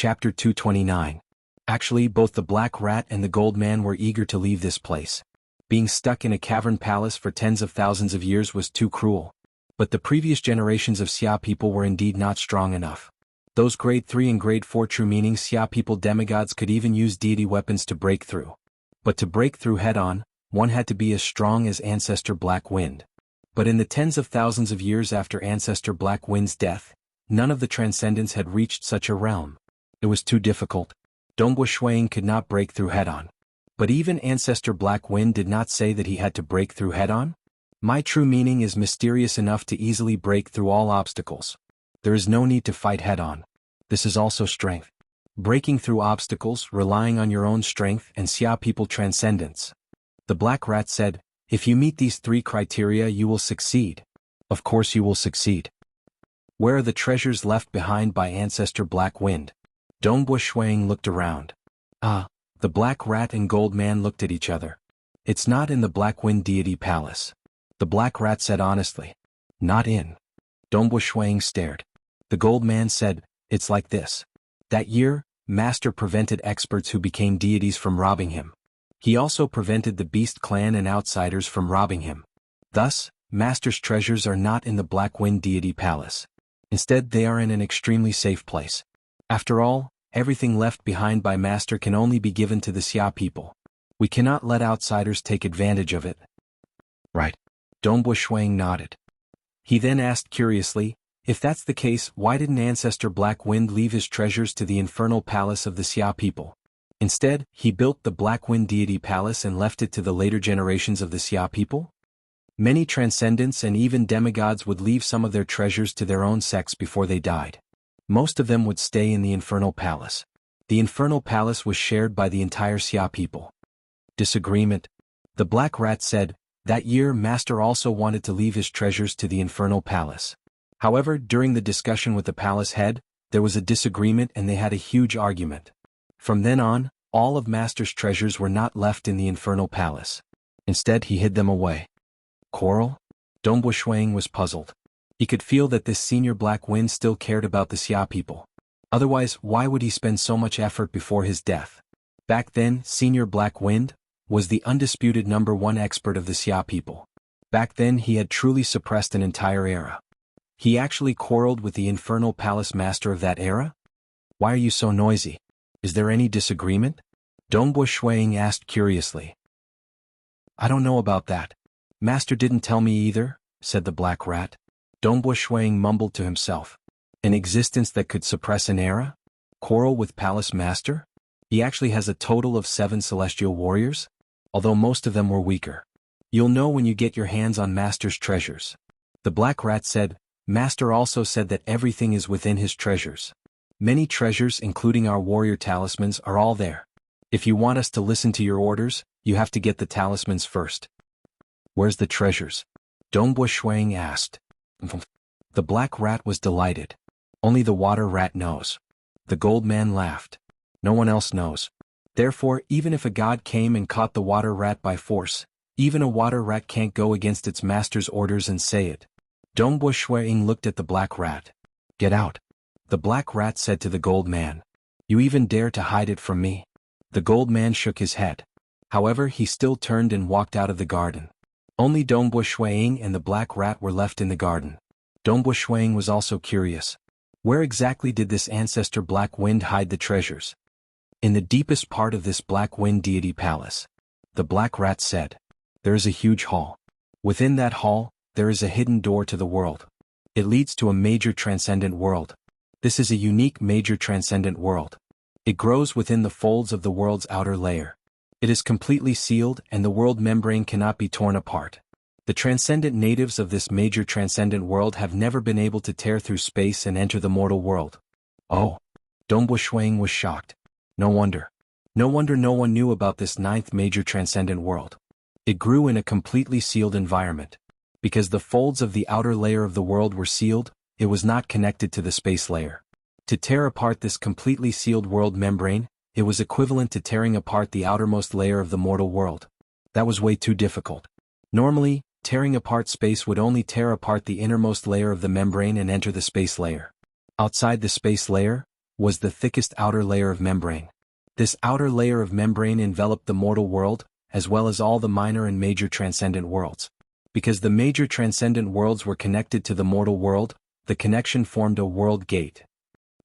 Chapter 229. Actually, both the Black Rat and the Gold Man were eager to leave this place. Being stuck in a cavern palace for tens of thousands of years was too cruel. But the previous generations of Xia people were indeed not strong enough. Those grade 3 and grade 4 true meaning Xia people demigods could even use deity weapons to break through. But to break through head-on, one had to be as strong as Ancestor Black Wind. But in the tens of thousands of years after Ancestor Black Wind's death, none of the transcendents had reached such a realm. It was too difficult. Dongbo Shuang could not break through head-on. But even Ancestor Black Wind did not say that he had to break through head-on. My true meaning is mysterious enough to easily break through all obstacles. There is no need to fight head-on. This is also strength. Breaking through obstacles, relying on your own strength and Xia people transcendence. The Black Rat said, if you meet these 3 criteria you will succeed. Of course you will succeed. Where are the treasures left behind by Ancestor Black Wind? Dongbo Shuang looked around. The Black Rat and Gold Man looked at each other. It's not in the Black Wind Deity Palace. The Black Rat said honestly. Not in. Dongbo Shuang stared. The Gold Man said, it's like this. That year, Master prevented experts who became deities from robbing him. He also prevented the Beast Clan and outsiders from robbing him. Thus, Master's treasures are not in the Black Wind Deity Palace. Instead, they are in an extremely safe place. After all, everything left behind by Master can only be given to the Xia people. We cannot let outsiders take advantage of it. Right. Dongbo Shuang nodded. He then asked curiously, if that's the case, why didn't Ancestor Black Wind leave his treasures to the infernal palace of the Xia people? Instead, he built the Black Wind Deity Palace and left it to the later generations of the Xia people? Many transcendents and even demigods would leave some of their treasures to their own sects before they died. Most of them would stay in the infernal palace. The infernal palace was shared by the entire Xia people. Disagreement. The Black Rat said, that year Master also wanted to leave his treasures to the infernal palace. However, during the discussion with the palace head, there was a disagreement and they had a huge argument. From then on, all of Master's treasures were not left in the infernal palace. Instead, he hid them away. Quarrel? Dongbo Shuang was puzzled. He could feel that this senior Black Wind still cared about the Xia people. Otherwise, why would he spend so much effort before his death? Back then, Senior Black Wind was the undisputed #1 expert of the Xia people. Back then he had truly suppressed an entire era. He actually quarreled with the infernal palace master of that era? Why are you so noisy? Is there any disagreement? Dongbo Shuang asked curiously. I don't know about that. Master didn't tell me either, said the Black Rat. Dongbo Shuang mumbled to himself. An existence that could suppress an era? Quarrel with Palace Master? He actually has a total of 7 celestial warriors? Although most of them were weaker. You'll know when you get your hands on Master's treasures. The Black Rat said, Master also said that everything is within his treasures. Many treasures including our warrior talismans are all there. If you want us to listen to your orders, you have to get the talismans first. Where's the treasures? Dongbo Shuang asked. The Black Rat was delighted. Only the Water Rat knows. The Gold Man laughed. No one else knows. Therefore, even if a god came and caught the Water Rat by force, even a Water Rat can't go against its master's orders and say it. Dongbo Shuang looked at the Black Rat. Get out. The Black Rat said to the Gold Man. You even dare to hide it from me? The Gold Man shook his head. However, he still turned and walked out of the garden. Only Dongbo Shuang and the Black Rat were left in the garden. Dongbo Shuang was also curious. Where exactly did this Ancestor Black Wind hide the treasures? In the deepest part of this Black Wind Deity Palace. The Black Rat said. There is a huge hall. Within that hall, there is a hidden door to the world. It leads to a major transcendent world. This is a unique major transcendent world. It grows within the folds of the world's outer layer. It is completely sealed and the world membrane cannot be torn apart. The transcendent natives of this major transcendent world have never been able to tear through space and enter the mortal world. Oh. Dongbo Shuang was shocked. No wonder. No wonder no one knew about this 9th major transcendent world. It grew in a completely sealed environment. Because the folds of the outer layer of the world were sealed, it was not connected to the space layer. To tear apart this completely sealed world membrane, it was equivalent to tearing apart the outermost layer of the mortal world. That was way too difficult. Normally, tearing apart space would only tear apart the innermost layer of the membrane and enter the space layer. Outside the space layer, was the thickest outer layer of membrane. This outer layer of membrane enveloped the mortal world, as well as all the minor and major transcendent worlds. Because the major transcendent worlds were connected to the mortal world, the connection formed a world gate.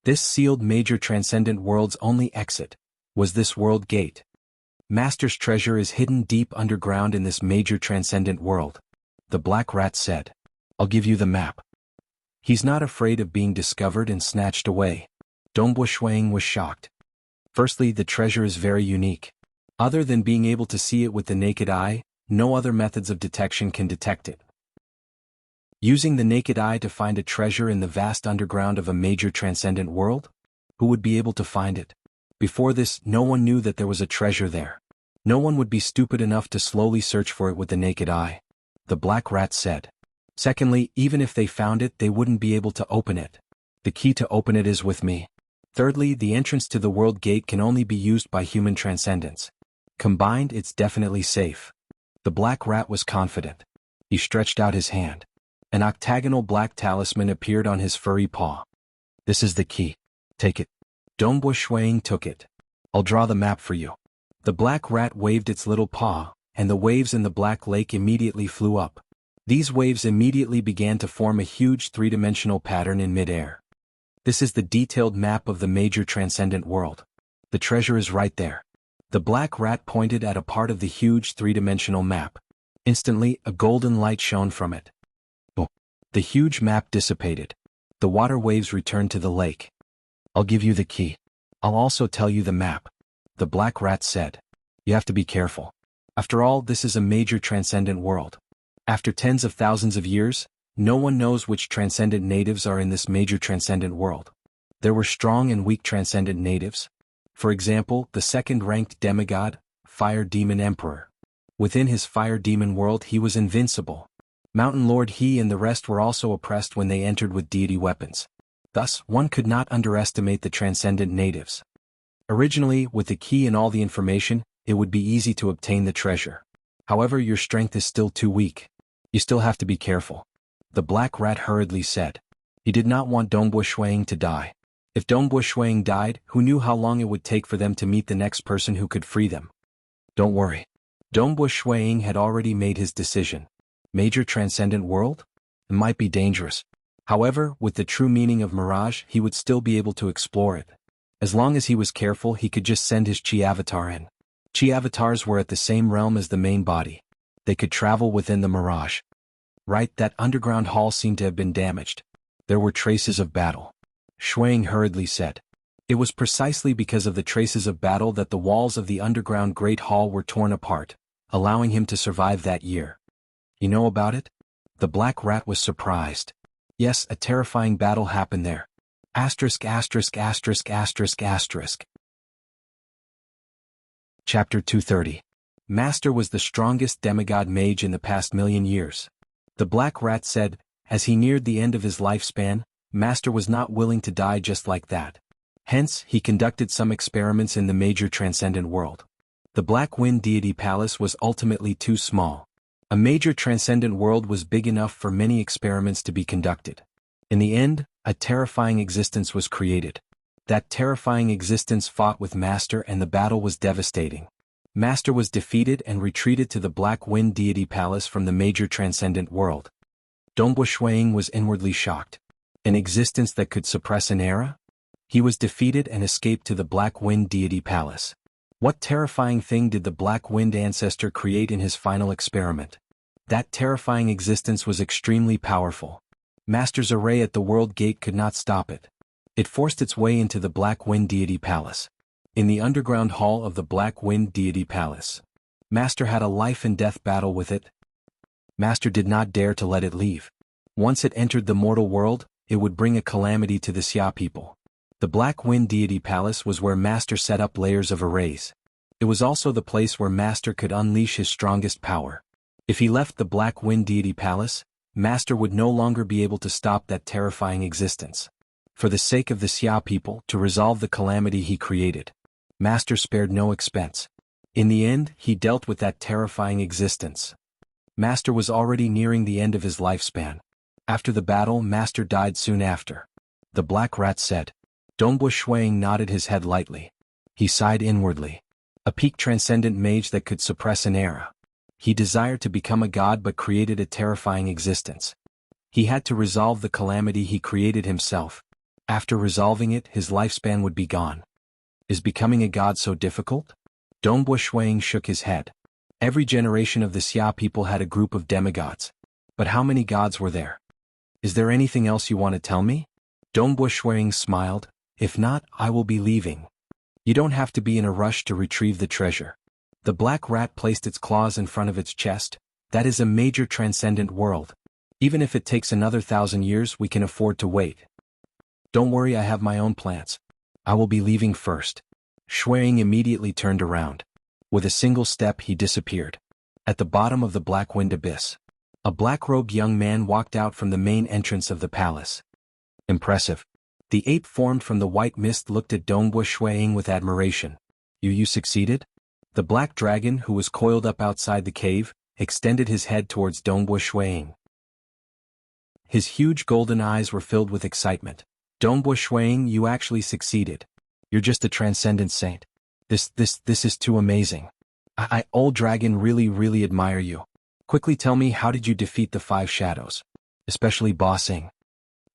This sealed major transcendent world's only exit was this world gate. Master's treasure is hidden deep underground in this major transcendent world, the black rat said. I'll give you the map. He's not afraid of being discovered and snatched away. Dongbo Shuang was shocked. Firstly, the treasure is very unique. Other than being able to see it with the naked eye, no other methods of detection can detect it. Using the naked eye to find a treasure in the vast underground of a major transcendent world? Who would be able to find it? Before this, no one knew that there was a treasure there. No one would be stupid enough to slowly search for it with the naked eye, the black rat said. Secondly, even if they found it, they wouldn't be able to open it. The key to open it is with me. Thirdly, the entrance to the world gate can only be used by human transcendence. Combined, it's definitely safe. The black rat was confident. He stretched out his hand. An octagonal black talisman appeared on his furry paw. This is the key. Take it. Dongbo Shuang took it. I'll draw the map for you. The black rat waved its little paw, and the waves in the black lake immediately flew up. These waves immediately began to form a huge three-dimensional pattern in mid-air. This is the detailed map of the major transcendent world. The treasure is right there. The black rat pointed at a part of the huge three-dimensional map. Instantly, a golden light shone from it. Oh! The huge map dissipated. The water waves returned to the lake. I'll give you the key. I'll also tell you the map. The black rat said. You have to be careful. After all, this is a major transcendent world. After tens of thousands of years, no one knows which transcendent natives are in this major transcendent world. There were strong and weak transcendent natives. For example, the second-ranked demigod, Fire Demon Emperor. Within his Fire Demon world he was invincible. Mountain Lord he and the rest were also oppressed when they entered with deity weapons. Thus, one could not underestimate the transcendent natives. Originally, with the key and all the information, it would be easy to obtain the treasure. However, your strength is still too weak. You still have to be careful. The black rat hurriedly said. He did not want Dongbo Shuang to die. If Dongbo Shuang died, who knew how long it would take for them to meet the next person who could free them? Don't worry. Dongbo Shuang had already made his decision. Major transcendent world? It might be dangerous. However, with the true meaning of mirage, he would still be able to explore it. As long as he was careful, he could just send his chi avatar in. Chi avatars were at the same realm as the main body. They could travel within the mirage. Right, that underground hall seemed to have been damaged. There were traces of battle. Shuang hurriedly said. It was precisely because of the traces of battle that the walls of the underground Great Hall were torn apart, allowing him to survive that year. You know about it? The black rat was surprised. Yes, a terrifying battle happened there. Asterisk asterisk asterisk asterisk asterisk. Chapter 230. Master was the strongest demigod mage in the past million years. The black rat said, as he neared the end of his lifespan, Master was not willing to die just like that. Hence, he conducted some experiments in the major transcendent world. The Black Wind Deity Palace was ultimately too small. A major transcendent world was big enough for many experiments to be conducted. In the end, a terrifying existence was created. That terrifying existence fought with Master and the battle was devastating. Master was defeated and retreated to the Black Wind Deity Palace from the major transcendent world. Dongbo Shuang was inwardly shocked. An existence that could suppress an era? He was defeated and escaped to the Black Wind Deity Palace. What terrifying thing did the Black Wind Ancestor create in his final experiment? That terrifying existence was extremely powerful. Master's array at the World Gate could not stop it. It forced its way into the Black Wind Deity Palace. In the underground hall of the Black Wind Deity Palace, Master had a life and death battle with it. Master did not dare to let it leave. Once it entered the mortal world, it would bring a calamity to the Xia people. The Black Wind Deity Palace was where Master set up layers of arrays. It was also the place where Master could unleash his strongest power. If he left the Black Wind Deity Palace, Master would no longer be able to stop that terrifying existence. For the sake of the Xia people, to resolve the calamity he created, Master spared no expense. In the end, he dealt with that terrifying existence. Master was already nearing the end of his lifespan. After the battle, Master died soon after. The black rat said. Dongbu Shuang nodded his head lightly. He sighed inwardly. A peak transcendent mage that could suppress an era. He desired to become a god but created a terrifying existence. He had to resolve the calamity he created himself. After resolving it, his lifespan would be gone. Is becoming a god so difficult? Dongbu Shuang shook his head. Every generation of the Xia people had a group of demigods. But how many gods were there? Is there anything else you want to tell me? Dongbu Shuang smiled. If not, I will be leaving. You don't have to be in a rush to retrieve the treasure. The black rat placed its claws in front of its chest. That is a major transcendent world. Even if it takes another 1,000 years, we can afford to wait. Don't worry, I have my own plans. I will be leaving first. Shuang immediately turned around. With a single step, he disappeared. At the bottom of the black wind abyss, a black-robed young man walked out from the main entrance of the palace. Impressive. The ape formed from the white mist looked at Dongbu Shuang with admiration. You succeeded? The black dragon, who was coiled up outside the cave, extended his head towards Dongbu Shuang. His huge golden eyes were filled with excitement. Dongbu Shuang, you actually succeeded. You're just a transcendent saint. This is too amazing. Old dragon, really admire you. Quickly tell me, how did you defeat the 5 shadows? Especially Boss Ying.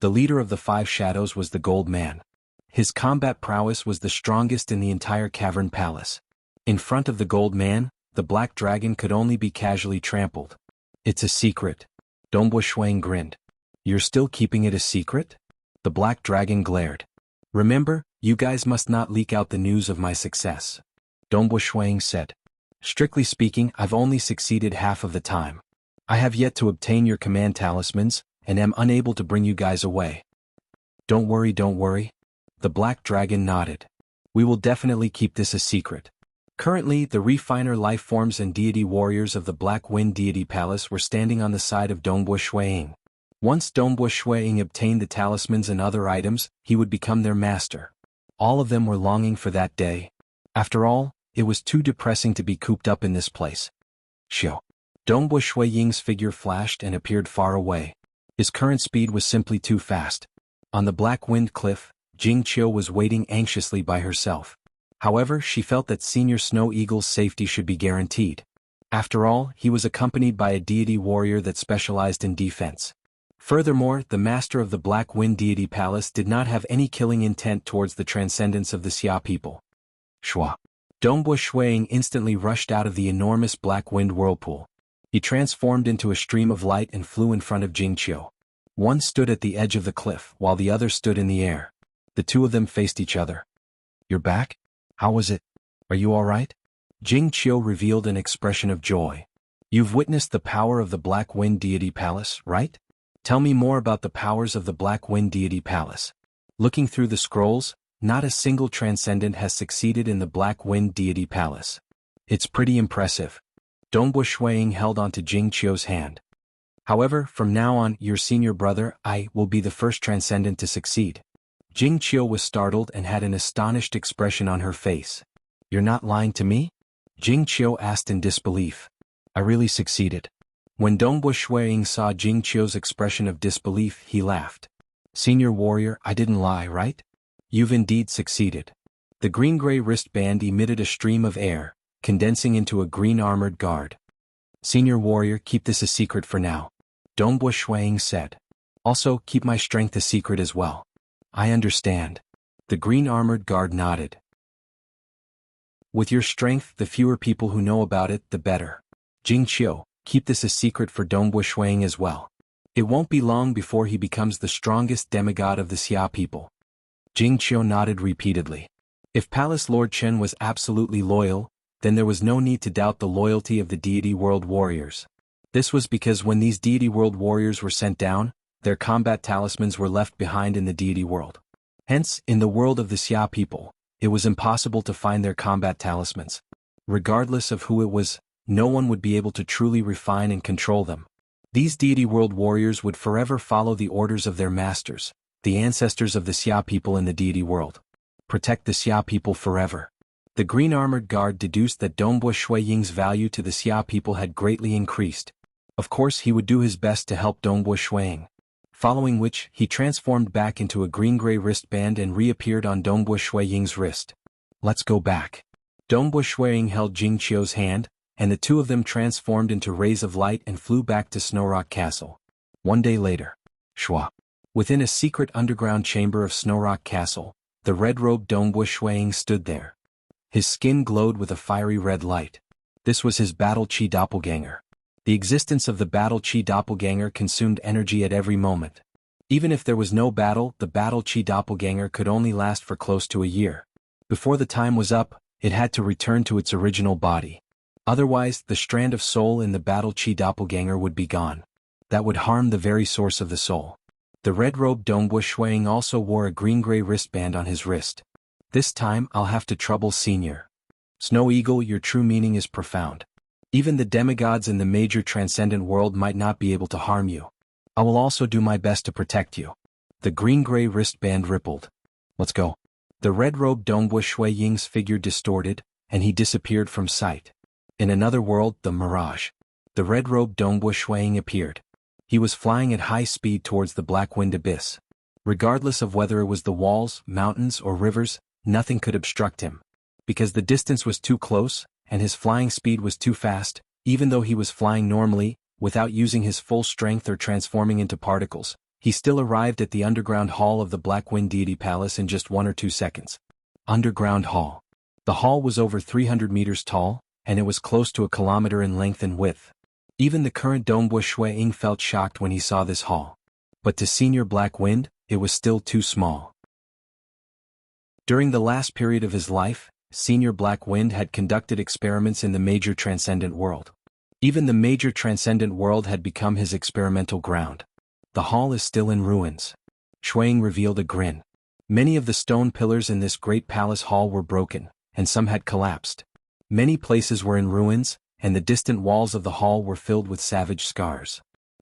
The leader of the 5 shadows was the Gold Man. His combat prowess was the strongest in the entire cavern palace. In front of the Gold Man, the black dragon could only be casually trampled. It's a secret. Dongbu Shuang grinned. You're still keeping it a secret? The black dragon glared. Remember, you guys must not leak out the news of my success. Dongbu Shuang said. Strictly speaking, I've only succeeded half of the time. I have yet to obtain your command talismans, and am unable to bring you guys away. Don't worry. The black dragon nodded. We will definitely keep this a secret. Currently, the refiner life forms and deity warriors of the Black Wind Deity Palace were standing on the side of Dongbu Shuang. Once Dongbu Shuang obtained the talismans and other items, he would become their master. All of them were longing for that day. After all, it was too depressing to be cooped up in this place. Xiao. Dongbu Shuang's figure flashed and appeared far away. His current speed was simply too fast. On the Black Wind Cliff, Jingqiu was waiting anxiously by herself. However, she felt that Senior Snow Eagle's safety should be guaranteed. After all, he was accompanied by a deity warrior that specialized in defense. Furthermore, the master of the Black Wind Deity Palace did not have any killing intent towards the transcendence of the Xia people. Shua. Dongbu Shuang instantly rushed out of the enormous Black Wind whirlpool. He transformed into a stream of light and flew in front of Jingqiu. One stood at the edge of the cliff, while the other stood in the air. The two of them faced each other. You're back? How was it? Are you all right? Jingqiu revealed an expression of joy. You've witnessed the power of the Black Wind Deity Palace, right? Tell me more about the powers of the Black Wind Deity Palace. Looking through the scrolls, not a single transcendent has succeeded in the Black Wind Deity Palace. It's pretty impressive. Dongbu Shuang held onto Jingqiu's hand. However, from now on, your senior brother, I, will be the first transcendent to succeed. Jingqiu was startled and had an astonished expression on her face. You're not lying to me? Jingqiu asked in disbelief. I really succeeded. When Dongbu Shuang saw Jingqiu's expression of disbelief, he laughed. Senior warrior, I didn't lie, right? You've indeed succeeded. The green-gray wristband emitted a stream of air, condensing into a green armored guard. Senior warrior, keep this a secret for now. Dongbu Shuang said. Also, keep my strength a secret as well. I understand. The green armored guard nodded. With your strength, the fewer people who know about it, the better. Jingqiu, keep this a secret for Dongbu Shuang as well. It won't be long before he becomes the strongest demigod of the Xia people. Jingqiu nodded repeatedly. If Palace Lord Chen was absolutely loyal, then there was no need to doubt the loyalty of the Deity World Warriors. This was because when these Deity World Warriors were sent down, their combat talismans were left behind in the Deity World. Hence, in the world of the Xia people, it was impossible to find their combat talismans. Regardless of who it was, no one would be able to truly refine and control them. These Deity World Warriors would forever follow the orders of their masters, the ancestors of the Xia people in the Deity World. Protect the Xia people forever. The green armored guard deduced that Dongbu Shuang's value to the Xia people had greatly increased. Of course, he would do his best to help Dongbu Shuang. following which he transformed back into a green-gray wristband and reappeared on Dongbua Shuiying's wrist. Let's go back. Dongbua Shuiying held Jingqiu's hand, and the two of them transformed into rays of light and flew back to Snowrock Castle. One day later. Shua. Within a secret underground chamber of Snowrock Castle, the red-robed Dongbua Shuiying stood there. His skin glowed with a fiery red light. This was his battle chi doppelganger. The existence of the battle chi doppelganger consumed energy at every moment. Even if there was no battle, the battle chi doppelganger could only last for close to a year. Before the time was up, it had to return to its original body. Otherwise, the strand of soul in the battle chi doppelganger would be gone. That would harm the very source of the soul. The red-robed Dongbua Shuiying also wore a green-gray wristband on his wrist. This time I'll have to trouble Senior. Snow Eagle, your true meaning is profound. Even the demigods in the major transcendent world might not be able to harm you. I will also do my best to protect you. The green-gray wristband rippled. Let's go. The red-robed Dongbua Shuiying's figure distorted, and he disappeared from sight. In another world, the Mirage. The red-robed Dongbua Shuiying appeared. He was flying at high speed towards the Black Wind Abyss. Regardless of whether it was the walls, mountains, or rivers, nothing could obstruct him. Because the distance was too close, and his flying speed was too fast, even though he was flying normally, without using his full strength or transforming into particles, he still arrived at the underground hall of the Black Wind Deity Palace in just 1 or 2 seconds. Underground hall. The hall was over 300 meters tall, and it was close to a kilometer in length and width. Even the current Dongbua Shuiying felt shocked when he saw this hall. But to Senior Black Wind, it was still too small. During the last period of his life, Senior Black Wind had conducted experiments in the major transcendent world. Even the major transcendent world had become his experimental ground. The hall is still in ruins. Shuiying revealed a grin. Many of the stone pillars in this great palace hall were broken, and some had collapsed. Many places were in ruins, and the distant walls of the hall were filled with savage scars.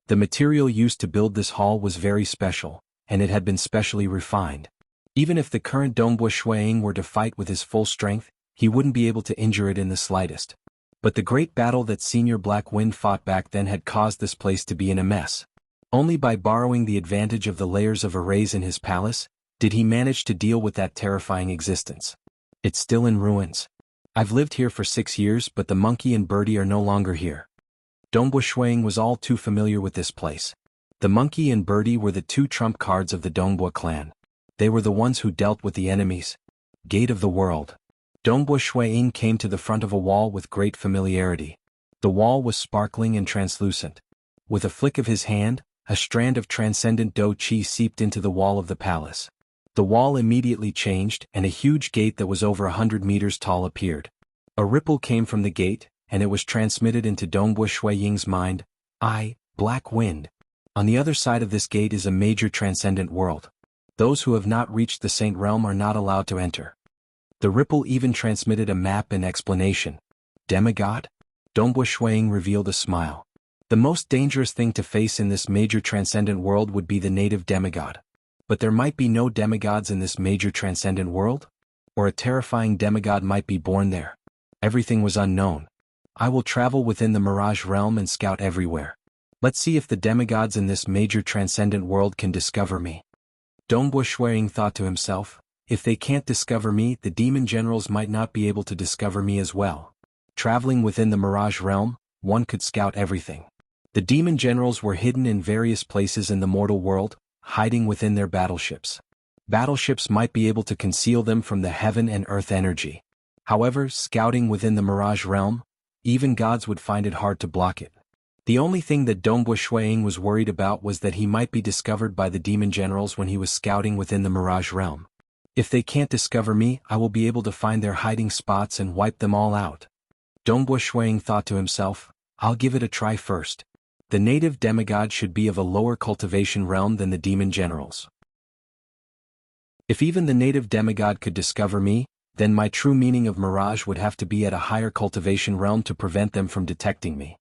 The material used to build this hall was very special, and it had been specially refined. Even if the current Dongbua Shuiying were to fight with his full strength, he wouldn't be able to injure it in the slightest. But the great battle that Senior Black Wind fought back then had caused this place to be in a mess. Only by borrowing the advantage of the layers of arrays in his palace, did he manage to deal with that terrifying existence. It's still in ruins. I've lived here for 6 years, but the monkey and birdie are no longer here. Dongbua Shuiying was all too familiar with this place. The monkey and birdie were the 2 trump cards of the Dongbua clan. They were the ones who dealt with the enemies. Gate of the world. Dongbua Shuiying came to the front of a wall with great familiarity. The wall was sparkling and translucent. With a flick of his hand, a strand of transcendent Do Chi seeped into the wall of the palace. The wall immediately changed, and a huge gate that was over 100 meters tall appeared. A ripple came from the gate, and it was transmitted into Dongbua Shuiying's mind. Black Wind. On the other side of this gate is a major transcendent world. Those who have not reached the Saint Realm are not allowed to enter. The ripple even transmitted a map and explanation. Demigod? Dongbua Shuiying revealed a smile. The most dangerous thing to face in this major transcendent world would be the native demigod. But there might be no demigods in this major transcendent world? Or a terrifying demigod might be born there. Everything was unknown. I will travel within the Mirage realm and scout everywhere. Let's see if the demigods in this major transcendent world can discover me. Dongbua Shuiying thought to himself, if they can't discover me, the demon generals might not be able to discover me as well. Traveling within the Mirage realm, one could scout everything. The demon generals were hidden in various places in the mortal world, hiding within their battleships. Battleships might be able to conceal them from the heaven and earth energy. However, scouting within the Mirage realm, even gods would find it hard to block it. The only thing that Dongbua Shuiying was worried about was that he might be discovered by the demon generals when he was scouting within the Mirage realm. If they can't discover me, I will be able to find their hiding spots and wipe them all out. Dongbua Shuiying thought to himself, I'll give it a try first. The native demigod should be of a lower cultivation realm than the demon generals. If even the native demigod could discover me, then my true meaning of mirage would have to be at a higher cultivation realm to prevent them from detecting me.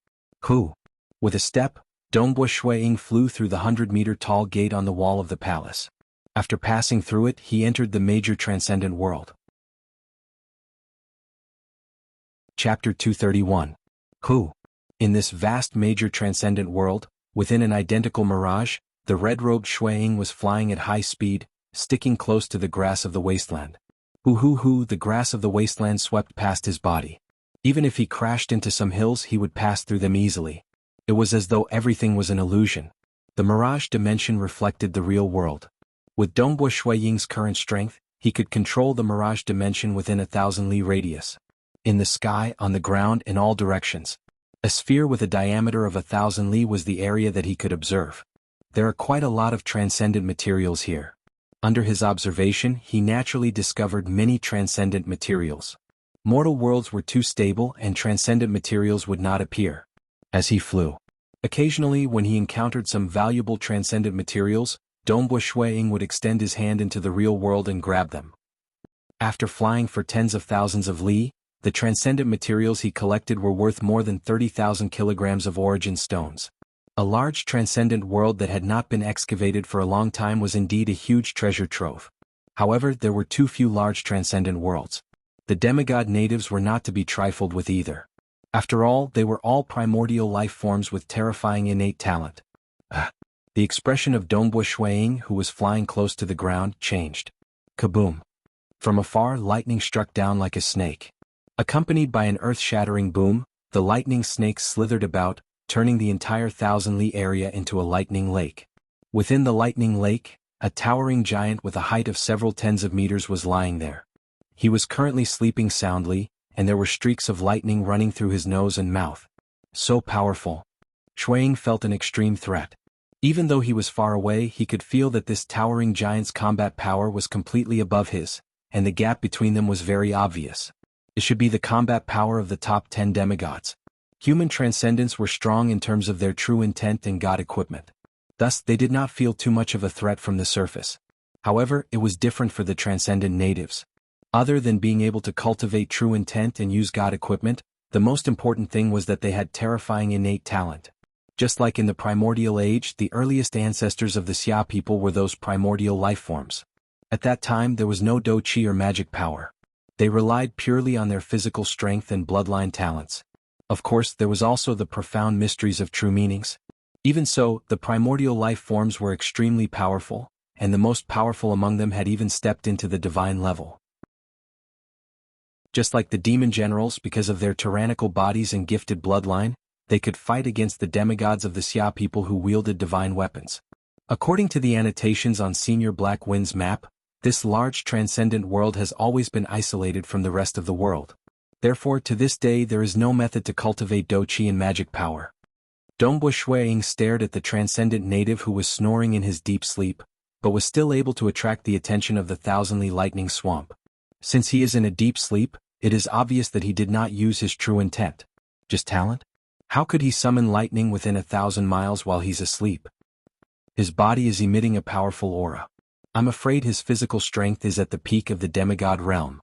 With a step, Dongbua Shuiying flew through the 100-meter tall gate on the wall of the palace. After passing through it, he entered the major transcendent world. Chapter 231. In this vast major transcendent world, within an identical mirage, the red-robed Shuiying was flying at high speed, sticking close to the grass of the wasteland. Hoo, the grass of the wasteland swept past his body. Even if he crashed into some hills, he would pass through them easily. It was as though everything was an illusion. The mirage dimension reflected the real world. With Dongbo Shuiying's current strength, he could control the mirage dimension within 1,000 li radius. In the sky, on the ground, in all directions. A sphere with a diameter of 1,000 li was the area that he could observe. There are quite a lot of transcendent materials here. Under his observation, he naturally discovered many transcendent materials. Mortal worlds were too stable and transcendent materials would not appear. As he flew. Occasionally, when he encountered some valuable transcendent materials, Dongbo Shuiying would extend his hand into the real world and grab them. After flying for tens of thousands of li, the transcendent materials he collected were worth more than 30,000 kilograms of origin stones. A large transcendent world that had not been excavated for a long time was indeed a huge treasure trove. However, there were too few large transcendent worlds. The demigod natives were not to be trifled with either. After all, they were all primordial life forms with terrifying innate talent. The expression of Dongbo Shuiying, who was flying close to the ground, changed. Kaboom! From afar, lightning struck down like a snake. Accompanied by an earth-shattering boom, the lightning snakes slithered about, turning the entire 1,000 li area into a lightning lake. Within the lightning lake, a towering giant with a height of several tens of meters was lying there. He was currently sleeping soundly, and there were streaks of lightning running through his nose and mouth. So powerful. Shuiying felt an extreme threat. Even though he was far away, he could feel that this towering giant's combat power was completely above his, and the gap between them was very obvious. It should be the combat power of the top 10 demigods. Human transcendents were strong in terms of their true intent and god equipment. Thus, they did not feel too much of a threat from the surface. However, it was different for the transcendent natives. Other than being able to cultivate true intent and use god equipment, the most important thing was that they had terrifying innate talent. Just like in the primordial age, the earliest ancestors of the Xia people were those primordial life forms. At that time, there was no do qi or magic power. They relied purely on their physical strength and bloodline talents. Of course, there was also the profound mysteries of true meanings. Even so, the primordial life forms were extremely powerful, and the most powerful among them had even stepped into the divine level. Just like the demon generals, because of their tyrannical bodies and gifted bloodline, they could fight against the demigods of the Xia people who wielded divine weapons. According to the annotations on Senior Black Wind's map, this large transcendent world has always been isolated from the rest of the world. Therefore, to this day there is no method to cultivate do qi and magic power. Dongbo Shuiying stared at the transcendent native who was snoring in his deep sleep, but was still able to attract the attention of the 1,000 li lightning swamp. Since he is in a deep sleep, it is obvious that he did not use his true intent. Just talent? How could he summon lightning within 1,000 miles while he's asleep? His body is emitting a powerful aura. I'm afraid his physical strength is at the peak of the demigod realm.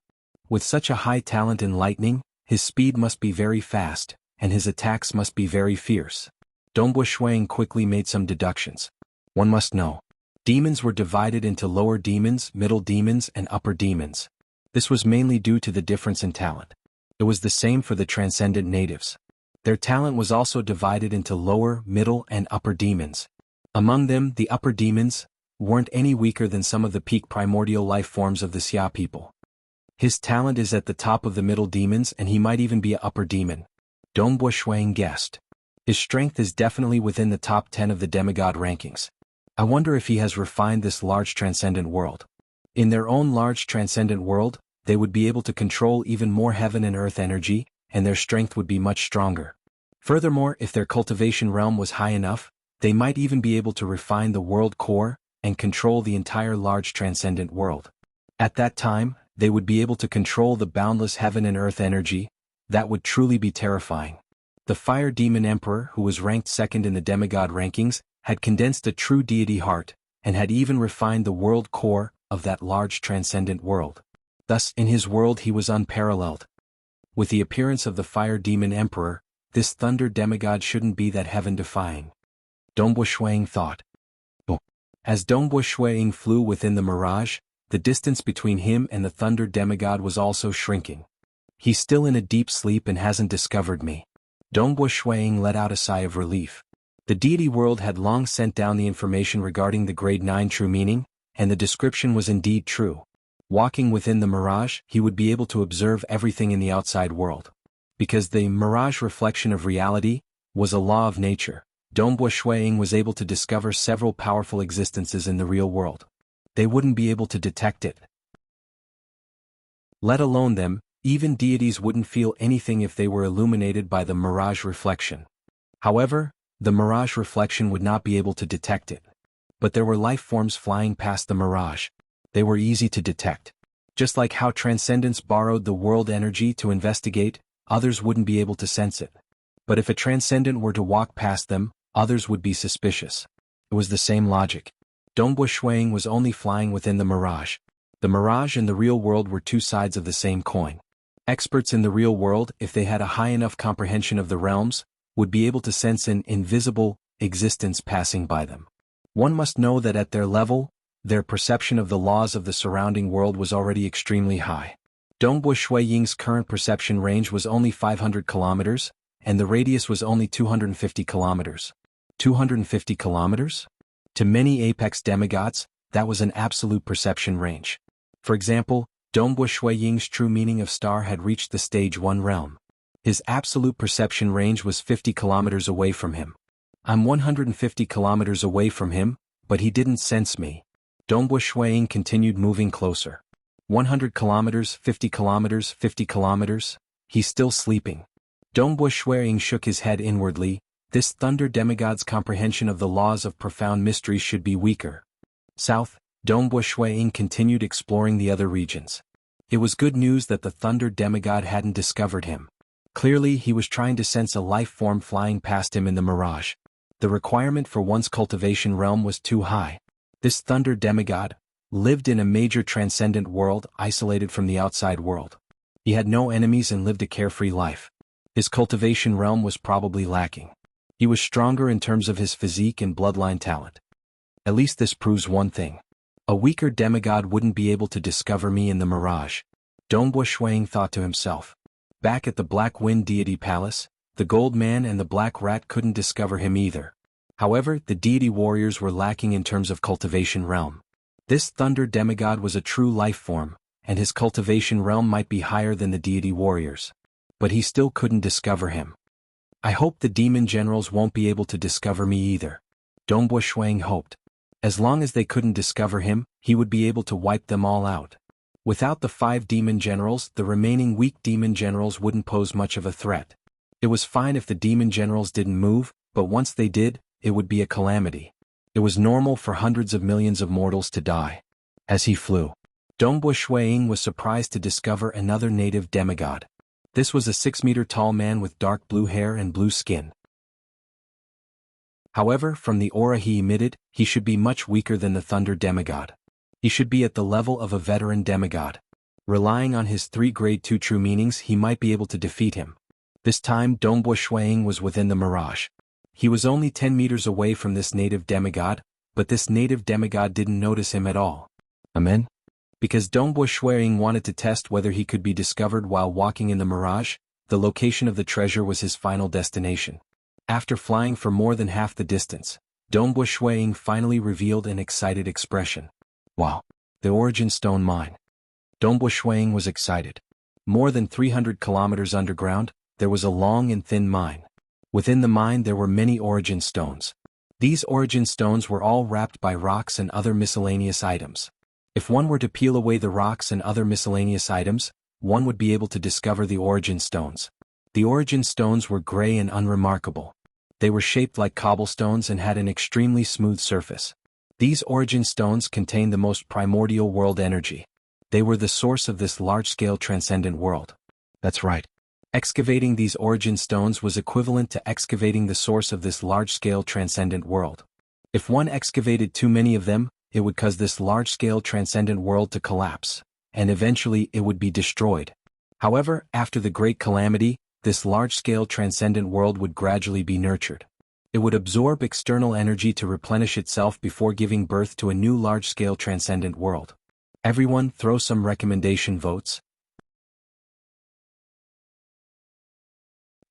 With such a high talent in lightning, his speed must be very fast, and his attacks must be very fierce. Dongbo Shuiying quickly made some deductions. One must know. Demons were divided into lower demons, middle demons, and upper demons. This was mainly due to the difference in talent. It was the same for the transcendent natives. Their talent was also divided into lower, middle, and upper demons. Among them, the upper demons weren't any weaker than some of the peak primordial life forms of the Xia people. His talent is at the top of the middle demons and he might even be an upper demon. Dongbo Shuiying guessed. His strength is definitely within the top 10 of the demigod rankings. I wonder if he has refined this large transcendent world. In their own large transcendent world, they would be able to control even more heaven and earth energy, and their strength would be much stronger. Furthermore, if their cultivation realm was high enough, they might even be able to refine the world core and control the entire large transcendent world. At that time, they would be able to control the boundless heaven and earth energy. That would truly be terrifying. The Fire Demon Emperor, who was ranked second in the demigod rankings, had condensed a true deity heart, and had even refined the world core of that large transcendent world. Thus, in his world he was unparalleled. With the appearance of the Fire Demon Emperor, this thunder demigod shouldn't be that heaven-defying. Dongbo Shuiying thought. As Dongbo Shuiying flew within the mirage, the distance between him and the thunder demigod was also shrinking. He's still in a deep sleep and hasn't discovered me. Dongbo Shuiying let out a sigh of relief. The deity world had long sent down the information regarding the grade 9 true meaning, and the description was indeed true. Walking within the mirage, he would be able to observe everything in the outside world. Because the mirage reflection of reality was a law of nature, Dongbo Shuiying was able to discover several powerful existences in the real world. They wouldn't be able to detect it. Let alone them, even deities wouldn't feel anything if they were illuminated by the mirage reflection. However, the mirage reflection would not be able to detect it. But there were life forms flying past the mirage. They were easy to detect. Just like how Transcendence borrowed the world energy to investigate, others wouldn't be able to sense it. But if a Transcendent were to walk past them, others would be suspicious. It was the same logic. Dongbo Shuiying was only flying within the mirage. The mirage and the real world were two sides of the same coin. Experts in the real world, if they had a high enough comprehension of the realms, would be able to sense an invisible existence passing by them. One must know that at their level, their perception of the laws of the surrounding world was already extremely high. Dongbo Shuiying's current perception range was only 500 kilometers, and the radius was only 250 kilometers. 250 kilometers? To many apex demigods, that was an absolute perception range. For example, Dongbo Shuiying's true meaning of star had reached the stage 1 realm. His absolute perception range was 50 kilometers away from him. I'm 150 kilometers away from him, but he didn't sense me. Dongbo Shuiying continued moving closer. 100 kilometers, 50 kilometers, 50 kilometers. He's still sleeping. Dongbo Shuiying shook his head inwardly. This thunder demigod's comprehension of the laws of profound mysteries should be weaker. South, Dongbo Shuiying continued exploring the other regions. It was good news that the thunder demigod hadn't discovered him. Clearly he was trying to sense a life form flying past him in the mirage. The requirement for one's cultivation realm was too high. This thunder demigod lived in a major transcendent world isolated from the outside world. He had no enemies and lived a carefree life. His cultivation realm was probably lacking. He was stronger in terms of his physique and bloodline talent. At least this proves one thing. A weaker demigod wouldn't be able to discover me in the mirage. Dongbo Shuiying thought to himself. Back at the Black Wind Deity Palace, the Gold Man and the Black Rat couldn't discover him either. However, the deity warriors were lacking in terms of cultivation realm. This thunder demigod was a true life form, and his cultivation realm might be higher than the deity warriors. But he still couldn't discover him. I hope the demon generals won't be able to discover me either. Dongbo Shuiying hoped. As long as they couldn't discover him, he would be able to wipe them all out. Without the 5 demon generals, the remaining weak demon generals wouldn't pose much of a threat. It was fine if the demon generals didn't move, but once they did, it would be a calamity. It was normal for hundreds of millions of mortals to die. As he flew, Dongbo Shuiying was surprised to discover another native demigod. This was a 6-meter-tall man with dark blue hair and blue skin. However, from the aura he emitted, he should be much weaker than the thunder demigod. He should be at the level of a veteran demigod. Relying on his 3 grade 2 true meanings, he might be able to defeat him. This time Dongbo Shuiying was within the mirage. He was only 10 meters away from this native demigod, but this native demigod didn't notice him at all. Amen? Because Dongbo Shuiying wanted to test whether he could be discovered while walking in the mirage, the location of the treasure was his final destination. After flying for more than half the distance, Dongbo Shuiying finally revealed an excited expression. Wow! The Origin Stone Mine. Dongbo Shuiying was excited. More than 300 kilometers underground, there was a long and thin mine. Within the mine there were many origin stones. These origin stones were all wrapped by rocks and other miscellaneous items. If one were to peel away the rocks and other miscellaneous items, one would be able to discover the origin stones. The origin stones were gray and unremarkable. They were shaped like cobblestones and had an extremely smooth surface. These origin stones contained the most primordial world energy. They were the source of this large-scale transcendent world. That's right. Excavating these origin stones was equivalent to excavating the source of this large-scale transcendent world. If one excavated too many of them, it would cause this large-scale transcendent world to collapse, and eventually it would be destroyed. However, after the Great Calamity, this large-scale transcendent world would gradually be nurtured. It would absorb external energy to replenish itself before giving birth to a new large-scale transcendent world. Everyone throw some recommendation votes.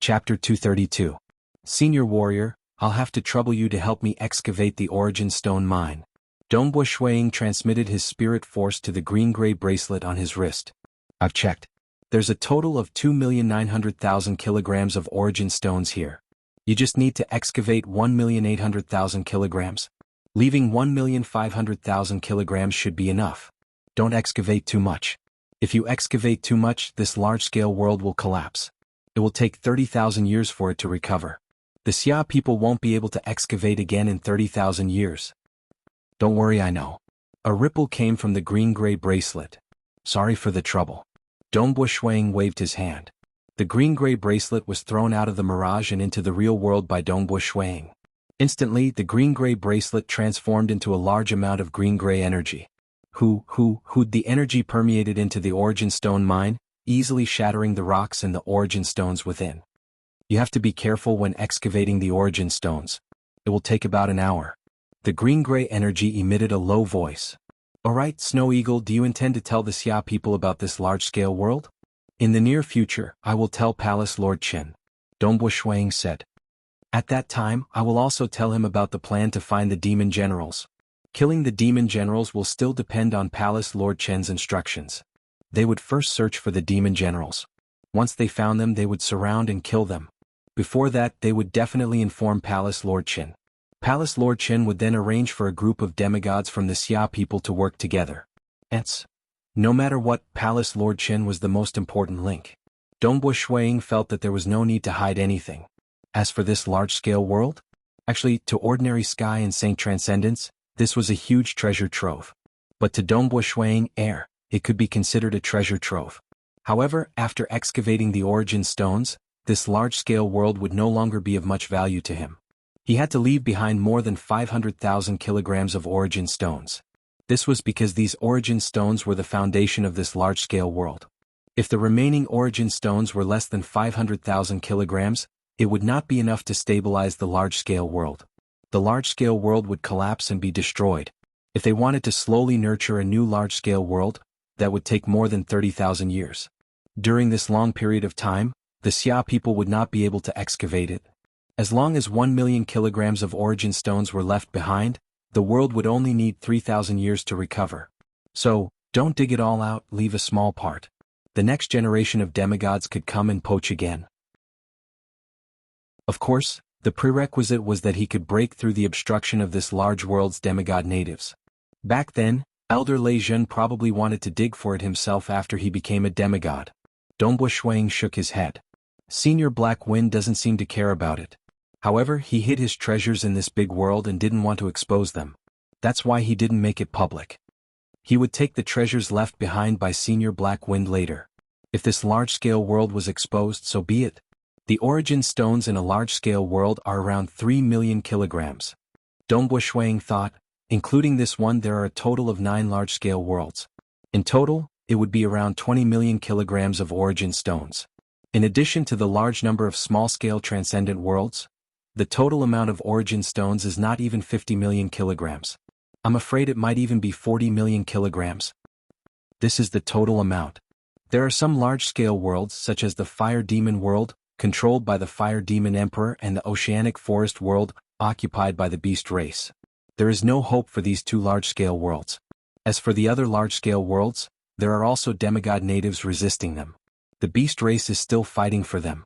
Chapter 232. Senior Warrior, I'll have to trouble you to help me excavate the origin stone mine. Dongbo Shuiying transmitted his spirit force to the green-gray bracelet on his wrist. I've checked. There's a total of 2,900,000 kilograms of origin stones here. You just need to excavate 1,800,000 kilograms. Leaving 1,500,000 kilograms should be enough. Don't excavate too much. If you excavate too much, this large-scale world will collapse. It will take 30,000 years for it to recover. The Xia people won't be able to excavate again in 30,000 years. Don't worry, I know. A ripple came from the green-gray bracelet. Sorry for the trouble. Dongbo Shuiying waved his hand. The green-gray bracelet was thrown out of the mirage and into the real world by Dongbo Shuiying. Instantly, the green-gray bracelet transformed into a large amount of green-gray energy. The energy permeated into the origin stone mine, easily shattering the rocks and the origin stones within. You have to be careful when excavating the origin stones. It will take about an hour. The green-gray energy emitted a low voice. Alright, Snow Eagle, do you intend to tell the Xia people about this large-scale world? In the near future, I will tell Palace Lord Qin, Dongbo Shuiying said. At that time, I will also tell him about the plan to find the demon generals. Killing the demon generals will still depend on Palace Lord Qin's instructions. They would first search for the demon generals. Once they found them, they would surround and kill them. Before that, they would definitely inform Palace Lord Qin. Palace Lord Qin would then arrange for a group of demigods from the Xia people to work together. Hence, no matter what, Palace Lord Qin was the most important link. Dongbo Shuiying felt that there was no need to hide anything. As for this large-scale world? Actually, to ordinary Sky and Saint Transcendence, this was a huge treasure trove. But to Dongbo Shuiying, it could be considered a treasure trove. However, after excavating the origin stones, this large-scale world would no longer be of much value to him. He had to leave behind more than 500,000 kilograms of origin stones. This was because these origin stones were the foundation of this large-scale world. If the remaining origin stones were less than 500,000 kilograms, it would not be enough to stabilize the large-scale world. The large-scale world would collapse and be destroyed. If they wanted to slowly nurture a new large-scale world, that would take more than 30,000 years. During this long period of time, the Xia people would not be able to excavate it. As long as 1 million kilograms of origin stones were left behind, the world would only need 3,000 years to recover. So, don't dig it all out, leave a small part. The next generation of demigods could come and poach again. Of course, the prerequisite was that he could break through the obstruction of this large world's demigod natives. Back then, Elder Lei Jun probably wanted to dig for it himself after he became a demigod. Dongbo Shuiying shook his head. Senior Black Wind doesn't seem to care about it. However, he hid his treasures in this big world and didn't want to expose them. That's why he didn't make it public. He would take the treasures left behind by Senior Black Wind later. If this large-scale world was exposed, so be it. The origin stones in a large-scale world are around 3 million kilograms. Dongbo Shuiying thought, including this one, there are a total of 9 large-scale worlds. In total, it would be around 20 million kilograms of origin stones. In addition to the large number of small-scale transcendent worlds, the total amount of origin stones is not even 50 million kilograms. I'm afraid it might even be 40 million kilograms. This is the total amount. There are some large-scale worlds such as the Fire Demon world, controlled by the Fire Demon Emperor, and the Oceanic Forest world, occupied by the Beast race. There is no hope for these 2 large-scale worlds. As for the other large-scale worlds, there are also demigod natives resisting them. The Beast race is still fighting for them.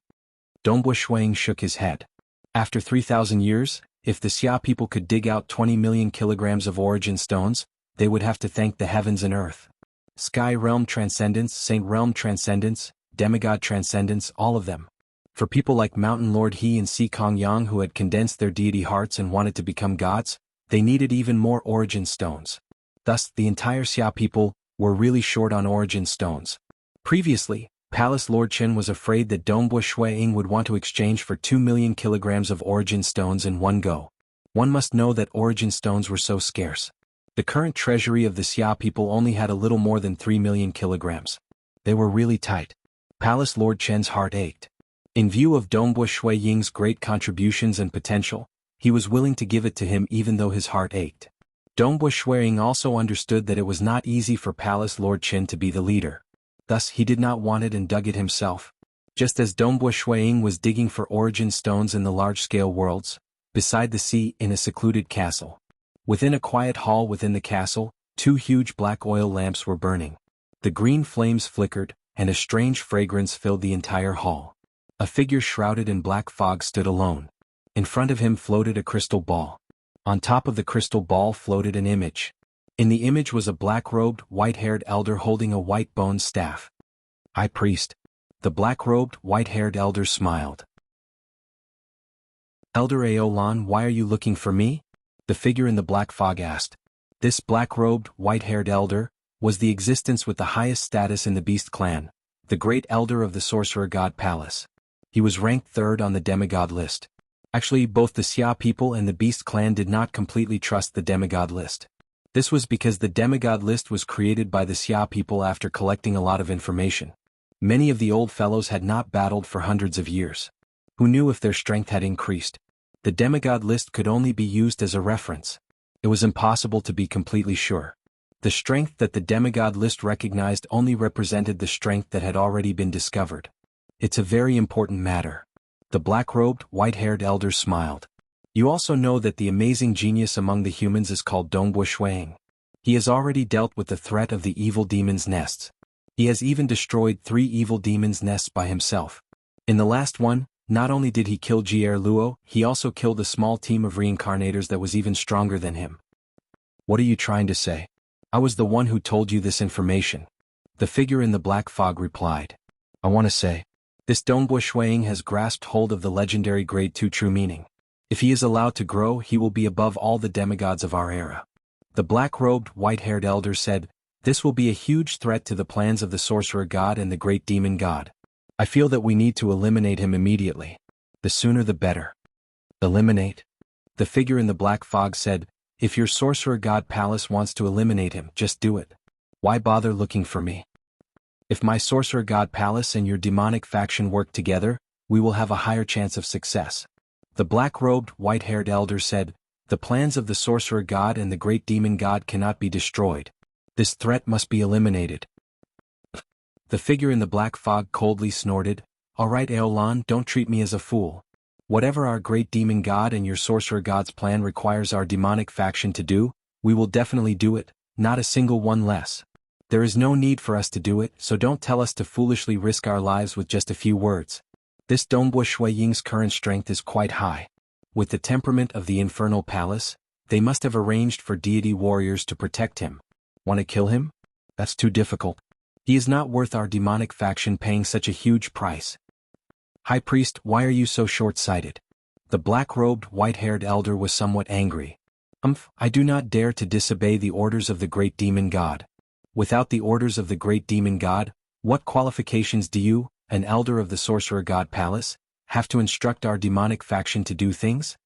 Dongbo Shuiying shook his head. After 3,000 years, if the Xia people could dig out 20 million kilograms of origin stones, they would have to thank the heavens and earth. Sky Realm Transcendence, Saint Realm Transcendence, Demigod Transcendence, all of them. For people like Mountain Lord He and Si Kong Yang who had condensed their deity hearts and wanted to become gods, they needed even more origin stones. Thus, the entire Xia people were really short on origin stones. Previously, Palace Lord Qin was afraid that Dongbo Shuiying would want to exchange for 2 million kilograms of origin stones in one go. One must know that origin stones were so scarce. The current treasury of the Xia people only had a little more than 3 million kilograms. They were really tight. Palace Lord Qin's heart ached. In view of Dongbo Shuiying's great contributions and potential, he was willing to give it to him even though his heart ached. Dongbo Shuiying also understood that it was not easy for Palace Lord Qin to be the leader. Thus he did not want it and dug it himself. Just as Dongbo Shuiying was digging for origin stones in the large-scale worlds, beside the sea in a secluded castle. Within a quiet hall within the castle, two huge black oil lamps were burning. The green flames flickered, and a strange fragrance filled the entire hall. A figure shrouded in black fog stood alone. In front of him floated a crystal ball. On top of the crystal ball floated an image. In the image was a black-robed, white-haired elder holding a white bone staff. "High priest." The black-robed, white-haired elder smiled. "Elder Aolan, why are you looking for me?" the figure in the black fog asked. This black-robed, white-haired elder was the existence with the highest status in the Beast clan, the great elder of the Sorcerer God Palace. He was ranked third on the demigod list. Actually, both the Xia people and the Beast clan did not completely trust the demigod list. This was because the demigod list was created by the Xia people after collecting a lot of information. Many of the old fellows had not battled for hundreds of years. Who knew if their strength had increased? The demigod list could only be used as a reference. It was impossible to be completely sure. The strength that the demigod list recognized only represented the strength that had already been discovered. It's a very important matter. The black-robed, white-haired elder smiled. You also know that the amazing genius among the humans is called Dongbo Shuang. He has already dealt with the threat of the evil demon's nests. He has even destroyed 3 evil demon's nests by himself. In the last one, not only did he kill Jier Luo, he also killed a small team of reincarnators that was even stronger than him. What are you trying to say? I was the one who told you this information. The figure in the black fog replied. I want to say, this Dongbo Shuang has grasped hold of the legendary Grade 2 true meaning. If he is allowed to grow, he will be above all the demigods of our era. The black-robed, white-haired elder said, this will be a huge threat to the plans of the Sorcerer God and the Great Demon God. I feel that we need to eliminate him immediately. The sooner the better. Eliminate? The figure in the black fog said, if your Sorcerer God Palace wants to eliminate him, just do it. Why bother looking for me? If my Sorcerer God Palace and your demonic faction work together, we will have a higher chance of success. The black-robed, white-haired elder said, the plans of the Sorcerer God and the Great Demon God cannot be destroyed. This threat must be eliminated. The figure in the black fog coldly snorted, all right Aolan, don't treat me as a fool. Whatever our Great Demon God and your Sorcerer God's plan requires our demonic faction to do, we will definitely do it, not a single one less. There is no need for us to do it, so don't tell us to foolishly risk our lives with just a few words. This Dongbo Shui Ying's current strength is quite high. With the temperament of the Infernal Palace, they must have arranged for deity warriors to protect him. Want to kill him? That's too difficult. He is not worth our demonic faction paying such a huge price. High Priest, why are you so short-sighted? The black-robed, white-haired elder was somewhat angry. I do not dare to disobey the orders of the Great Demon God. Without the orders of the Great Demon God, what qualifications do you, an elder of the Sorcerer God Palace, have to instruct our demonic faction to do things?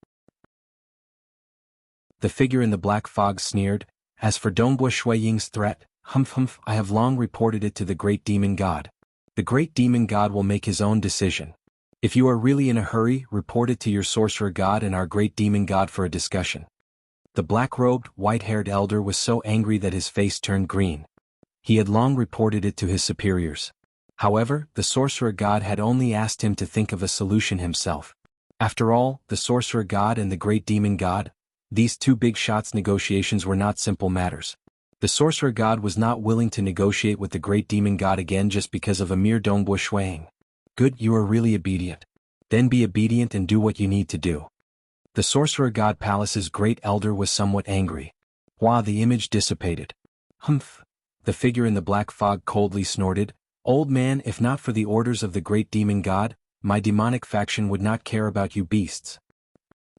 The figure in the black fog sneered, as for Dongbo Shui Ying's threat, I have long reported it to the Great Demon God. The Great Demon God will make his own decision. If you are really in a hurry, report it to your Sorcerer God and our Great Demon God for a discussion. The black-robed, white-haired elder was so angry that his face turned green. He had long reported it to his superiors. However, the Sorcerer God had only asked him to think of a solution himself. After all, the Sorcerer God and the Great Demon God, these two big shots negotiations were not simple matters. The Sorcerer God was not willing to negotiate with the Great Demon God again just because of a mere Dongbo Shuang. Good, you are really obedient. Then be obedient and do what you need to do. The Sorcerer God Palace's great elder was somewhat angry. The image dissipated. The figure in the black fog coldly snorted, old man, if not for the orders of the Great Demon God, my demonic faction would not care about you beasts.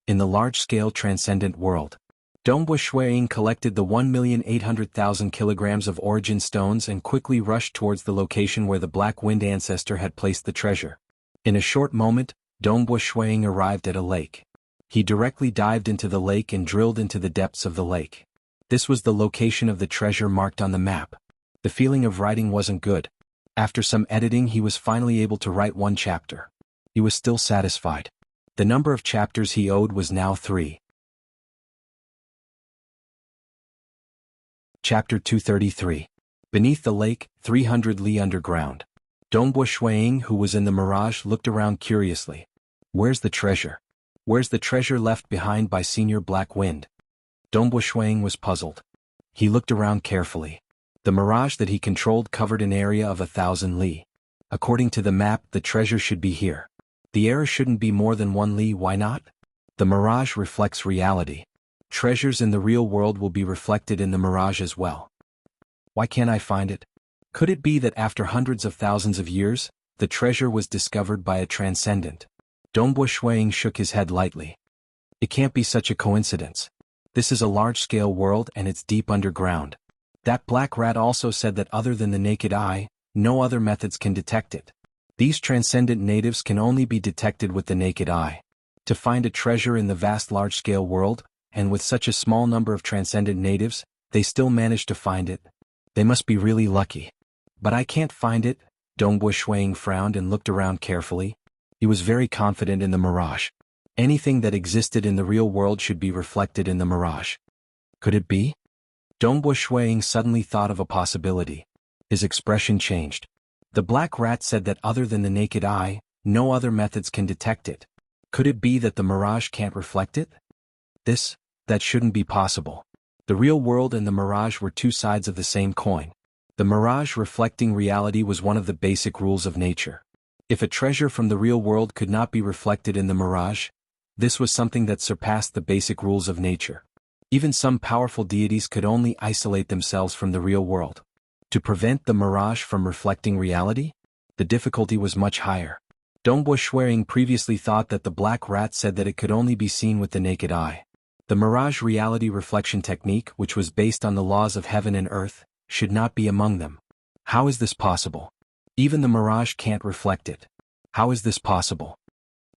In the large-scale transcendent world, Dongbo Shuang collected the 1,800,000 kilograms of origin stones and quickly rushed towards the location where the Black Wind Ancestor had placed the treasure. In a short moment, Dongbo Shuang arrived at a lake. He directly dived into the lake and drilled into the depths of the lake. This was the location of the treasure marked on the map. The feeling of writing wasn't good. After some editing, he was finally able to write 1 chapter. He was still satisfied. The number of chapters he owed was now 3. Chapter 233. Beneath the lake, 300 li underground. Dongbo Shuang, who was in the mirage, looked around curiously. Where's the treasure? Where's the treasure left behind by Senior Black Wind? Dongbo Shuang was puzzled. He looked around carefully. The mirage that he controlled covered an area of 1,000 li. According to the map, the treasure should be here. The area shouldn't be more than 1 li, why not? The mirage reflects reality. Treasures in the real world will be reflected in the mirage as well. Why can't I find it? Could it be that after hundreds of thousands of years, the treasure was discovered by a transcendent? Dongbo Shuang shook his head lightly. It can't be such a coincidence. This is a large-scale world and it's deep underground. That black rat also said that other than the naked eye, no other methods can detect it. These transcendent natives can only be detected with the naked eye. To find a treasure in the vast large-scale world, and with such a small number of transcendent natives, they still manage to find it. They must be really lucky. But I can't find it. Dongbo Shuang frowned and looked around carefully. He was very confident in the mirage. Anything that existed in the real world should be reflected in the mirage. Could it be? Dongbo Shuang suddenly thought of a possibility. His expression changed. The black rat said that other than the naked eye, no other methods can detect it. Could it be that the mirage can't reflect it? That shouldn't be possible. The real world and the mirage were two sides of the same coin. The mirage reflecting reality was one of the basic rules of nature. If a treasure from the real world could not be reflected in the mirage, this was something that surpassed the basic rules of nature. Even some powerful deities could only isolate themselves from the real world. To prevent the mirage from reflecting reality, the difficulty was much higher. Dongbo Shuang previously thought that the black rat said that it could only be seen with the naked eye. The mirage reality reflection technique, which was based on the laws of heaven and earth, should not be among them. How is this possible? Even the mirage can't reflect it. How is this possible?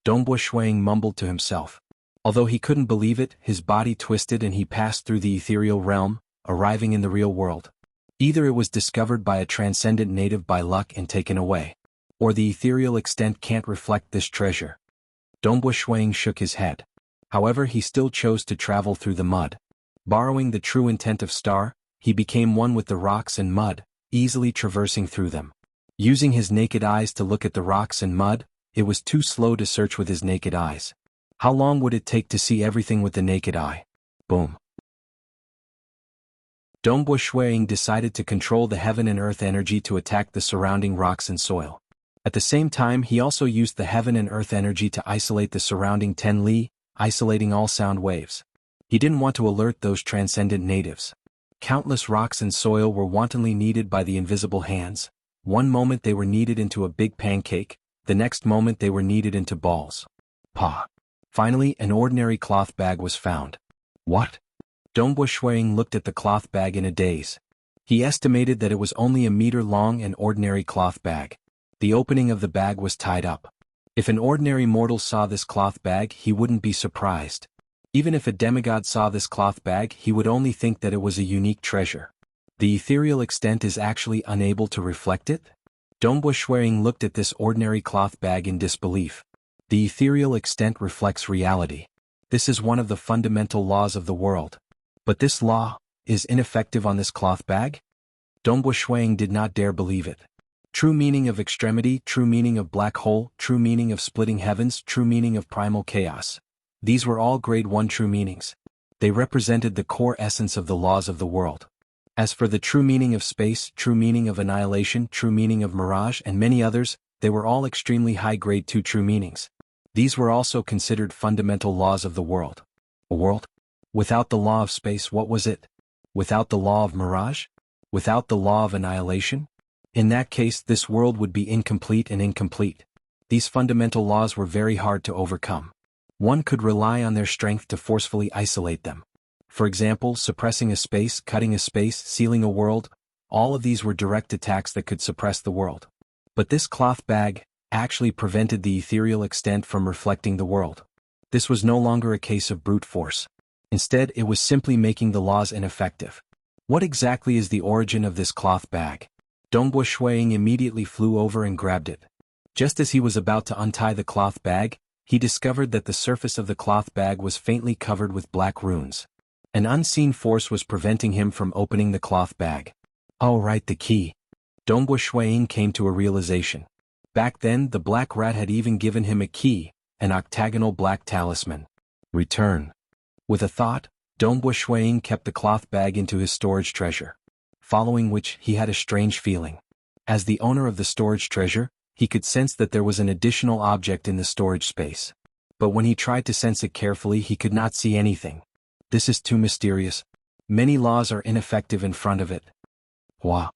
Dongbo Shuang mumbled to himself. Although he couldn't believe it, his body twisted and he passed through the ethereal realm, arriving in the real world. Either it was discovered by a transcendent native by luck and taken away, or the ethereal extent can't reflect this treasure. Dongbo Shuang shook his head. However, he still chose to travel through the mud. Borrowing the true intent of Star, he became one with the rocks and mud, easily traversing through them. Using his naked eyes to look at the rocks and mud, it was too slow to search with his naked eyes. How long would it take to see everything with the naked eye? Boom. Dongbo Shuang decided to control the heaven and earth energy to attack the surrounding rocks and soil. At the same time, he also used the heaven and earth energy to isolate the surrounding 10 li, isolating all sound waves. He didn't want to alert those transcendent natives. Countless rocks and soil were wantonly kneaded by the invisible hands. One moment they were kneaded into a big pancake, the next moment they were kneaded into balls. Pa. Finally, an ordinary cloth bag was found. What? Dongbo Shuang looked at the cloth bag in a daze. He estimated that it was only a meter long, an ordinary cloth bag. The opening of the bag was tied up. If an ordinary mortal saw this cloth bag, he wouldn't be surprised. Even if a demigod saw this cloth bag, he would only think that it was a unique treasure. The ethereal extent is actually unable to reflect it? Dongbo Shuang looked at this ordinary cloth bag in disbelief. The ethereal extent reflects reality. This is one of the fundamental laws of the world. But this law is ineffective on this cloth bag? Dongbo Shuang did not dare believe it. True meaning of extremity, true meaning of black hole, true meaning of splitting heavens, true meaning of primal chaos. These were all grade 1 true meanings. They represented the core essence of the laws of the world. As for the true meaning of space, true meaning of annihilation, true meaning of mirage, and many others, they were all extremely high grade 2 true meanings. These were also considered fundamental laws of the world. A world? Without the law of space, what was it? Without the law of mirage? Without the law of annihilation? In that case, this world would be incomplete and incomplete. These fundamental laws were very hard to overcome. One could rely on their strength to forcefully isolate them. For example, suppressing a space, cutting a space, sealing a world, all of these were direct attacks that could suppress the world. But this cloth bag actually prevented the ethereal extent from reflecting the world. This was no longer a case of brute force. Instead, it was simply making the laws ineffective. What exactly is the origin of this cloth bag? Dongbo Shuang immediately flew over and grabbed it. Just as he was about to untie the cloth bag, he discovered that the surface of the cloth bag was faintly covered with black runes. An unseen force was preventing him from opening the cloth bag. Oh right, the key. Dongbo Shuang came to a realization. Back then, the black rat had even given him a key, an octagonal black talisman. Return. With a thought, Dongbua Shuiying kept the cloth bag into his storage treasure. Following which, he had a strange feeling. As the owner of the storage treasure, he could sense that there was an additional object in the storage space. But when he tried to sense it carefully, he could not see anything. This is too mysterious. Many laws are ineffective in front of it. Wow.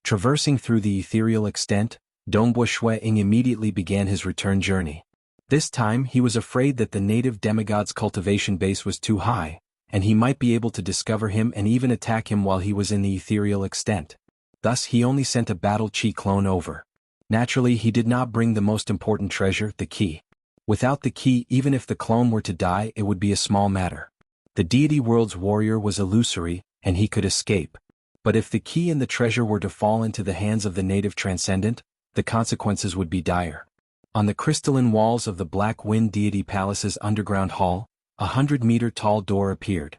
Traversing through the ethereal extent, Dongbua Shuiying immediately began his return journey. This time he was afraid that the native demigod's cultivation base was too high, and he might be able to discover him and even attack him while he was in the ethereal extent. Thus he only sent a battle chi clone over. Naturally, he did not bring the most important treasure, the key. Without the key, even if the clone were to die, it would be a small matter. The deity world's warrior was illusory, and he could escape. But if the key and the treasure were to fall into the hands of the native transcendent, the consequences would be dire. On the crystalline walls of the Black Wind Deity Palace's underground hall, 100-meter-tall door appeared.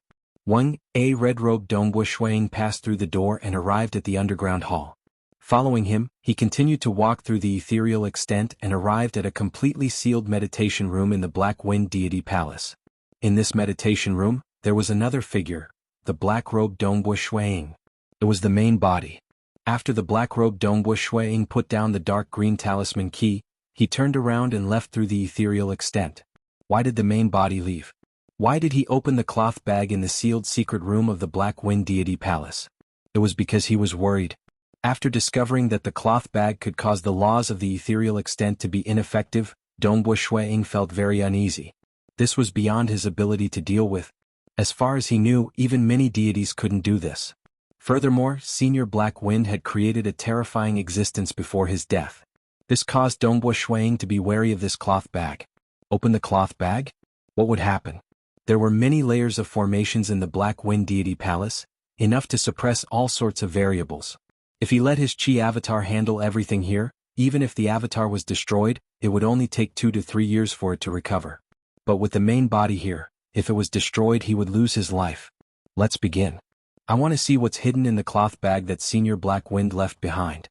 A red-robed Dongbua Shuiying passed through the door and arrived at the underground hall. Following him, he continued to walk through the ethereal extent and arrived at a completely sealed meditation room in the Black Wind Deity Palace. In this meditation room, there was another figure, the black-robed Dongbua Shuiying. It was the main body. After the black-robed Dongbua Shuiying put down the dark green talisman key, he turned around and left through the ethereal extent. Why did the main body leave? Why did he open the cloth bag in the sealed secret room of the Black Wind Deity Palace? It was because he was worried. After discovering that the cloth bag could cause the laws of the ethereal extent to be ineffective, Dongbua Shuiying felt very uneasy. This was beyond his ability to deal with. As far as he knew, even many deities couldn't do this. Furthermore, Senior Black Wind had created a terrifying existence before his death. This caused Dongbua Shuiying to be wary of this cloth bag. Open the cloth bag? What would happen? There were many layers of formations in the Black Wind Deity Palace, enough to suppress all sorts of variables. If he let his Chi avatar handle everything here, even if the avatar was destroyed, it would only take 2 to 3 years for it to recover. But with the main body here, if it was destroyed, he would lose his life. Let's begin. I want to see what's hidden in the cloth bag that Senior Black Wind left behind.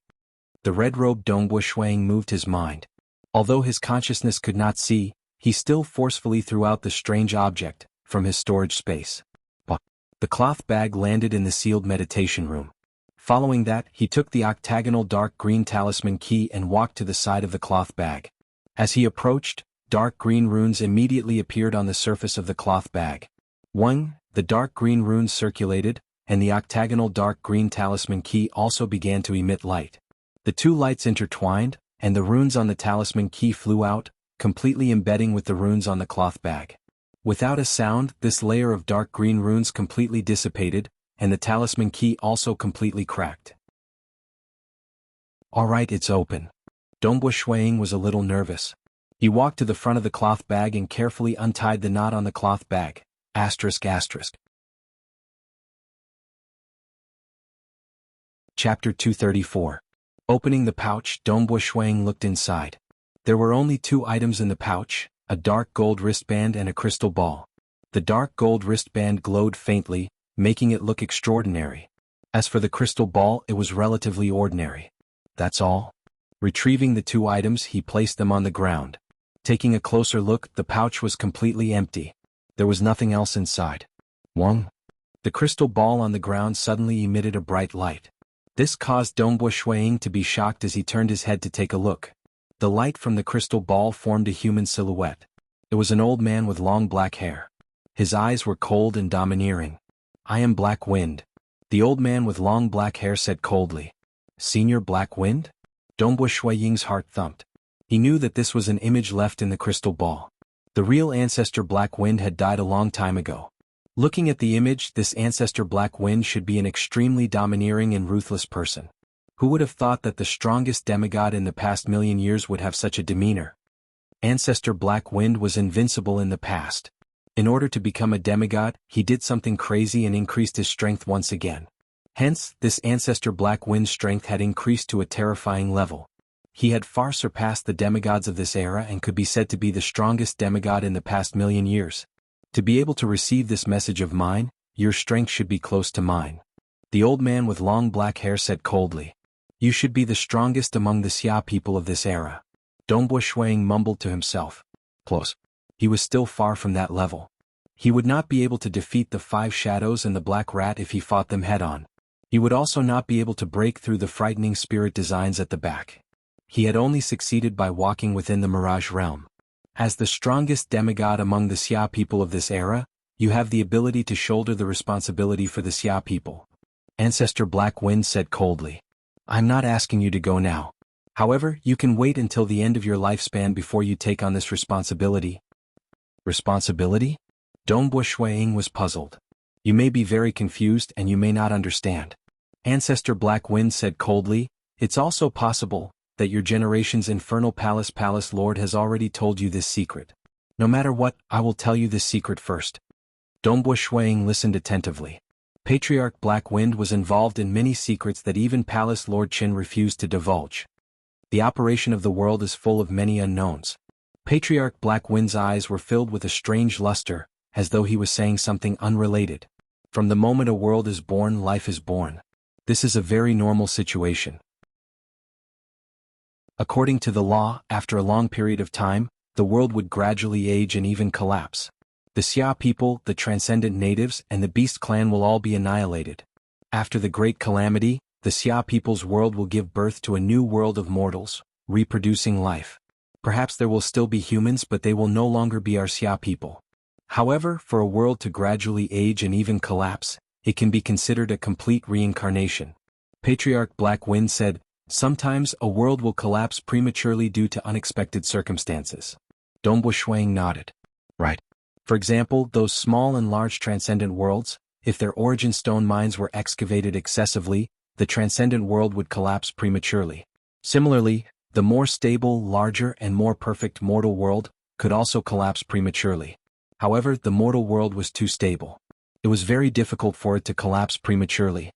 The red-robed Dongbua Shuiying moved his mind. Although his consciousness could not see, he still forcefully threw out the strange object from his storage space. The cloth bag landed in the sealed meditation room. Following that, he took the octagonal dark green talisman key and walked to the side of the cloth bag. As he approached, dark green runes immediately appeared on the surface of the cloth bag. The dark green runes circulated, and the octagonal dark green talisman key also began to emit light. The two lights intertwined, and the runes on the talisman key flew out, completely embedding with the runes on the cloth bag. Without a sound, this layer of dark green runes completely dissipated, and the talisman key also completely cracked. Alright, it's open. Dongbua Shuiying was a little nervous. He walked to the front of the cloth bag and carefully untied the knot on the cloth bag. Chapter 234. Opening the pouch, Dongbua Shuiying looked inside. There were only 2 items in the pouch, a dark gold wristband and a crystal ball. The dark gold wristband glowed faintly, making it look extraordinary. As for the crystal ball, it was relatively ordinary. That's all. Retrieving the 2 items, he placed them on the ground. Taking a closer look, the pouch was completely empty. There was nothing else inside. The crystal ball on the ground suddenly emitted a bright light. This caused Dongbua Shuiying to be shocked as he turned his head to take a look. The light from the crystal ball formed a human silhouette. It was an old man with long black hair. His eyes were cold and domineering. I am Black Wind. The old man with long black hair said coldly. Senior Black Wind? Dongbua Shuiying's heart thumped. He knew that this was an image left in the crystal ball. The real ancestor Black Wind had died a long time ago. Looking at the image, this ancestor Black Wind should be an extremely domineering and ruthless person. Who would have thought that the strongest demigod in the past million years would have such a demeanor? Ancestor Black Wind was invincible in the past. In order to become a demigod, he did something crazy and increased his strength once again. Hence, this ancestor Black Wind's strength had increased to a terrifying level. He had far surpassed the demigods of this era and could be said to be the strongest demigod in the past million years. To be able to receive this message of mine, your strength should be close to mine. The old man with long black hair said coldly. You should be the strongest among the Xia people of this era. Dongbo Shuang mumbled to himself. Close. He was still far from that level. He would not be able to defeat the 5 shadows and the black rat if he fought them head-on. He would also not be able to break through the frightening spirit designs at the back. He had only succeeded by walking within the Mirage realm. As the strongest demigod among the Xia people of this era, you have the ability to shoulder the responsibility for the Xia people. Ancestor Black Wind said coldly. I'm not asking you to go now. However, you can wait until the end of your lifespan before you take on this responsibility. Responsibility? Dongbo Shuang was puzzled. You may be very confused and you may not understand. Ancestor Black Wind said coldly, it's also possible that your generation's Infernal Palace Lord has already told you this secret. No matter what, I will tell you this secret first. Dongbo Shuang listened attentively. Patriarch Black Wind was involved in many secrets that even Palace Lord Qin refused to divulge. The operation of the world is full of many unknowns. Patriarch Black Wind's eyes were filled with a strange luster, as though he was saying something unrelated. From the moment a world is born, life is born. This is a very normal situation. According to the law, after a long period of time, the world would gradually age and even collapse. The Xia people, the transcendent natives, and the Beast clan will all be annihilated. After the great calamity, the Xia people's world will give birth to a new world of mortals, reproducing life. Perhaps there will still be humans, but they will no longer be our Xia people. However, for a world to gradually age and even collapse, it can be considered a complete reincarnation. Patriarch Black Wind said, sometimes a world will collapse prematurely due to unexpected circumstances. Dongbo Shuang nodded. Right. For example, those small and large transcendent worlds, if their origin stone mines were excavated excessively, the transcendent world would collapse prematurely. Similarly, the more stable, larger, and more perfect mortal world could also collapse prematurely. However, the mortal world was too stable. It was very difficult for it to collapse prematurely.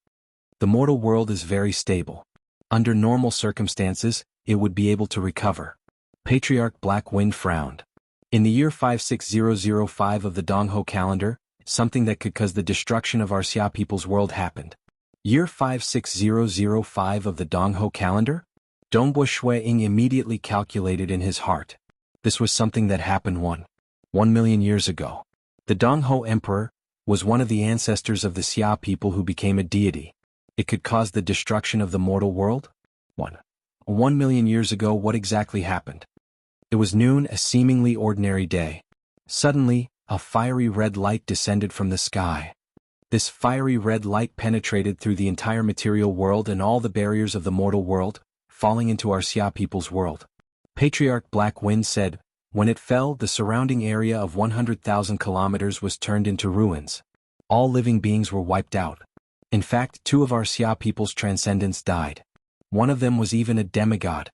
The mortal world is very stable. Under normal circumstances, it would be able to recover. Patriarch Black Wind frowned. In the year 56005 of the Jianghu calendar, something that could cause the destruction of our Xia people's world happened. Year 56005 of the Jianghu calendar? Dongbo Shuang immediately calculated in his heart. This was something that happened 1 million years ago. The Jianghu emperor was one of the ancestors of the Xia people who became a deity. It could cause the destruction of the mortal world? 1 million years ago, what exactly happened? It was noon, a seemingly ordinary day. Suddenly, a fiery red light descended from the sky. This fiery red light penetrated through the entire material world and all the barriers of the mortal world, falling into our Xia people's world. Patriarch Black Wind said, when it fell, the surrounding area of 100,000 kilometers was turned into ruins. All living beings were wiped out. In fact, 2 of our Xia people's transcendents died. One of them was even a demigod.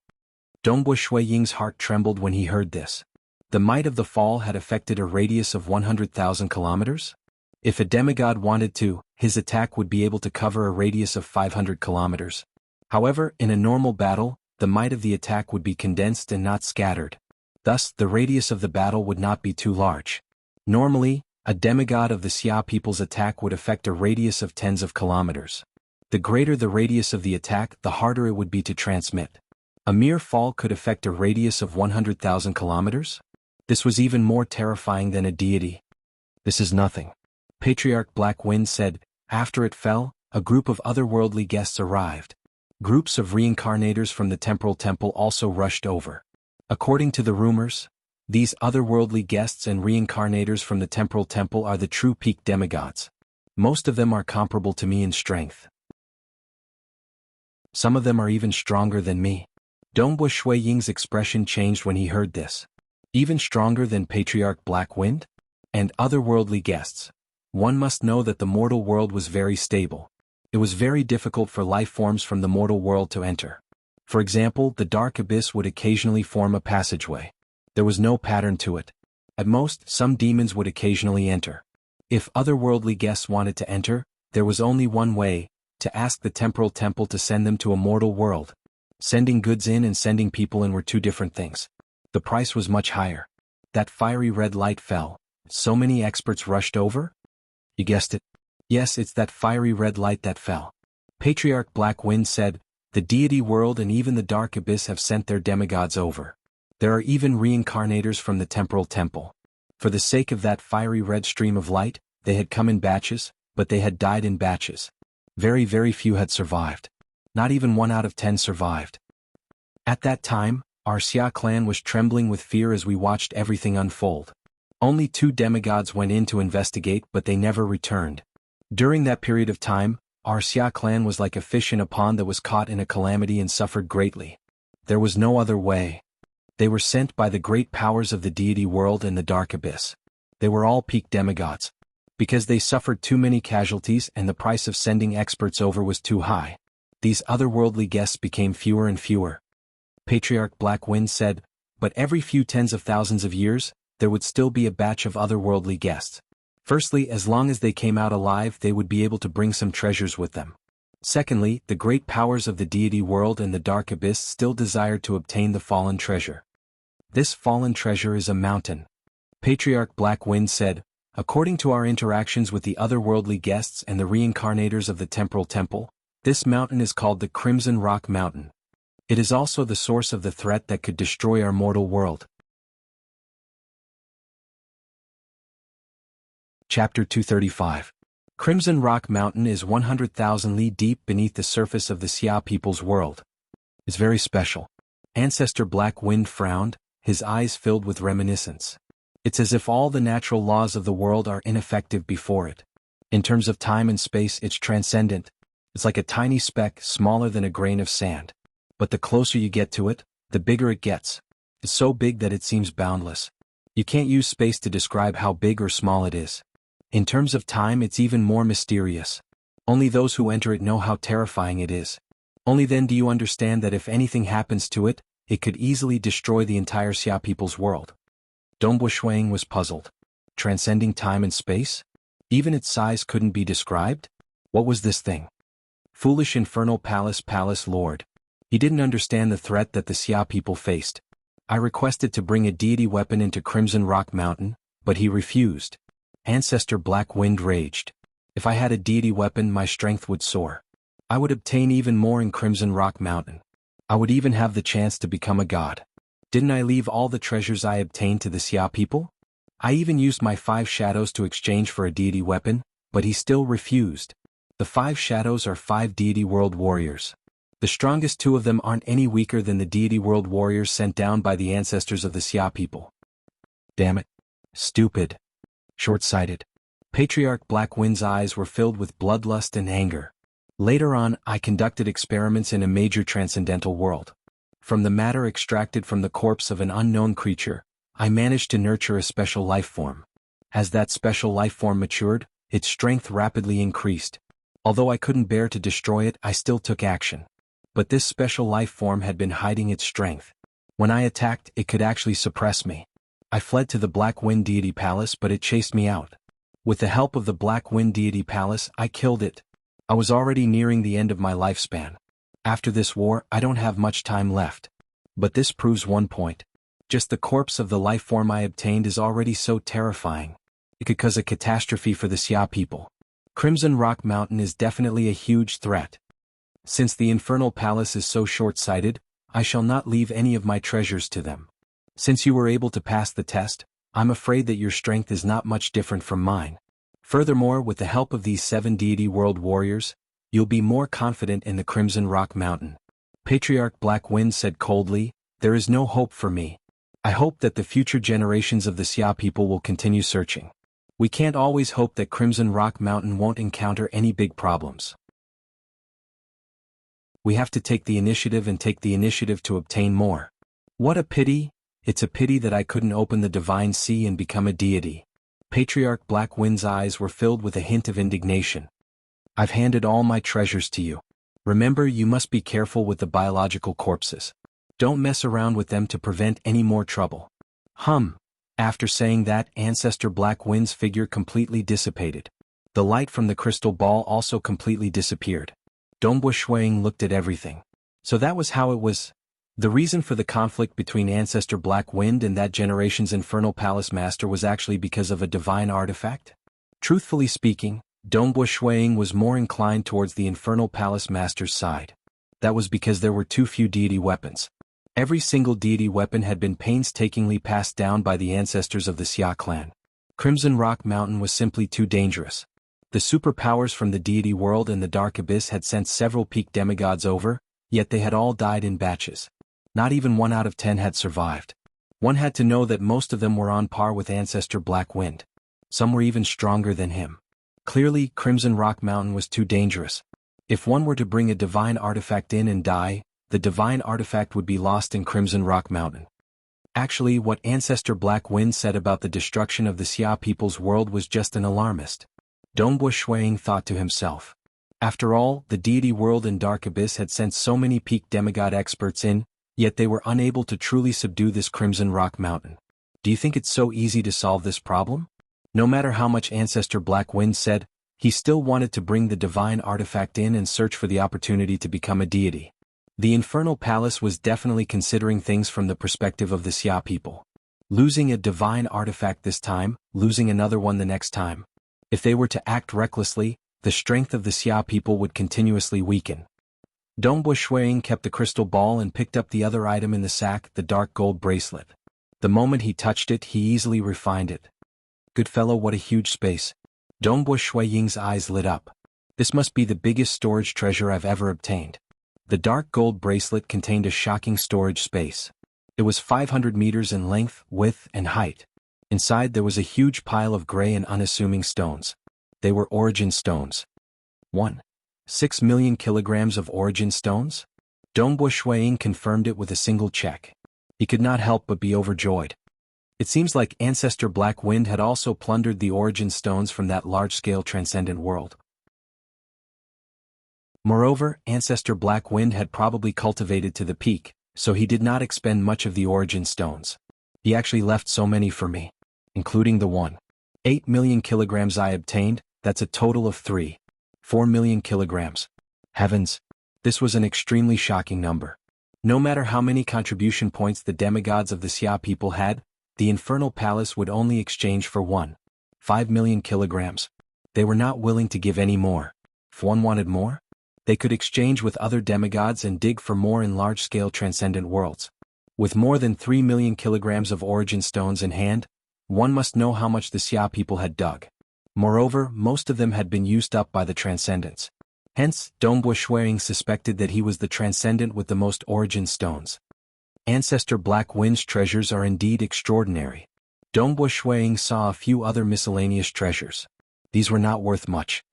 Dongbo Shuang's heart trembled when he heard this. The might of the fall had affected a radius of 100,000 kilometers? If a demigod wanted to, his attack would be able to cover a radius of 500 kilometers. However, in a normal battle, the might of the attack would be condensed and not scattered. Thus, the radius of the battle would not be too large. Normally, a demigod of the Xia people's attack would affect a radius of tens of kilometers. The greater the radius of the attack, the harder it would be to transmit. A mere fall could affect a radius of 100,000 kilometers? This was even more terrifying than a deity. This is nothing. Patriarch Black Wind said, after it fell, a group of otherworldly guests arrived. Groups of reincarnators from the temporal temple also rushed over. According to the rumors, these otherworldly guests and reincarnators from the temporal temple are the true peak demigods. Most of them are comparable to me in strength. Some of them are even stronger than me. Dongbo Shuang's expression changed when he heard this. Even stronger than Patriarch Black Wind? And otherworldly guests. One must know that the mortal world was very stable. It was very difficult for life forms from the mortal world to enter. For example, the dark abyss would occasionally form a passageway. There was no pattern to it. At most, some demons would occasionally enter. If otherworldly guests wanted to enter, there was only one way, to ask the temporal temple to send them to a mortal world. Sending goods in and sending people in were 2 different things. The price was much higher. That fiery red light fell. So many experts rushed over? You guessed it. Yes, it's that fiery red light that fell. Patriarch Black Wind said, the deity world and even the dark abyss have sent their demigods over. There are even reincarnators from the temporal temple. For the sake of that fiery red stream of light, they had come in batches, but they had died in batches. Very, very few had survived. Not even 1 out of 10 survived. At that time, our Xia clan was trembling with fear as we watched everything unfold. Only 2 demigods went in to investigate, but they never returned. During that period of time, our Xia clan was like a fish in a pond that was caught in a calamity and suffered greatly. There was no other way. They were sent by the great powers of the deity world and the dark abyss. They were all peak demigods. Because they suffered too many casualties and the price of sending experts over was too high, these otherworldly guests became fewer and fewer. Patriarch Black Wind said, but every few tens of thousands of years, there would still be a batch of otherworldly guests. Firstly, as long as they came out alive, they would be able to bring some treasures with them. Secondly, the great powers of the deity world and the dark abyss still desired to obtain the fallen treasure. This fallen treasure is a mountain. Patriarch Black Wind said, according to our interactions with the otherworldly guests and the reincarnators of the temporal temple, this mountain is called the Crimson Rock Mountain. It is also the source of the threat that could destroy our mortal world. Chapter 235. Crimson Rock Mountain is 100,000 li deep beneath the surface of the Xia people's world. It's very special. Ancestor Black Wind frowned, his eyes filled with reminiscence. It's as if all the natural laws of the world are ineffective before it. In terms of time and space, it's transcendent. It's like a tiny speck, smaller than a grain of sand. But the closer you get to it, the bigger it gets. It's so big that it seems boundless. You can't use space to describe how big or small it is. In terms of time, it's even more mysterious. Only those who enter it know how terrifying it is. Only then do you understand that if anything happens to it, it could easily destroy the entire Xia people's world. Dongbo Shuang was puzzled. Transcending time and space? Even its size couldn't be described? What was this thing? Foolish infernal palace lord. He didn't understand the threat that the Xia people faced. I requested to bring a deity weapon into Crimson Rock Mountain, but he refused. Ancestor Black Wind raged. If I had a deity weapon, my strength would soar. I would obtain even more in Crimson Rock Mountain. I would even have the chance to become a god. Didn't I leave all the treasures I obtained to the Xia people? I even used my 5 shadows to exchange for a deity weapon, but he still refused. The 5 shadows are 5 deity world warriors. The strongest 2 of them aren't any weaker than the deity world warriors sent down by the ancestors of the Xia people. Damn it. Stupid. Short-sighted. Patriarch Black Wind's eyes were filled with bloodlust and anger. Later on, I conducted experiments in a major transcendental world. From the matter extracted from the corpse of an unknown creature, I managed to nurture a special life form. As that special life form matured, its strength rapidly increased. Although I couldn't bear to destroy it, I still took action. But this special life form had been hiding its strength. When I attacked, it could actually suppress me. I fled to the Black Wind Deity Palace, but it chased me out. With the help of the Black Wind Deity Palace, I killed it. I was already nearing the end of my lifespan. After this war, I don't have much time left. But this proves one point. Just the corpse of the life form I obtained is already so terrifying. It could cause a catastrophe for the Xia people. Crimson Rock Mountain is definitely a huge threat. Since the Infernal Palace is so short-sighted, I shall not leave any of my treasures to them. Since you were able to pass the test, I'm afraid that your strength is not much different from mine. Furthermore, with the help of these 7 deity world warriors, you'll be more confident in the Crimson Rock Mountain. Patriarch Black Wind said coldly, there is no hope for me. I hope that the future generations of the Xia people will continue searching. We can't always hope that Crimson Rock Mountain won't encounter any big problems. We have to take the initiative and take the initiative to obtain more. What a pity. It's a pity that I couldn't open the divine sea and become a deity. Patriarch Black Wind's eyes were filled with a hint of indignation. I've handed all my treasures to you. Remember, you must be careful with the biological corpses. Don't mess around with them to prevent any more trouble. After saying that, Ancestor Black Wind's figure completely dissipated. The light from the crystal ball also completely disappeared. Dongbo Shuang looked at everything. So that was how it was. The reason for the conflict between Ancestor Black Wind and that generation's Infernal Palace Master was actually because of a divine artifact? Truthfully speaking, Dongbo Shuang was more inclined towards the Infernal Palace Master's side. That was because there were too few deity weapons. Every single deity weapon had been painstakingly passed down by the ancestors of the Xia clan. Crimson Rock Mountain was simply too dangerous. The superpowers from the deity world and the Dark Abyss had sent several peak demigods over, yet they had all died in batches. Not even 1 out of 10 had survived. One had to know that most of them were on par with Ancestor Black Wind. Some were even stronger than him. Clearly, Crimson Rock Mountain was too dangerous. If one were to bring a divine artifact in and die, the divine artifact would be lost in Crimson Rock Mountain. Actually, what Ancestor Black Wind said about the destruction of the Xia people's world was just an alarmist. Dongbo Shuiying thought to himself. After all, the deity world and Dark Abyss had sent so many peak demigod experts in, yet they were unable to truly subdue this Crimson Rock Mountain. Do you think it's so easy to solve this problem? No matter how much Ancestor Black Wind said, he still wanted to bring the divine artifact in and search for the opportunity to become a deity. The Infernal Palace was definitely considering things from the perspective of the Xia people. Losing a divine artifact this time, losing another one the next time. If they were to act recklessly, the strength of the Xia people would continuously weaken. Dongbo Shuiying kept the crystal ball and picked up the other item in the sack, the dark gold bracelet. The moment he touched it, he easily refined it. Good fellow, what a huge space. Dongbo Shuiying's eyes lit up. This must be the biggest storage treasure I've ever obtained. The dark gold bracelet contained a shocking storage space. It was 500 meters in length, width, and height. Inside there was a huge pile of gray and unassuming stones. They were origin stones. 6 million kilograms of origin stones? Dongbo Shuiying confirmed it with a single check. He could not help but be overjoyed. It seems like Ancestor Black Wind had also plundered the origin stones from that large-scale transcendent world. Moreover, Ancestor Black Wind had probably cultivated to the peak, so he did not expend much of the origin stones. He actually left so many for me. Including the 8 million kilograms I obtained, that's a total of 4 million kilograms. Heavens! This was an extremely shocking number. No matter how many contribution points the demigods of the Xia people had, the Infernal Palace would only exchange for 5 million kilograms. They were not willing to give any more. If one wanted more, they could exchange with other demigods and dig for more in large-scale transcendent worlds. With more than 3 million kilograms of origin stones in hand, one must know how much the Xia people had dug. Moreover, most of them had been used up by the Transcendents. Hence, Dongbo Shuiying suspected that he was the Transcendent with the most origin stones. Ancestor Black Wind's treasures are indeed extraordinary. Dongbo Shuiying saw a few other miscellaneous treasures. These were not worth much.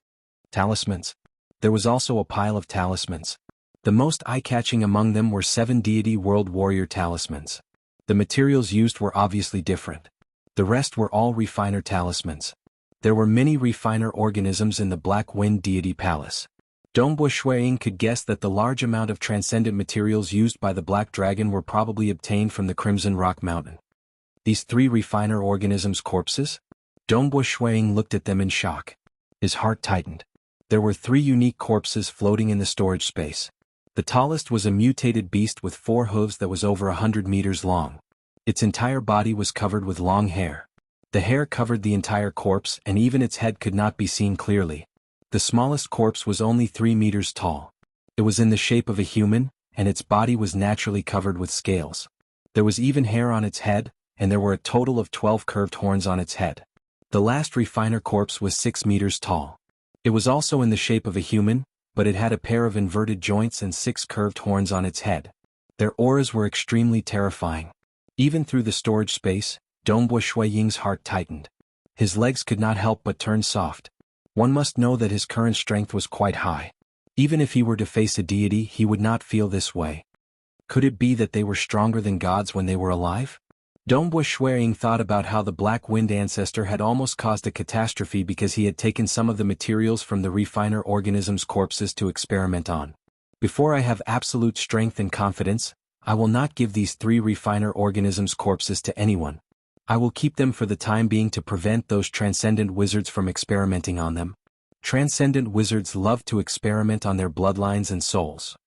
Talismans. There was also a pile of talismans. The most eye-catching among them were 7 deity world warrior talismans. The materials used were obviously different. The rest were all refiner talismans. There were many refiner organisms in the Black Wind Deity Palace. Dongbo Shuiying could guess that the large amount of transcendent materials used by the Black Dragon were probably obtained from the Crimson Rock Mountain. These 3 refiner organisms' corpses? Dongbo Shuiying looked at them in shock. His heart tightened. There were 3 unique corpses floating in the storage space. The tallest was a mutated beast with 4 hooves that was over 100 meters long. Its entire body was covered with long hair. The hair covered the entire corpse and even its head could not be seen clearly. The smallest corpse was only 3 meters tall. It was in the shape of a human, and its body was naturally covered with scales. There was even hair on its head, and there were a total of 12 curved horns on its head. The last refiner corpse was 6 meters tall. It was also in the shape of a human, but it had a pair of inverted joints and 6 curved horns on its head. Their auras were extremely terrifying. Even through the storage space, Dongbo Shuiying's heart tightened. His legs could not help but turn soft. One must know that his current strength was quite high. Even if he were to face a deity, he would not feel this way. Could it be that they were stronger than gods when they were alive? Dongbo Shuiying thought about how the Black Wind ancestor had almost caused a catastrophe because he had taken some of the materials from the refiner organisms' corpses to experiment on. Before I have absolute strength and confidence, I will not give these 3 refiner organisms' corpses to anyone. I will keep them for the time being to prevent those transcendent wizards from experimenting on them. Transcendent wizards love to experiment on their bloodlines and souls.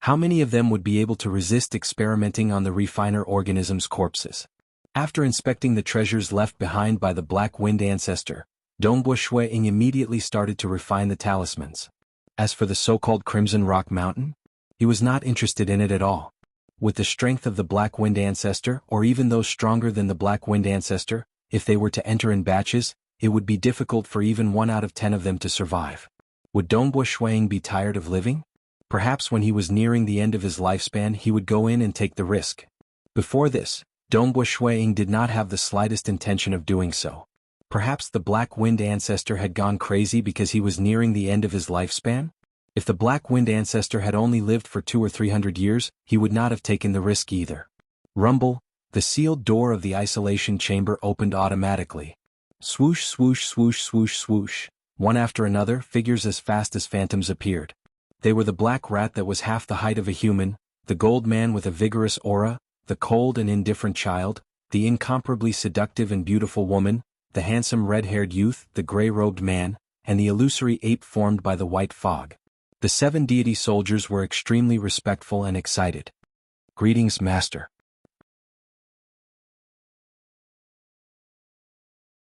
How many of them would be able to resist experimenting on the refiner organisms' corpses? After inspecting the treasures left behind by the Black Wind ancestor, Dongbo Shuiying immediately started to refine the talismans. As for the so-called Crimson Rock Mountain, He was not interested in it at all. With the strength of the Black Wind Ancestor, or even those stronger than the Black Wind Ancestor, if they were to enter in batches, it would be difficult for even 1 out of 10 of them to survive. Would Dongbo Shuang be tired of living? Perhaps when he was nearing the end of his lifespan he would go in and take the risk. Before this, Dongbo Shuang did not have the slightest intention of doing so. Perhaps the Black Wind Ancestor had gone crazy because he was nearing the end of his lifespan? If the Black Wind Ancestor had only lived for 200 or 300 years, he would not have taken the risk either. Rumble, the sealed door of the isolation chamber opened automatically. Swoosh, swoosh, swoosh, swoosh, swoosh. One after another, figures as fast as phantoms appeared. They were the black rat that was half the height of a human, the gold man with a vigorous aura, the cold and indifferent child, the incomparably seductive and beautiful woman, the handsome red-haired youth, the gray-robed man, and the illusory ape formed by the white fog. The 7 deity soldiers were extremely respectful and excited. Greetings, Master.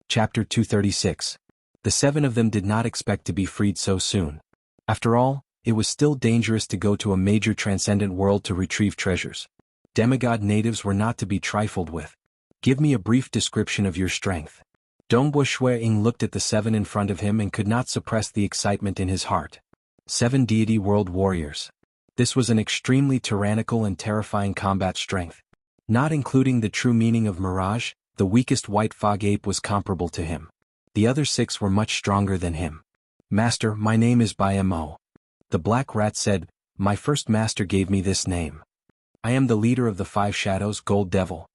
Chapter 236. The 7 of them did not expect to be freed so soon. After all, it was still dangerous to go to a major transcendent world to retrieve treasures. Demigod natives were not to be trifled with. Give me a brief description of your strength. Dongbo Shuang looked at the 7 in front of him and could not suppress the excitement in his heart. 7 deity world warriors. This was an extremely tyrannical and terrifying combat strength. Not including the true meaning of mirage, the weakest white fog ape was comparable to him. The other 6 were much stronger than him. Master, my name is Mo. The black rat said, my first master gave me this name. I am the leader of the 5 shadows, Gold Devil.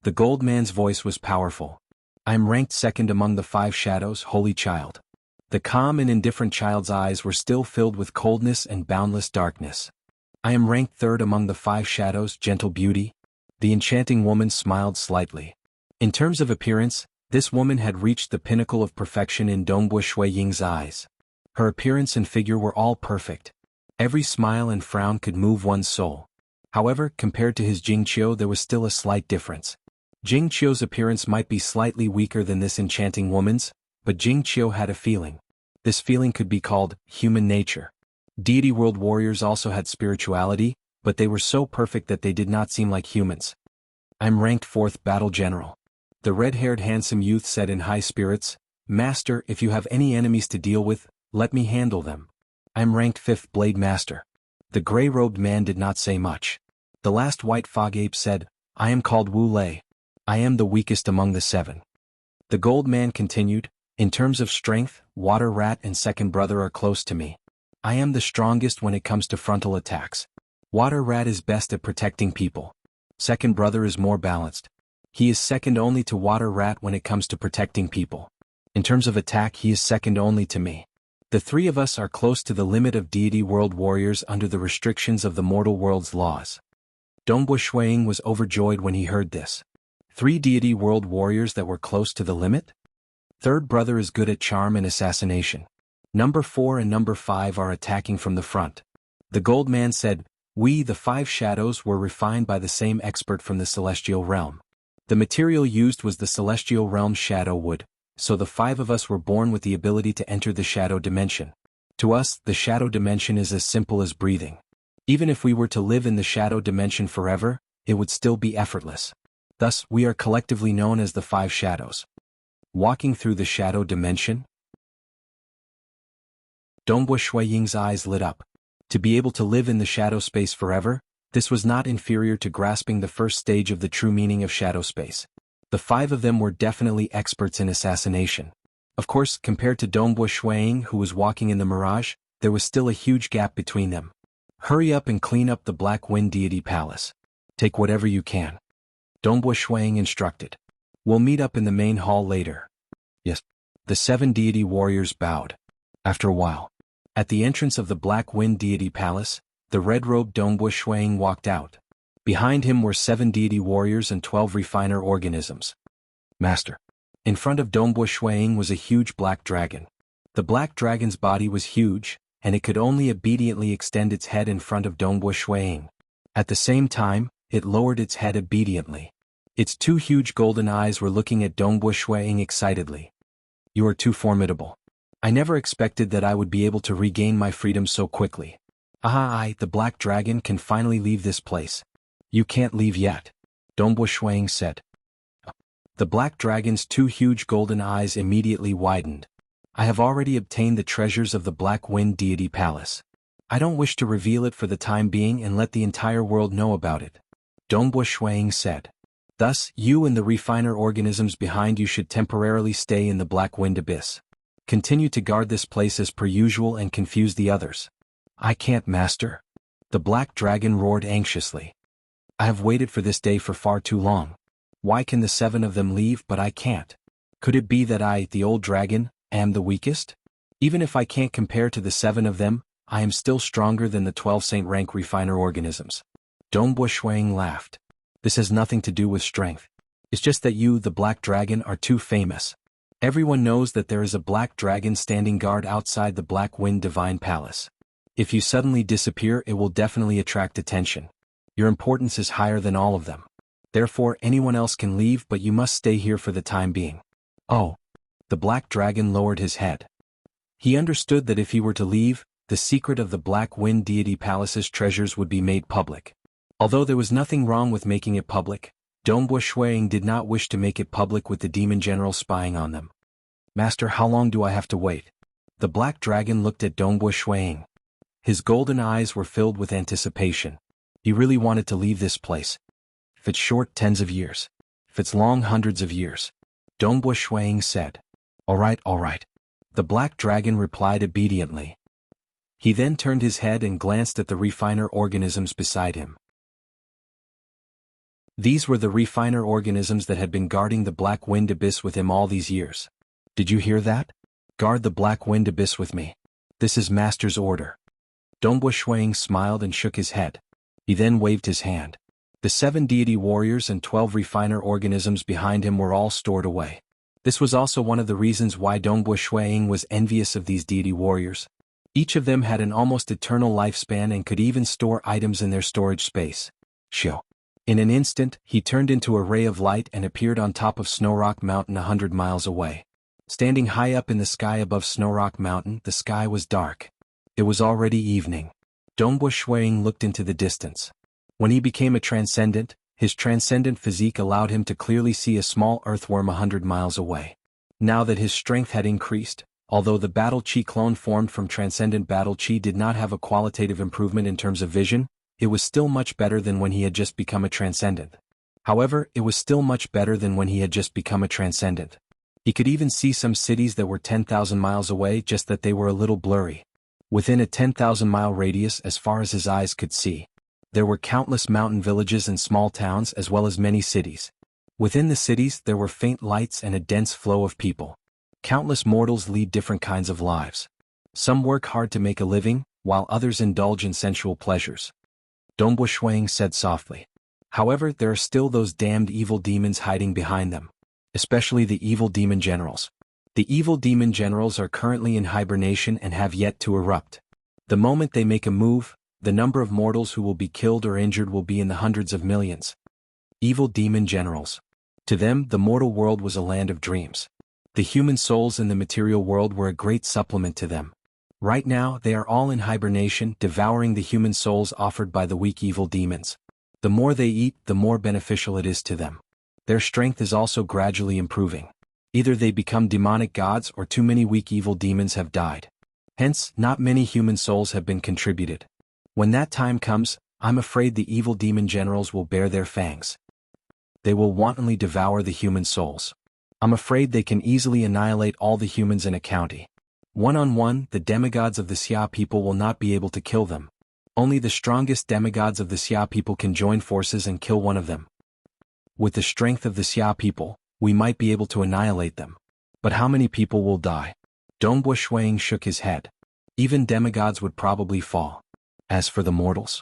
The gold man's voice was powerful. I am ranked 2nd among the 5 shadows, Holy Child. The calm and indifferent child's eyes were still filled with coldness and boundless darkness. I am ranked 3rd among the 5 shadows, Gentle Beauty. The enchanting woman smiled slightly. In terms of appearance, this woman had reached the pinnacle of perfection in Dongbo Shuang's eyes. Her appearance and figure were all perfect. Every smile and frown could move one's soul. However, compared to his Jingqiu there was still a slight difference. Jingqiu's appearance might be slightly weaker than this enchanting woman's, but Jingqiu had a feeling. This feeling could be called human nature. Deity world warriors also had spirituality, but they were so perfect that they did not seem like humans. I'm ranked 4th battle general. The red-haired handsome youth said in high spirits, Master, if you have any enemies to deal with, let me handle them. I'm ranked 5th blade master. The gray-robed man did not say much. The last white fog ape said, I am called Wu Lei. I am the weakest among the 7. The gold man continued, in terms of strength, Water Rat and second brother are close to me. I am the strongest when it comes to frontal attacks. Water Rat is best at protecting people. Second brother is more balanced. He is second only to Water Rat when it comes to protecting people. In terms of attack he is second only to me. The 3 of us are close to the limit of deity world warriors under the restrictions of the mortal world's laws. Dongbo Shuang was overjoyed when he heard this. 3 deity world warriors that were close to the limit? Third brother is good at charm and assassination. Number 4 and number 5 are attacking from the front. The gold man said, we the 5 shadows were refined by the same expert from the celestial realm. The material used was the celestial realm's shadow wood, so the 5 of us were born with the ability to enter the shadow dimension. To us, the shadow dimension is as simple as breathing. Even if we were to live in the shadow dimension forever, it would still be effortless. Thus, we are collectively known as the 5 shadows. Walking through the shadow dimension? Dongbo Shuang's eyes lit up. To be able to live in the shadow space forever, this was not inferior to grasping the first stage of the true meaning of shadow space. The 5 of them were definitely experts in assassination. Of course, compared to Dongbo Shuang who was walking in the mirage, there was still a huge gap between them. Hurry up and clean up the Black Wind Deity Palace. Take whatever you can. Dongbo Shuang instructed. We'll meet up in the main hall later. Yes. The 7 deity warriors bowed. After a while, at the entrance of the Black Wind Deity Palace, the red-robed Dongbo Shuang walked out. Behind him were 7 deity warriors and 12 refiner organisms. Master. In front of Dongbo Shuang was a huge black dragon. The black dragon's body was huge, and it could only obediently extend its head in front of Dongbo Shuang. At the same time, it lowered its head obediently. Its 2 huge golden eyes were looking at Dongbo Shuang excitedly. You are too formidable. I never expected that I would be able to regain my freedom so quickly. The Black Dragon can finally leave this place. You can't leave yet, Dongbo Shuang said. The Black Dragon's two huge golden eyes immediately widened. I have already obtained the treasures of the Black Wind Deity Palace. I don't wish to reveal it for the time being and let the entire world know about it, Dongbo Shuang said. Thus, you and the refiner organisms behind you should temporarily stay in the Black Wind Abyss. Continue to guard this place as per usual and confuse the others. I can't, Master. The Black Dragon roared anxiously. I have waited for this day for far too long. Why can the 7 of them leave but I can't? Could it be that I, the old dragon, am the weakest? Even if I can't compare to the 7 of them, I am still stronger than the 12 Saint rank refiner organisms. Dongbo Shuang laughed. This has nothing to do with strength. It's just that you, the Black Dragon, are too famous. Everyone knows that there is a Black Dragon standing guard outside the Black Wind Divine Palace. If you suddenly disappear, it will definitely attract attention. Your importance is higher than all of them. Therefore, anyone else can leave, but you must stay here for the time being. Oh. The Black Dragon lowered his head. He understood that if he were to leave, the secret of the Black Wind Deity Palace's treasures would be made public. Although there was nothing wrong with making it public, Dongbo Shuang did not wish to make it public with the demon general spying on them. Master, how long do I have to wait? The Black Dragon looked at Dongbo Shuang. His golden eyes were filled with anticipation. He really wanted to leave this place. If it's short, tens of years. If it's long, hundreds of years. Dongbo Shuang said. All right. The Black Dragon replied obediently. He then turned his head and glanced at the refiner organisms beside him. These were the refiner organisms that had been guarding the Black Wind Abyss with him all these years. Did you hear that? Guard the Black Wind Abyss with me. This is Master's order. Dongbo Shuang smiled and shook his head. He then waved his hand. The 7 deity warriors and 12 refiner organisms behind him were all stored away. This was also one of the reasons why Dongbo Shuang was envious of these deity warriors. Each of them had an almost eternal lifespan and could even store items in their storage space. Shio. In an instant, he turned into a ray of light and appeared on top of Snowrock Mountain 100 miles away. Standing high up in the sky above Snowrock Mountain, the sky was dark. It was already evening. Dongbo Shuang looked into the distance. When he became a transcendent, his transcendent physique allowed him to clearly see a small earthworm 100 miles away. Now that his strength had increased, although the battle chi clone formed from transcendent battle chi did not have a qualitative improvement in terms of vision, it was still much better than when he had just become a transcendent. However, it was still much better than when he had just become a transcendent. He could even see some cities that were 10,000 miles away, just that they were a little blurry. Within a 10,000-mile radius, as far as his eyes could see, there were countless mountain villages and small towns as well as many cities. Within the cities there were faint lights and a dense flow of people. Countless mortals lead different kinds of lives. Some work hard to make a living, while others indulge in sensual pleasures. Dongbo Shuang said softly. However, there are still those damned evil demons hiding behind them. Especially the evil demon generals. The evil demon generals are currently in hibernation and have yet to erupt. The moment they make a move, the number of mortals who will be killed or injured will be in the hundreds of millions. Evil demon generals. To them, the mortal world was a land of dreams. The human souls in the material world were a great supplement to them. Right now, they are all in hibernation, devouring the human souls offered by the weak evil demons. The more they eat, the more beneficial it is to them. Their strength is also gradually improving. Either they become demonic gods or too many weak evil demons have died. Hence, not many human souls have been contributed. When that time comes, I'm afraid the evil demon generals will bare their fangs. They will wantonly devour the human souls. I'm afraid they can easily annihilate all the humans in a county. One-on-one, the demigods of the Xia people will not be able to kill them. Only the strongest demigods of the Xia people can join forces and kill one of them. With the strength of the Xia people, we might be able to annihilate them. But how many people will die? Dongbo Shuang shook his head. Even demigods would probably fall. As for the mortals,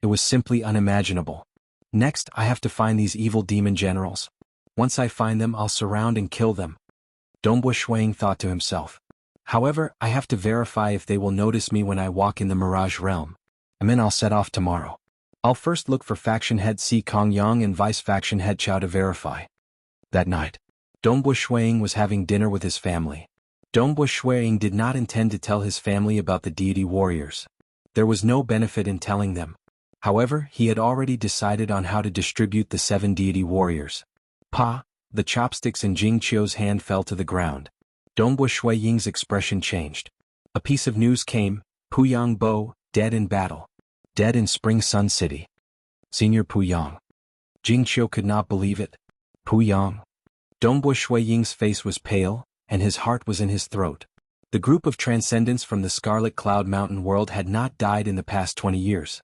it was simply unimaginable. Next, I have to find these evil demon generals. Once I find them, I'll surround and kill them. Dongbo Shuang thought to himself. However, I have to verify if they will notice me when I walk in the Mirage Realm. And then I'll set off tomorrow. I'll first look for faction head Si Kongyang and vice faction head Chao to verify. That night, Dongbo Shuang was having dinner with his family. Dongbu Shuiying did not intend to tell his family about the deity warriors. There was no benefit in telling them. However, he had already decided on how to distribute the 7 deity warriors. The chopsticks in Jing Qiu's hand fell to the ground. Dongbu Shuiying's expression changed. A piece of news came: Puyang Bo, dead in battle. Dead in Spring Sun City. Senior Puyang. Jing Qiu could not believe it. Puyang. Dongbu Shuiying's face was pale, and his heart was in his throat. The group of transcendents from the Scarlet Cloud Mountain world had not died in the past 20 years.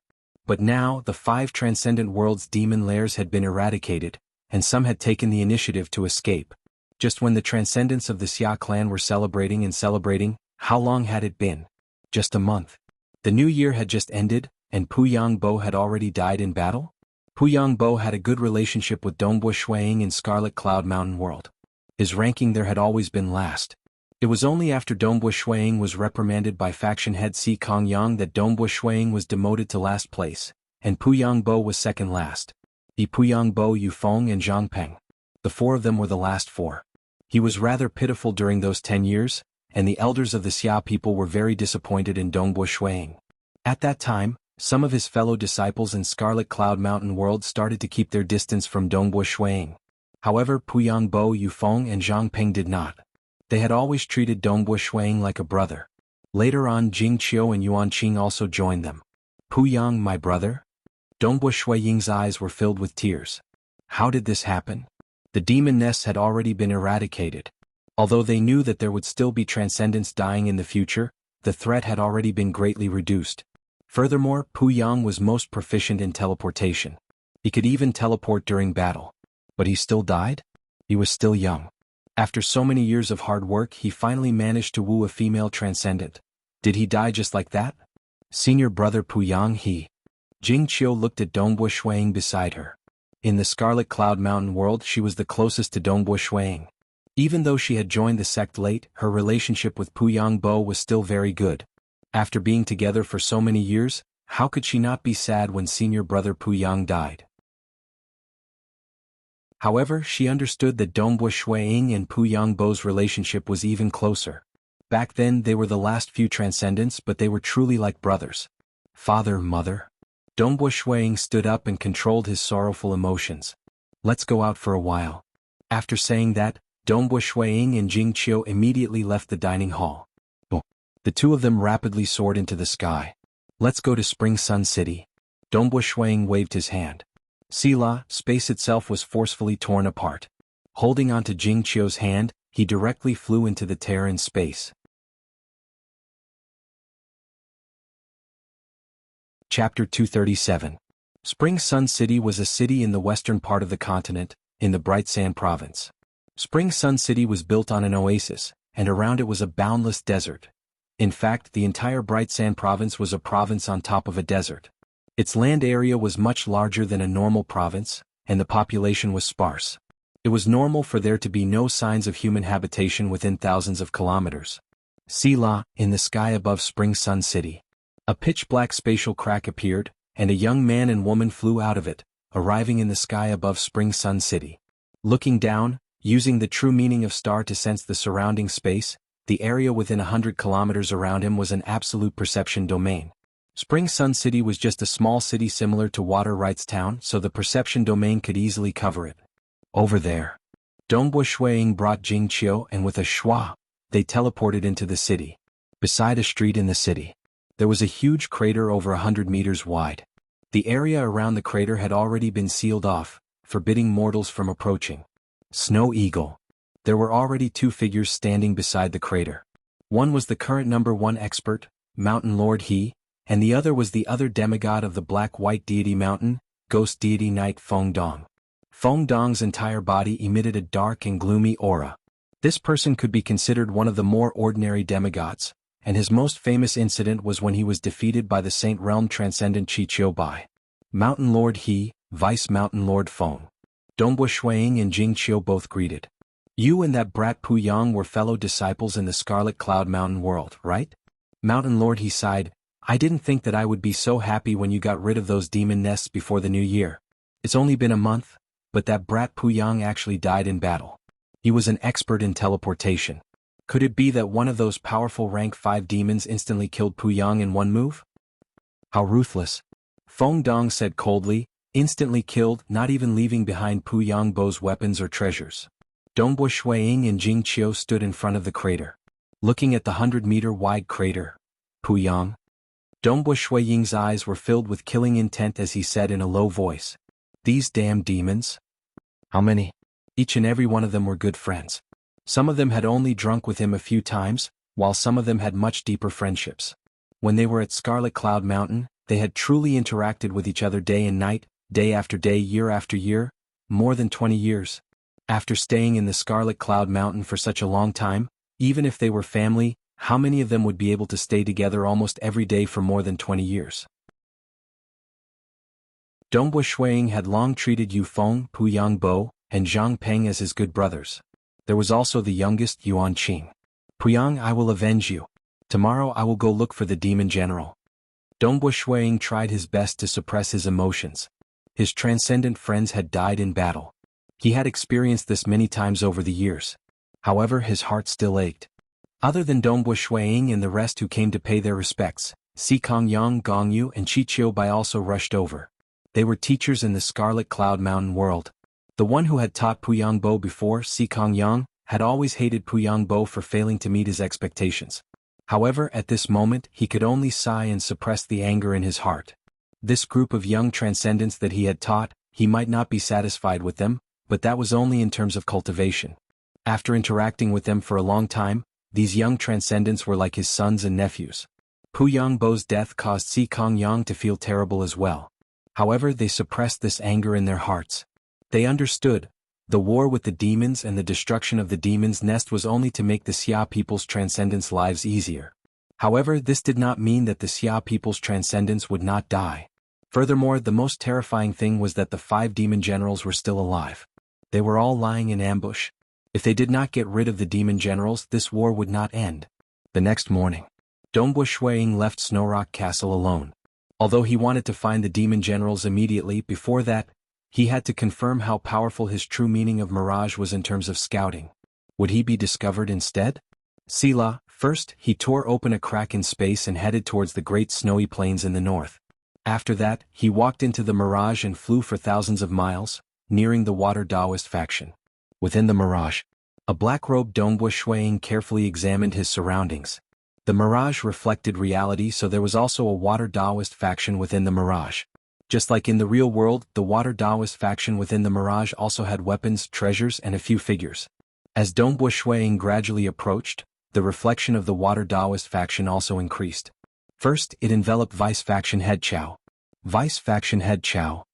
But now the 5 transcendent worlds' demon lairs had been eradicated, and some had taken the initiative to escape. Just when the transcendents of the Xia clan were celebrating, how long had it been? Just a month. The new year had just ended, and Puyang Bo had already died in battle? Puyang Bo had a good relationship with Dongbu Shuiying in Scarlet Cloud Mountain world. His ranking there had always been last. It was only after Dongbu Shuiying was reprimanded by faction head Si Kongyang that Dongbu Shuiying was demoted to last place, and Puyang Bo was second last. Puyang Bo, Yufeng and Zhang Peng. The 4 of them were the last 4. He was rather pitiful during those 10 years, and the elders of the Xia people were very disappointed in Dongbu Shuiying. At that time, some of his fellow disciples in Scarlet Cloud Mountain world started to keep their distance from Dongbu Shuiying. However, Puyang Bo, Yufeng and Zhang Peng did not. They had always treated Dongbu Shuiying like a brother. Later on, Jing Qiu and Yuan Qing also joined them. Puyang, my brother? Dongbu Shuiying's eyes were filled with tears. How did this happen? The demon nests had already been eradicated. Although they knew that there would still be transcendents dying in the future, the threat had already been greatly reduced. Furthermore, Puyang was most proficient in teleportation. He could even teleport during battle. But he still died? He was still young. After so many years of hard work, he finally managed to woo a female transcendent. Did he die just like that? Senior brother Puyang, he. Jing Qiu looked at Dongbu Shuiying beside her. In the Scarlet Cloud Mountain world, she was the closest to Dongbu Shuiying. Even though she had joined the sect late, her relationship with Puyang Bo was still very good. After being together for so many years, how could she not be sad when senior brother Puyang died? However, she understood that Dongbu Shuiying and Puyang Bo's relationship was even closer. Back then they were the last few transcendents, but they were truly like brothers. Father, mother. Dongbu Shuiying stood up and controlled his sorrowful emotions. Let's go out for a while. After saying that, Dongbu Shuiying and Jing Qiu immediately left the dining hall. The 2 of them rapidly soared into the sky. Let's go to Spring Sun City. Dongbu Shuiying waved his hand. Sila, space itself was forcefully torn apart. Holding onto Jing Qiu's hand, he directly flew into the tear in space. Chapter 237. Spring Sun City was a city in the western part of the continent, in the Bright Sand Province. Spring Sun City was built on an oasis, and around it was a boundless desert. In fact, the entire Bright Sand Province was a province on top of a desert. Its land area was much larger than a normal province, and the population was sparse. It was normal for there to be no signs of human habitation within thousands of kilometers. Sila, in the sky above Spring Sun City. A pitch-black spatial crack appeared, and a young man and woman flew out of it, arriving in the sky above Spring Sun City. Looking down, using the true meaning of star to sense the surrounding space, the area within 100 kilometers around him was an absolute perception domain. Spring Sun City was just a small city similar to Water Rights Town, so the perception domain could easily cover it. Over there. Dongbu Shuiying brought Jing Qiu, and with a schwa, they teleported into the city. Beside a street in the city, there was a huge crater over 100 meters wide. The area around the crater had already been sealed off, forbidding mortals from approaching. Snow Eagle. There were already 2 figures standing beside the crater. One was the current number 1 expert, Mountain Lord He, and the other was the other demigod of the black-white deity mountain, ghost deity Knight Feng Dong. Feng Dong's entire body emitted a dark and gloomy aura. This person could be considered one of the more ordinary demigods, and his most famous incident was when he was defeated by the Saint Realm Transcendent Qi Qiu Bai. Mountain Lord He, Vice Mountain Lord Feng. Dongbu Shuiying and Jing Qiu both greeted. You and that brat Puyang were fellow disciples in the Scarlet Cloud Mountain world, right? Mountain Lord He sighed. I didn't think that I would be so happy when you got rid of those demon nests before the new year. It's only been a month, but that brat Puyang actually died in battle. He was an expert in teleportation. Could it be that one of those powerful rank 5 demons instantly killed Pu Yang in one move? How ruthless. Feng Dong said coldly, instantly killed, not even leaving behind Pu Yangbo's weapons or treasures. Dongbo Shuiying and Jing Qiu stood in front of the crater, looking at the 100-meter-wide crater. Pu Yang? Dongbo Shuiying's eyes were filled with killing intent as he said in a low voice. These damn demons? How many? Each and every one of them were good friends. Some of them had only drunk with him a few times, while some of them had much deeper friendships. When they were at Scarlet Cloud Mountain, they had truly interacted with each other day and night, day after day, year after year, more than 20 years. After staying in the Scarlet Cloud Mountain for such a long time, even if they were family, how many of them would be able to stay together almost every day for more than 20 years? Dongbo Shuiying had long treated Yu Feng, Pu Yangbo, and Zhang Peng as his good brothers. There was also the youngest, Yuan Qing. Pu Yang, I will avenge you. Tomorrow I will go look for the demon general. Dongbo Shuiying tried his best to suppress his emotions. His transcendent friends had died in battle. He had experienced this many times over the years. However, his heart still ached. Other than Dongbo Shuiying and the rest who came to pay their respects, Si Kongyang, Gongyu and Chi Qiubai also rushed over. They were teachers in the Scarlet Cloud Mountain world. The one who had taught Pu Yangbo before, Si Kongyang, had always hated Pu Yangbo for failing to meet his expectations. However, at this moment he could only sigh and suppress the anger in his heart. This group of young transcendents that he had taught, he might not be satisfied with them, but that was only in terms of cultivation. After interacting with them for a long time, these young transcendents were like his sons and nephews. Pu Yangbo's death caused Si Kongyang to feel terrible as well. However, they suppressed this anger in their hearts. They understood. The war with the demons and the destruction of the demon's nest was only to make the Xia people's transcendents' lives easier. However, this did not mean that the Xia people's transcendents would not die. Furthermore, the most terrifying thing was that the 5 demon generals were still alive. They were all lying in ambush. If they did not get rid of the demon generals, this war would not end. The next morning, Dongbo Shuiying left Snowrock Castle alone. Although he wanted to find the demon generals immediately, before that, he had to confirm how powerful his true meaning of mirage was in terms of scouting. Would he be discovered instead? Sila, first, he tore open a crack in space and headed towards the great snowy plains in the north. After that, he walked into the mirage and flew for thousands of miles, nearing the Water Taoist faction. Within the mirage, a black-robed Dongbo Shuiying carefully examined his surroundings. The mirage reflected reality, so there was also a Water Taoist faction within the mirage. Just like in the real world, the Water Taoist faction within the mirage also had weapons, treasures, and a few figures. As Dongbo Shuiying gradually approached, the reflection of the Water Taoist faction also increased. First, it enveloped Vice faction head Chao. Vice faction head Chao.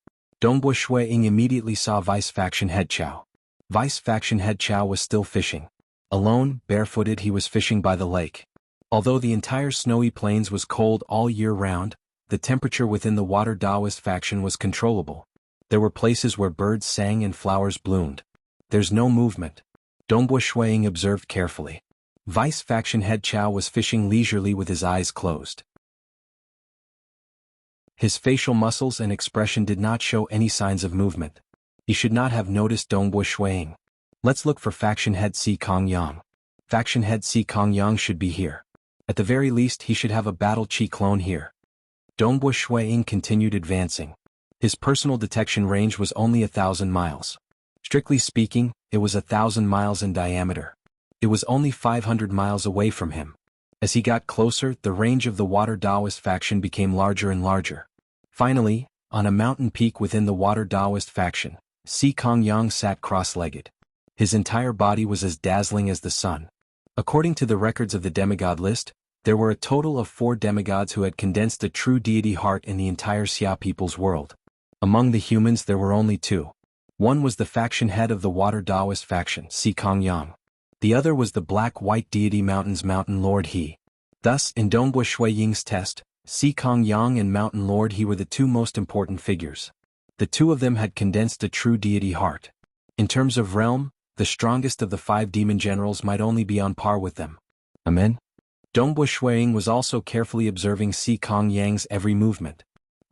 Dongbo Shuiying immediately saw Vice faction head Chao. Vice faction head Chao was still fishing. Alone, barefooted, he was fishing by the lake. Although the entire snowy plains was cold all year round, the temperature within the Water Taoist faction was controllable. There were places where birds sang and flowers bloomed. There's no movement. Dongbo Shuiying observed carefully. Vice faction head Chao was fishing leisurely with his eyes closed. His facial muscles and expression did not show any signs of movement. He should not have noticed Dongbo Shuiying. Let's look for faction head Si Kongyang. Faction head Si Kongyang should be here. At the very least, he should have a battle chi clone here. Dongbo Shuiying continued advancing. His personal detection range was only 1,000 miles. Strictly speaking, it was 1,000 miles in diameter. It was only 500 miles away from him. As he got closer, the range of the Water Taoist faction became larger and larger. Finally, on a mountain peak within the Water Taoist faction, Si Kongyang sat cross-legged. His entire body was as dazzling as the sun. According to the records of the demigod list, there were a total of 4 demigods who had condensed the true deity heart in the entire Xia people's world. Among the humans there were only 2. One was the faction head of the Water Taoist faction, Si Kongyang. The other was the black-white deity Mountain's Mountain Lord He. Thus, in Dongbo Shuiying's test, Si Kongyang and Mountain Lord He were the 2 most important figures. The 2 of them had condensed a true deity heart. In terms of realm, the strongest of the 5 demon generals might only be on par with them. Amen? Dongbo Shuiying was also carefully observing Si Kongyang's every movement.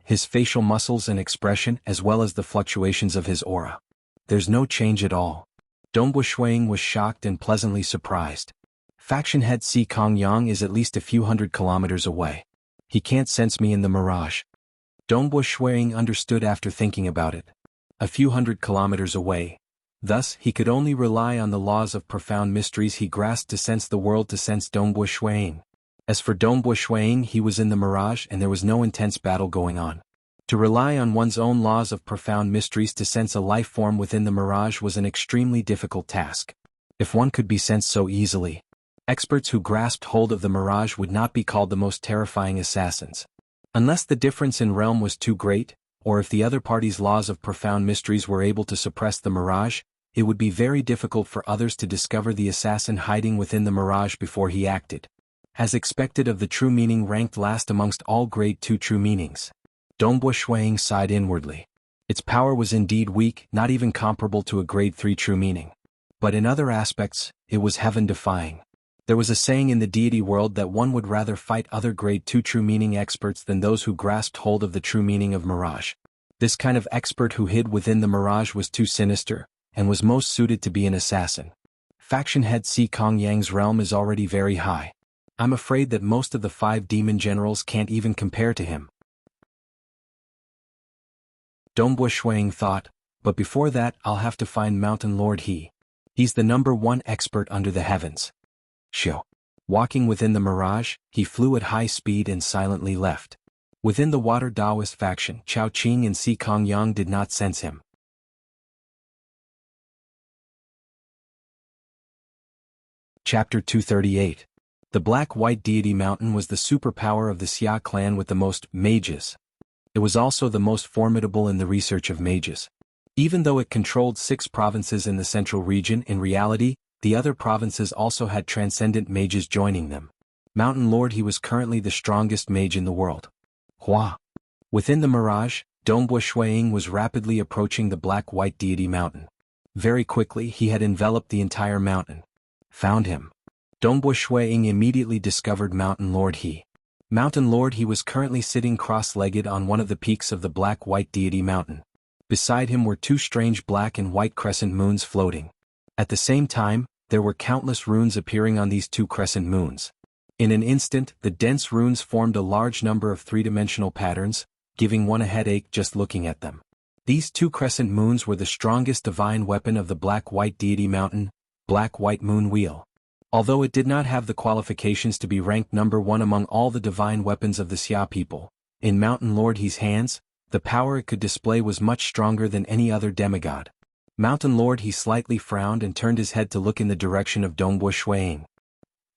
His facial muscles and expression as well as the fluctuations of his aura. There's no change at all. Dongbo Shuiying was shocked and pleasantly surprised. Faction head Si Kong Yang is at least a few hundred kilometers away. He can't sense me in the mirage. Dongbo Shuiying understood after thinking about it. A few hundred kilometers away. Thus, he could only rely on the laws of profound mysteries he grasped to sense the world to sense Dongbo Shuiying. As for Dongbo Shuiying, he was in the mirage and there was no intense battle going on. To rely on one's own laws of profound mysteries to sense a life form within the mirage was an extremely difficult task. If one could be sensed so easily, experts who grasped hold of the mirage would not be called the most terrifying assassins. Unless the difference in realm was too great, or if the other party's laws of profound mysteries were able to suppress the mirage, it would be very difficult for others to discover the assassin hiding within the mirage before he acted. As expected of the true meaning ranked last amongst all grade 2 true meanings. Dongbo Shuiying sighed inwardly. Its power was indeed weak, not even comparable to a grade 3 true meaning. But in other aspects, it was heaven-defying. There was a saying in the deity world that one would rather fight other grade 2 true meaning experts than those who grasped hold of the true meaning of mirage. This kind of expert who hid within the mirage was too sinister, and was most suited to be an assassin. Faction head Si Kong Yang's realm is already very high. I'm afraid that most of the 5 demon generals can't even compare to him. Dongbo Shuiying thought, but before that I'll have to find Mountain Lord He. He's the #1 expert under the heavens. Shio. Walking within the mirage, he flew at high speed and silently left. Within the Water Taoist faction, Chao Qing and Si Kong Yang did not sense him. Chapter 238. The Black-White Deity Mountain was the superpower of the Xia clan with the most mages. It was also the most formidable in the research of mages. Even though it controlled 6 provinces in the central region, in reality, the other provinces also had transcendent mages joining them. Mountain Lord He was currently the strongest mage in the world. Hua. Within the mirage, Dongbo Shuiying was rapidly approaching the Black-White Deity Mountain. Very quickly he had enveloped the entire mountain. Found him. Dongbo Shuiying immediately discovered Mountain Lord He. Mountain Lord He was currently sitting cross-legged on one of the peaks of the Black-White Deity Mountain. Beside him were 2 strange black and white crescent moons floating. At the same time, there were countless runes appearing on these 2 crescent moons. In an instant, the dense runes formed a large number of 3-dimensional patterns, giving one a headache just looking at them. These 2 crescent moons were the strongest divine weapon of the Black-White Deity Mountain, Black-White Moon Wheel. Although it did not have the qualifications to be ranked #1 among all the divine weapons of the Xia people, in Mountain Lord He's hands, the power it could display was much stronger than any other demigod. Mountain Lord He slightly frowned and turned his head to look in the direction of Dongbo Shuiying.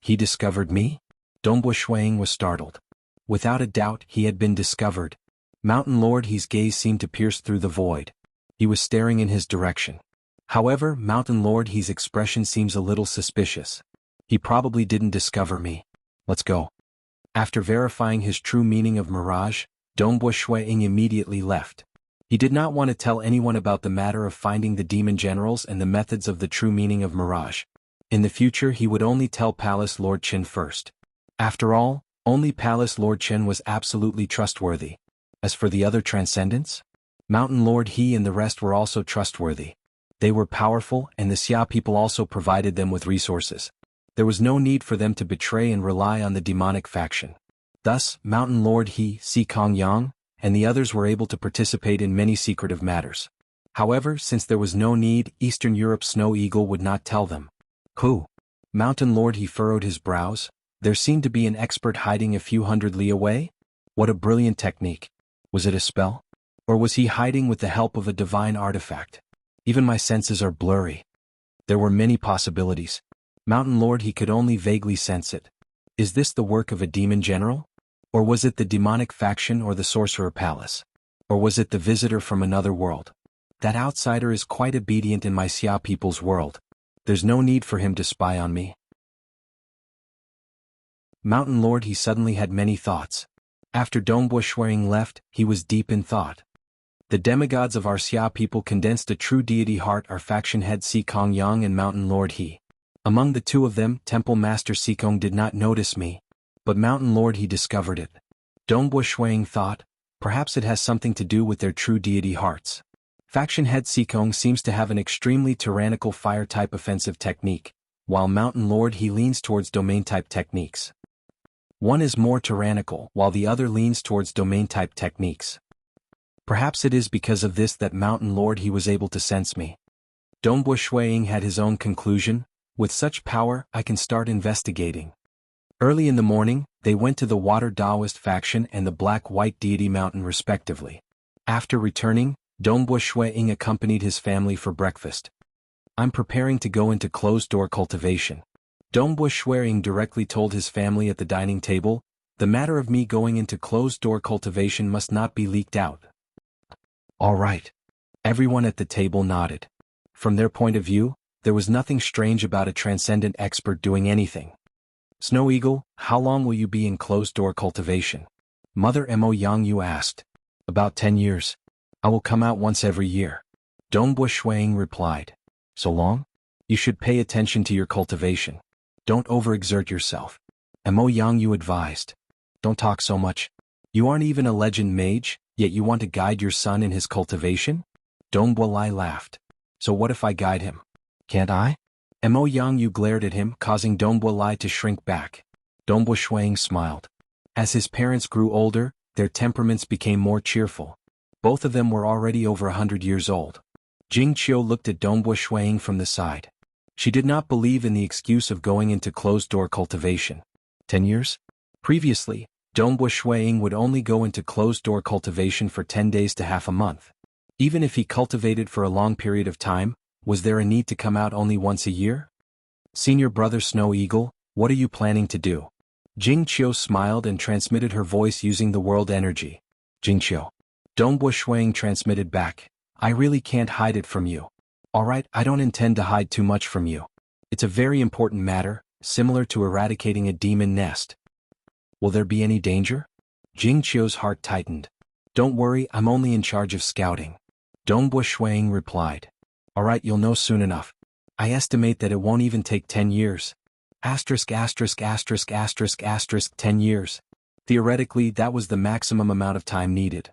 He discovered me? Dongbo Shuiying was startled. Without a doubt, he had been discovered. Mountain Lord He's gaze seemed to pierce through the void. He was staring in his direction. However, Mountain Lord He's expression seems a little suspicious. He probably didn't discover me. Let's go. After verifying his true meaning of mirage, Dongbo Shuiying immediately left. He did not want to tell anyone about the matter of finding the demon generals and the methods of the true meaning of mirage. In the future he would only tell Palace Lord Chen first. After all, only Palace Lord Chen was absolutely trustworthy. As for the other transcendents? Mountain Lord He and the rest were also trustworthy. They were powerful and the Xia people also provided them with resources. There was no need for them to betray and rely on the demonic faction. Thus, Mountain Lord He, Si Kong Yang, and the others were able to participate in many secretive matters. However, since there was no need, Eastern Europe's Snow Eagle would not tell them. Who? Mountain Lord He furrowed his brows. There seemed to be an expert hiding a few hundred li away? What a brilliant technique. Was it a spell? Or was he hiding with the help of a divine artifact? Even my senses are blurry. There were many possibilities. Mountain Lord He could only vaguely sense it. Is this the work of a demon general? Or was it the demonic faction or the sorcerer palace? Or was it the visitor from another world? That outsider is quite obedient in my Xia people's world. There's no need for him to spy on me. Mountain Lord He suddenly had many thoughts. After Dongbo Shuiying left, he was deep in thought. The demigods of our Xia people condensed a true deity heart, our faction head Si Kong Yang and Mountain Lord He. Among the 2 of them, Temple Master Sikong did not notice me, but Mountain Lord He discovered it. Dongbo Shuiying thought, perhaps it has something to do with their true deity hearts. Faction head Sikong seems to have an extremely tyrannical fire-type offensive technique, while Mountain Lord he leans towards domain-type techniques. One is more tyrannical, while the other leans towards domain-type techniques. Perhaps it is because of this that Mountain Lord he was able to sense me. Dongbo Shuiying had his own conclusion: with such power, I can start investigating. Early in the morning, they went to the Water Taoist faction and the Black-White Deity Mountain respectively. After returning, Dongbo Shuiying accompanied his family for breakfast. I'm preparing to go into closed-door cultivation. Dongbo Shuiying directly told his family at the dining table, the matter of me going into closed-door cultivation must not be leaked out. All right. Everyone at the table nodded. From their point of view, there was nothing strange about a transcendent expert doing anything. Snow Eagle, how long will you be in closed-door cultivation? Mother Mo Yangyu asked. About 10 years. I will come out once every year. Dongbo Shuiying replied. So long? You should pay attention to your cultivation. Don't overexert yourself. Mo Yangyu advised. Don't talk so much. You aren't even a legend mage, yet you want to guide your son in his cultivation? Dongbo Lai laughed. So what if I guide him? Can't I? Mo Yangyu glared at him, causing Dongbo Lai to shrink back. Dongbo Shuiying smiled. As his parents grew older, their temperaments became more cheerful. Both of them were already over 100 years old. Jing Qiu looked at Dongbo Shuiying from the side. She did not believe in the excuse of going into closed-door cultivation. 10 years? Previously, Dongbo Shuiying would only go into closed-door cultivation for 10 days to half a month. Even if he cultivated for a long period of time, was there a need to come out only once a year? Senior brother Snow Eagle, what are you planning to do? Jing Qiu smiled and transmitted her voice using the world energy. Jing Qiu. Dongbo Shuiying transmitted back. I really can't hide it from you. Alright, I don't intend to hide too much from you. It's a very important matter, similar to eradicating a demon nest. Will there be any danger? Jing Qiu's heart tightened. Don't worry, I'm only in charge of scouting. Dongbo Shuiying replied. Alright, you'll know soon enough. I estimate that it won't even take 10 years. Asterisk asterisk asterisk asterisk asterisk 10 years. Theoretically, that was the maximum amount of time needed.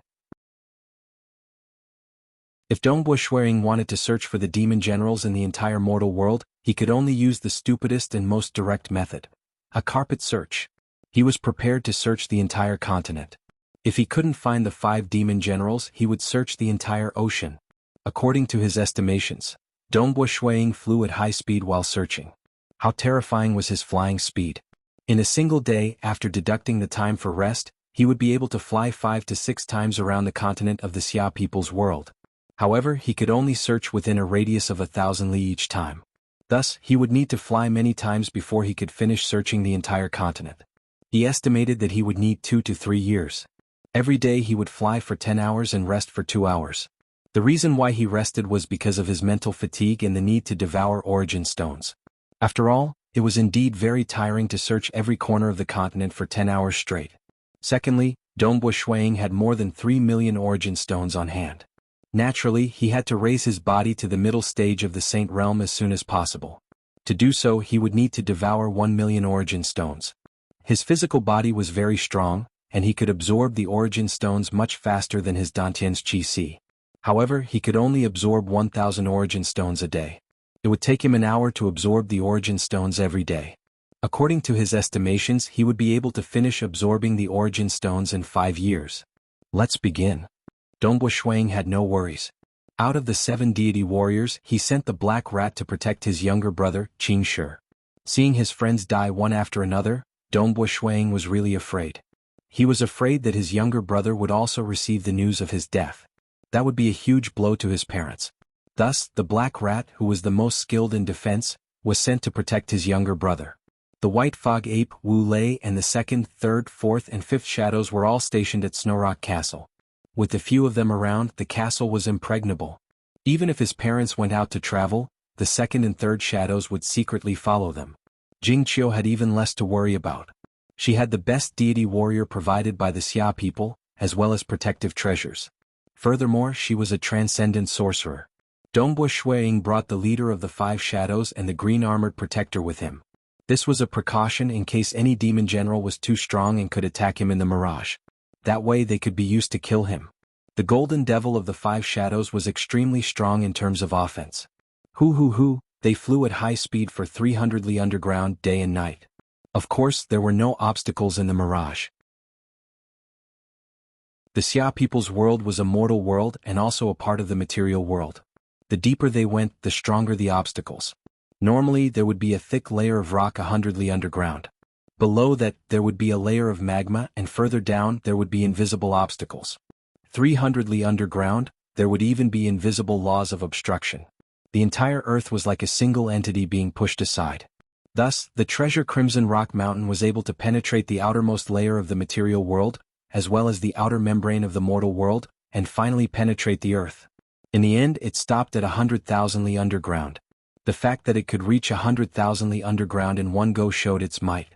If Dongbo Shuiying wanted to search for the demon generals in the entire mortal world, he could only use the stupidest and most direct method. A carpet search. He was prepared to search the entire continent. If he couldn't find the 5 demon generals, he would search the entire ocean. According to his estimations, Dongbo Shuiying flew at high speed while searching. How terrifying was his flying speed. In a single day, after deducting the time for rest, he would be able to fly 5 to 6 times around the continent of the Xia people's world. However, he could only search within a radius of 1,000 li each time. Thus, he would need to fly many times before he could finish searching the entire continent. He estimated that he would need 2 to 3 years. Every day he would fly for 10 hours and rest for 2 hours. The reason why he rested was because of his mental fatigue and the need to devour origin stones. After all, it was indeed very tiring to search every corner of the continent for 10 hours straight. Secondly, Dongbo Shuiying had more than 3 million origin stones on hand. Naturally, he had to raise his body to the middle stage of the Saint Realm as soon as possible. To do so, he would need to devour 1 million origin stones. His physical body was very strong, and he could absorb the origin stones much faster than his Dantian's Qi. However, he could only absorb 1,000 origin stones a day. It would take him an hour to absorb the origin stones every day. According to his estimations, he would be able to finish absorbing the origin stones in 5 years. Let's begin. Dongbo Shuiying had no worries. Out of the 7 deity warriors, he sent the black rat to protect his younger brother, Qing Shi. Seeing his friends die one after another, Dongbo Shuiying was really afraid. He was afraid that his younger brother would also receive the news of his death. That would be a huge blow to his parents. Thus, the black rat, who was the most skilled in defense, was sent to protect his younger brother. The white fog ape, Wu Lei, and the 2nd, 3rd, 4th, and 5th shadows were all stationed at Snowrock Castle. With the few of them around, the castle was impregnable. Even if his parents went out to travel, the 2nd and 3rd shadows would secretly follow them. Jing Qiu had even less to worry about. She had the best deity warrior provided by the Xia people, as well as protective treasures. Furthermore, she was a transcendent sorcerer. Dongbo Shuiying brought the leader of the 5 shadows and the green-armored protector with him. This was a precaution in case any demon general was too strong and could attack him in the mirage. That way they could be used to kill him. The golden devil of the 5 shadows was extremely strong in terms of offense. Hoo, They flew at high speed for 300 li underground day and night. Of course, there were no obstacles in the mirage. The Xia people's world was a mortal world and also a part of the material world. The deeper they went, the stronger the obstacles. Normally, there would be a thick layer of rock 100 li underground. Below that, there would be a layer of magma, and further down, there would be invisible obstacles. 300 li underground, there would even be invisible laws of obstruction. The entire earth was like a single entity being pushed aside. Thus, the treasure Crimson Rock Mountain was able to penetrate the outermost layer of the material world, as well as the outer membrane of the mortal world, and finally penetrate the earth. In the end, it stopped at 100,000 li underground. The fact that it could reach 100,000 li underground in one go showed its might.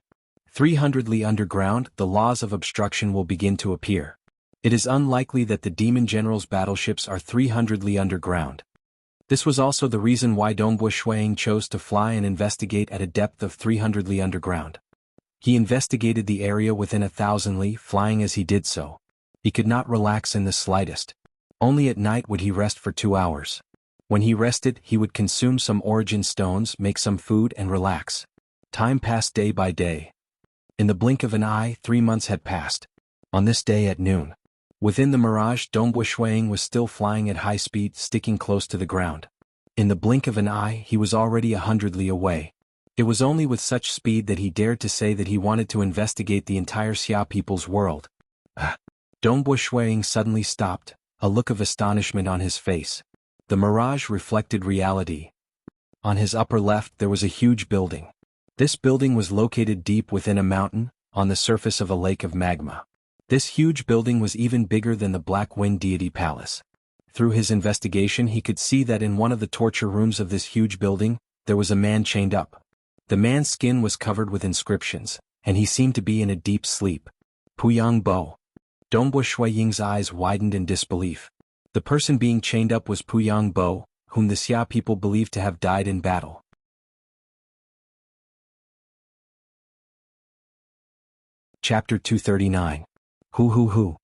300 li underground, the laws of obstruction will begin to appear. It is unlikely that the Demon General's battleships are 300 li underground. This was also the reason why Dongbu Shuang chose to fly and investigate at a depth of 300 li underground. He investigated the area within 1,000 li, flying as he did so. He could not relax in the slightest. Only at night would he rest for 2 hours. When he rested, he would consume some origin stones, make some food, and relax. Time passed day by day. In the blink of an eye, 3 months had passed. On this day at noon, within the mirage, Dongbu Shuang was still flying at high speed, sticking close to the ground. In the blink of an eye, he was already 100 li away. It was only with such speed that he dared to say that he wanted to investigate the entire Xia people's world. Dongbu Shuang suddenly stopped, a look of astonishment on his face. The mirage reflected reality. On his upper left there was a huge building. This building was located deep within a mountain, on the surface of a lake of magma. This huge building was even bigger than the Black Wind Deity Palace. Through his investigation he could see that in one of the torture rooms of this huge building, there was a man chained up. The man's skin was covered with inscriptions, and he seemed to be in a deep sleep. Puyang Bo. Dongbu Shuiying's eyes widened in disbelief. The person being chained up was Puyang Bo, whom the Xia people believed to have died in battle. Chapter 239. Hu.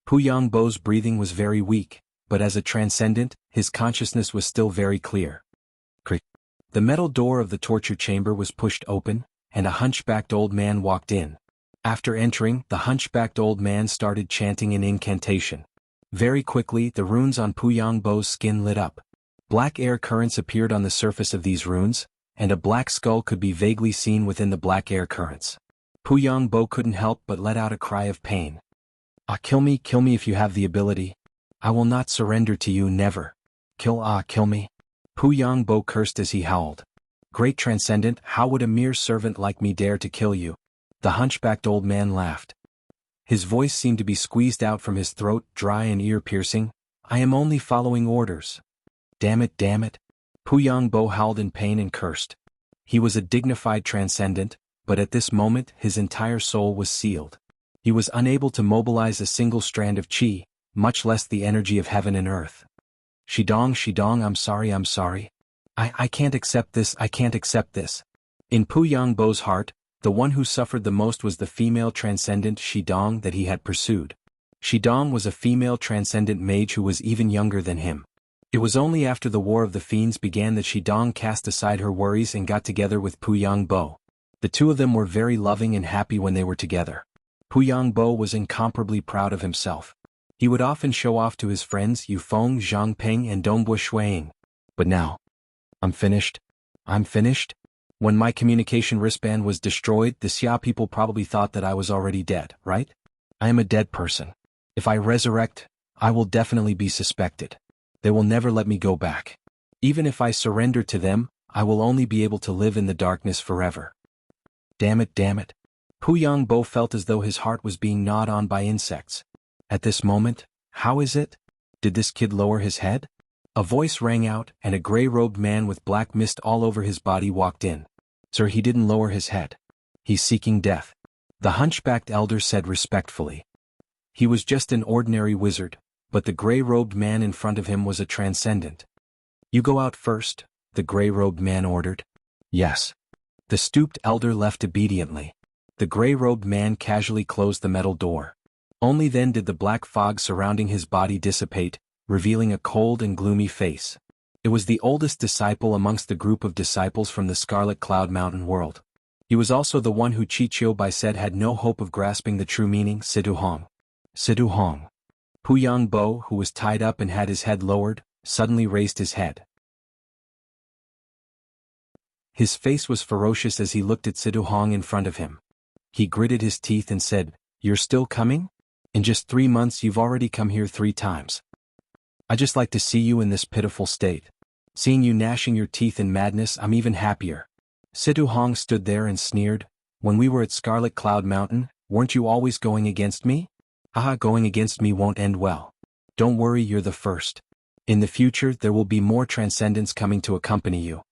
Puyang Bo's breathing was very weak, but as a transcendent, his consciousness was still very clear. Crick. The metal door of the torture chamber was pushed open, and a hunchbacked old man walked in. After entering, the hunchbacked old man started chanting an incantation. Very quickly, the runes on Puyang Bo's skin lit up. Black air currents appeared on the surface of these runes, and a black skull could be vaguely seen within the black air currents. Puyang Bo couldn't help but let out a cry of pain. Kill me if you have the ability. I will not surrender to you, never. Kill me. Puyang Bo cursed as he howled. Great Transcendent, how would a mere servant like me dare to kill you? The hunchbacked old man laughed. His voice seemed to be squeezed out from his throat, dry and ear-piercing. I am only following orders. Damn it. Puyang Bo howled in pain and cursed. He was a dignified transcendent, but at this moment his entire soul was sealed. He was unable to mobilize a single strand of qi, much less the energy of heaven and earth. Shidong, I'm sorry. I can't accept this. In Puyang Bo's heart, the one who suffered the most was the female transcendent Shidong that he had pursued. Shidong was a female transcendent mage who was even younger than him. It was only after the War of the Fiends began that Shidong cast aside her worries and got together with Puyang Bo. The two of them were very loving and happy when they were together. Puyang Bo was incomparably proud of himself. He would often show off to his friends Yufeng, Zhang Ping and Dongbu Shuang. But now, I'm finished. When my communication wristband was destroyed, the Xia people probably thought that I was already dead, right? I am a dead person. If I resurrect, I will definitely be suspected. They will never let me go back. Even if I surrender to them, I will only be able to live in the darkness forever. Damn it. Puyang Bo felt as though his heart was being gnawed on by insects. At this moment, how is it? Did this kid lower his head? A voice rang out, and a gray-robed man with black mist all over his body walked in. Sir, he didn't lower his head. He's seeking death. The hunchbacked elder said respectfully. He was just an ordinary wizard, but the gray-robed man in front of him was a transcendent. You go out first, the gray-robed man ordered. Yes. The stooped elder left obediently. The gray-robed man casually closed the metal door. Only then did the black fog surrounding his body dissipate, revealing a cold and gloomy face. It was the oldest disciple amongst the group of disciples from the Scarlet Cloud Mountain world. He was also the one who Chichiu Bai said had no hope of grasping the true meaning, Sidu Hong. Sidu Hong. Pu Yangbo, who was tied up and had his head lowered, suddenly raised his head. His face was ferocious as he looked at Sidu Hong in front of him. He gritted his teeth and said, "You're still coming? In just 3 months you've already come here 3 times. I just like to see you in this pitiful state. Seeing you gnashing your teeth in madness, I'm even happier." Sidu Hong stood there and sneered, "When we were at Scarlet Cloud Mountain, weren't you always going against me? Haha, going against me won't end well. Don't worry, you're the first. In the future there will be more transcendents coming to accompany you.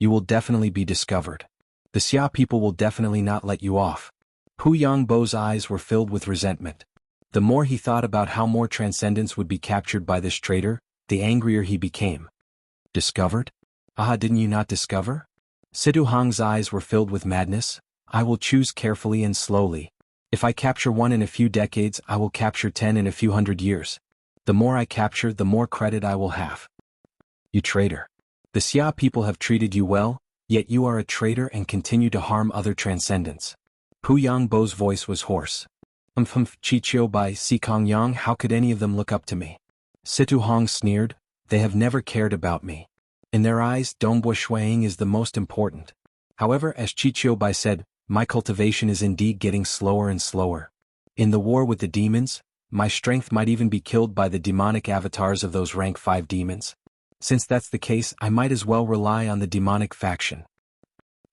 You will definitely be discovered. The Xia people will definitely not let you off." Pu Yangbo's eyes were filled with resentment. The more he thought about how more transcendents would be captured by this traitor, the angrier he became. Discovered? Aha, didn't you not discover? Sidu Hong's eyes were filled with madness. "I will choose carefully and slowly. If I capture 1 in a few decades, I will capture 10 in a few hundred years. The more I capture, the more credit I will have." You traitor. The Xia people have treated you well, yet you are a traitor and continue to harm other transcendents. Pu Yangbo's voice was hoarse. Chichiu Bai, Sikong Yang, how could any of them look up to me?" Situ Hong sneered, "They have never cared about me. In their eyes, Dongbua Shuang is the most important. However, as Chichiu Bai said, my cultivation is indeed getting slower and slower. In the war with the demons, my strength might even be killed by the demonic avatars of those rank 5 demons. Since that's the case, I might as well rely on the demonic faction.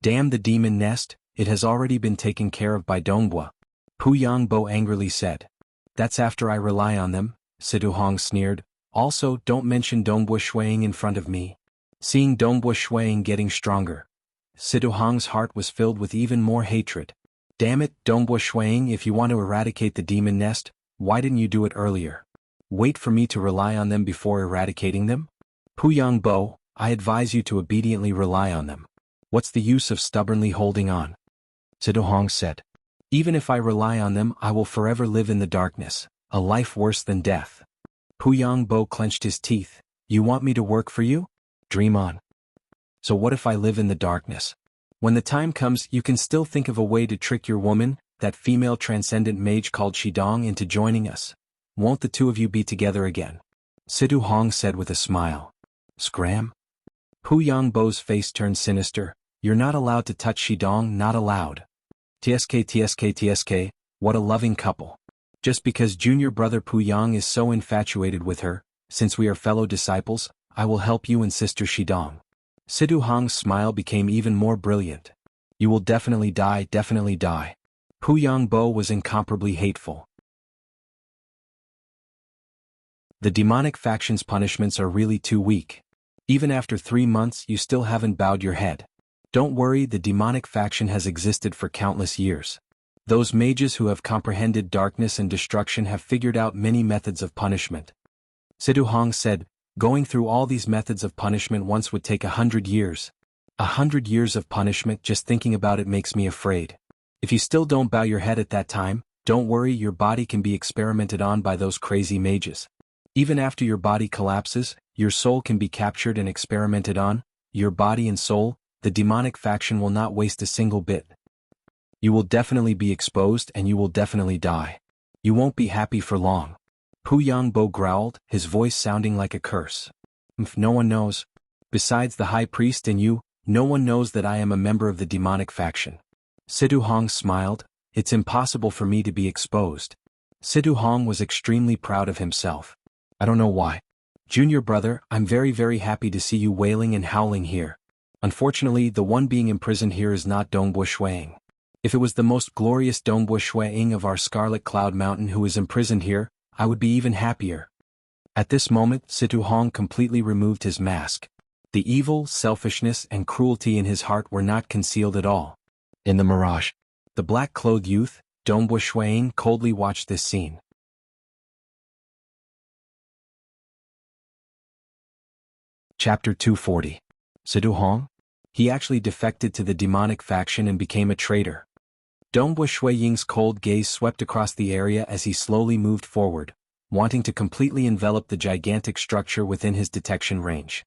Damn the demon nest, it has already been taken care of by Dongbua," Pu Yangbo angrily said. "That's after I rely on them," Sidu Hong sneered. "Also, don't mention Dongbua Shuang in front of me." Seeing Dongbua Shuang getting stronger, Sidu Hong's heart was filled with even more hatred. "Damn it, Dongbua Shuang, if you want to eradicate the demon nest, why didn't you do it earlier? Wait for me to rely on them before eradicating them? Pu Yangbo, I advise you to obediently rely on them. What's the use of stubbornly holding on?" Sidu Hong said. "Even if I rely on them, I will forever live in the darkness, a life worse than death." Pu Yangbo clenched his teeth. "You want me to work for you? Dream on. So what if I live in the darkness? When the time comes, you can still think of a way to trick your woman, that female transcendent mage called Shidong, into joining us. Won't the 2 of you be together again?" Sidu Hong said with a smile. "Scram?" Pu Yangbo's face turned sinister. "You're not allowed to touch Shidong, not allowed. TSK, what a loving couple. Just because junior brother Pu Yang is so infatuated with her, since we are fellow disciples, I will help you and sister Shidong." Sidu Hong's smile became even more brilliant. "You will definitely die, definitely die." Pu Yangbo was incomparably hateful. The demonic faction's punishments are really too weak. Even after 3 months, you still haven't bowed your head. Don't worry, the demonic faction has existed for countless years. Those mages who have comprehended darkness and destruction have figured out many methods of punishment. Sidu Hong said, "Going through all these methods of punishment once would take 100 years. 100 years of punishment, just thinking about it makes me afraid. If you still don't bow your head at that time, don't worry, your body can be experimented on by those crazy mages. Even after your body collapses, your soul can be captured and experimented on, your body and soul. The demonic faction will not waste a single bit. You will definitely be exposed and you will definitely die. You won't be happy for long." Pu Yangbo growled, his voice sounding like a curse. No one knows. Besides the high priest and you, no one knows that I am a member of the demonic faction." Sidu Hong smiled. "It's impossible for me to be exposed." Sidu Hong was extremely proud of himself. "I don't know why. Junior brother, I'm very very happy to see you wailing and howling here. Unfortunately, the one being imprisoned here is not Dongbua Shuang. If it was the most glorious Dongbua Shuang of our Scarlet Cloud Mountain who is imprisoned here, I would be even happier." At this moment, Situ Hong completely removed his mask. The evil, selfishness, and cruelty in his heart were not concealed at all. In the mirage, the black-clothed youth, Dongbua Shuang, coldly watched this scene. Chapter 240. Sidu Hong? He actually defected to the demonic faction and became a traitor. Dongbua Shuiying's cold gaze swept across the area as he slowly moved forward, wanting to completely envelop the gigantic structure within his detection range.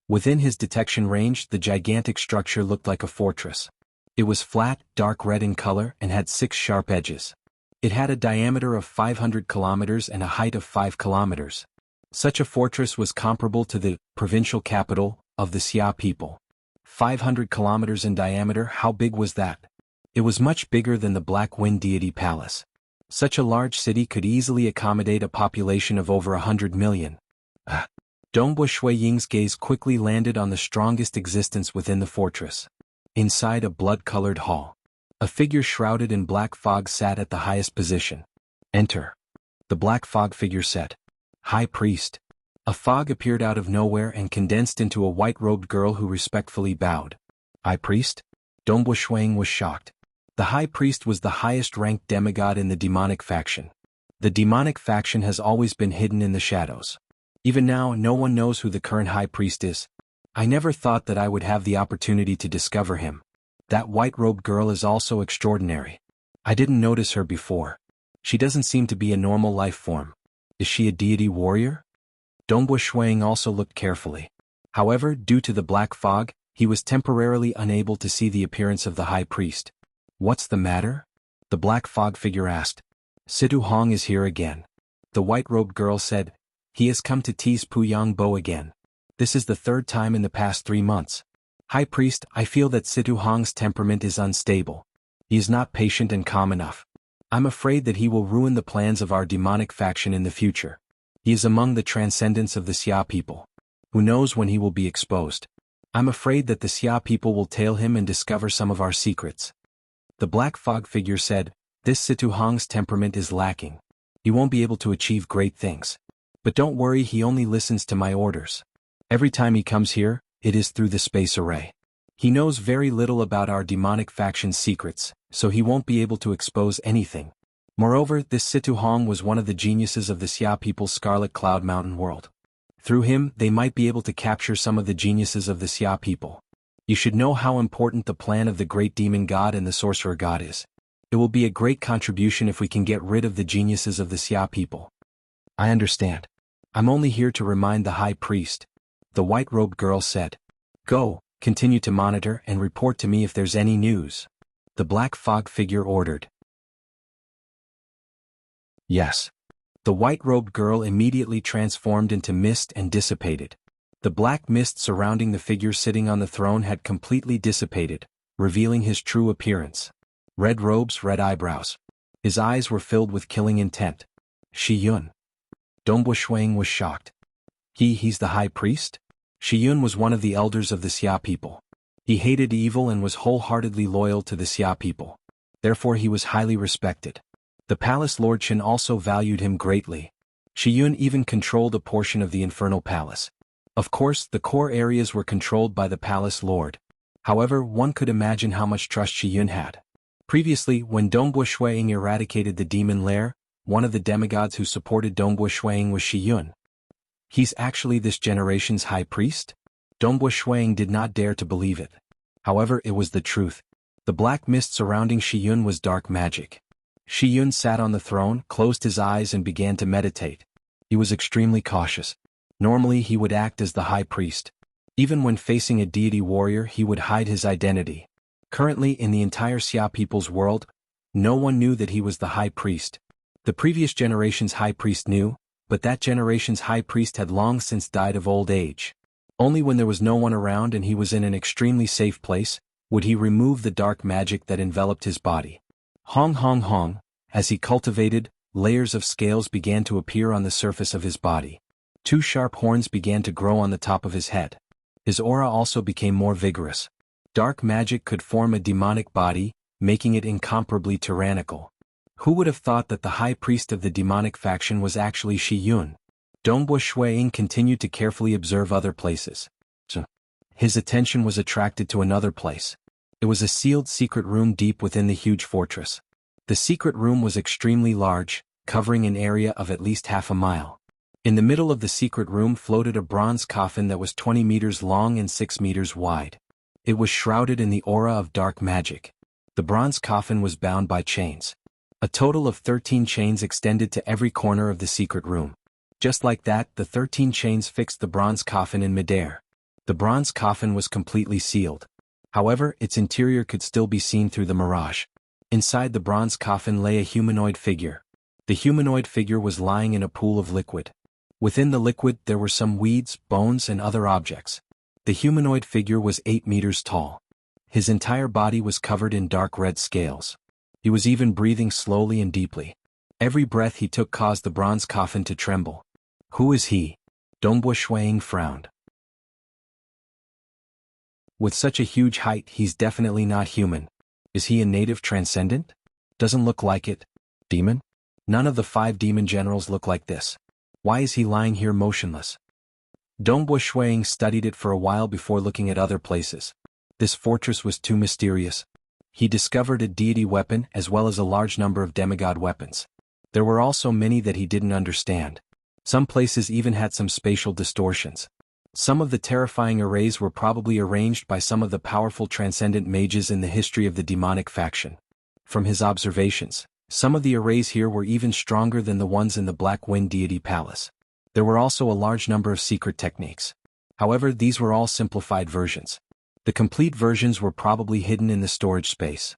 Within his detection range, the gigantic structure looked like a fortress. It was flat, dark red in color, and had 6 sharp edges. It had a diameter of 500 kilometers and a height of 5 kilometers. Such a fortress was comparable to the provincial capital of the Xia people. 500 kilometers in diameter, how big was that? It was much bigger than the Black Wind Deity Palace. Such a large city could easily accommodate a population of over 100 million. Dongbo Shui Ying's gaze quickly landed on the strongest existence within the fortress. Inside a blood-colored hall, a figure shrouded in black fog sat at the highest position. Enter. The black fog figure said. High Priest. A fog appeared out of nowhere and condensed into a white-robed girl who respectfully bowed. High Priest? Dongbo Shuang was shocked. The High Priest was the highest-ranked demigod in the demonic faction. The demonic faction has always been hidden in the shadows. Even now, no one knows who the current High Priest is. I never thought that I would have the opportunity to discover him. That white-robed girl is also extraordinary. I didn't notice her before. She doesn't seem to be a normal life form. Is she a deity warrior? Dongbo Shuang also looked carefully. However, due to the black fog, he was temporarily unable to see the appearance of the High Priest. What's the matter? The black fog figure asked. Situ Hong is here again. The white-robed girl said. He has come to tease Puyang Bo again. This is the 3rd time in the past 3 months. High Priest, I feel that Situ Hong's temperament is unstable. He is not patient and calm enough. I'm afraid that he will ruin the plans of our demonic faction in the future. He is among the transcendents of the Xia people. Who knows when he will be exposed? I'm afraid that the Xia people will tail him and discover some of our secrets. The black fog figure said, this Situ Hong's temperament is lacking. He won't be able to achieve great things. But don't worry, he only listens to my orders. Every time he comes here, it is through the space array. He knows very little about our demonic faction's secrets, so he won't be able to expose anything. Moreover, this Situ Hong was one of the geniuses of the Xia people's Scarlet Cloud Mountain world. Through him, they might be able to capture some of the geniuses of the Xia people. You should know how important the plan of the great demon god and the sorcerer god is. It will be a great contribution if we can get rid of the geniuses of the Xia people. I understand. I'm only here to remind the High Priest. The white-robed girl said. Go, continue to monitor and report to me if there's any news. The black fog figure ordered. Yes. The white-robed girl immediately transformed into mist and dissipated. The black mist surrounding the figure sitting on the throne had completely dissipated, revealing his true appearance. Red robes, red eyebrows. His eyes were filled with killing intent. Shi Yun. Dongbo Shuang was shocked. He's the High Priest? Shi Yun was one of the elders of the Xia people. He hated evil and was wholeheartedly loyal to the Xia people. Therefore he was highly respected. The palace lord Chen also valued him greatly. Shi Yun even controlled a portion of the infernal palace. Of course, the core areas were controlled by the palace lord. However, one could imagine how much trust Shi Yun had. Previously, when Dongbo Shuang eradicated the demon lair, one of the demigods who supported Dongbo Shuang was Shi Yun. He's actually this generation's High Priest? Dongbo Shuang did not dare to believe it. However, it was the truth. The black mist surrounding Shi Yun was dark magic. Shi Yun sat on the throne, closed his eyes and began to meditate. He was extremely cautious. Normally he would act as the High Priest. Even when facing a deity warrior he would hide his identity. Currently in the entire Xia people's world, no one knew that he was the High Priest. The previous generation's High Priest knew, but that generation's High Priest had long since died of old age. Only when there was no one around and he was in an extremely safe place, would he remove the dark magic that enveloped his body. Hong Hong Hong, as he cultivated, layers of scales began to appear on the surface of his body. 2 sharp horns began to grow on the top of his head. His aura also became more vigorous. Dark magic could form a demonic body, making it incomparably tyrannical. Who would have thought that the High Priest of the demonic faction was actually Shi Yun? Dongbo Shuang continued to carefully observe other places. His attention was attracted to another place. It was a sealed secret room deep within the huge fortress. The secret room was extremely large, covering an area of at least half a mile. In the middle of the secret room floated a bronze coffin that was 20 meters long and 6 meters wide. It was shrouded in the aura of dark magic. The bronze coffin was bound by chains. A total of 13 chains extended to every corner of the secret room. Just like that, the 13 chains fixed the bronze coffin in midair. The bronze coffin was completely sealed. However, its interior could still be seen through the mirage. Inside the bronze coffin lay a humanoid figure. The humanoid figure was lying in a pool of liquid. Within the liquid there were some weeds, bones and other objects. The humanoid figure was 8 meters tall. His entire body was covered in dark red scales. He was even breathing slowly and deeply. Every breath he took caused the bronze coffin to tremble. Who is he? Dongbo Shuiying frowned. With such a huge height, he's definitely not human. Is he a native transcendent? Doesn't look like it. Demon? None of the 5 demon generals look like this. Why is he lying here motionless? Dongbo Shuiying studied it for a while before looking at other places. This fortress was too mysterious. He discovered a deity weapon as well as a large number of demigod weapons. There were also many that he didn't understand. Some places even had some spatial distortions. Some of the terrifying arrays were probably arranged by some of the powerful transcendent mages in the history of the demonic faction. From his observations, some of the arrays here were even stronger than the ones in the Black Wind Deity Palace. There were also a large number of secret techniques. However, these were all simplified versions. The complete versions were probably hidden in the storage space.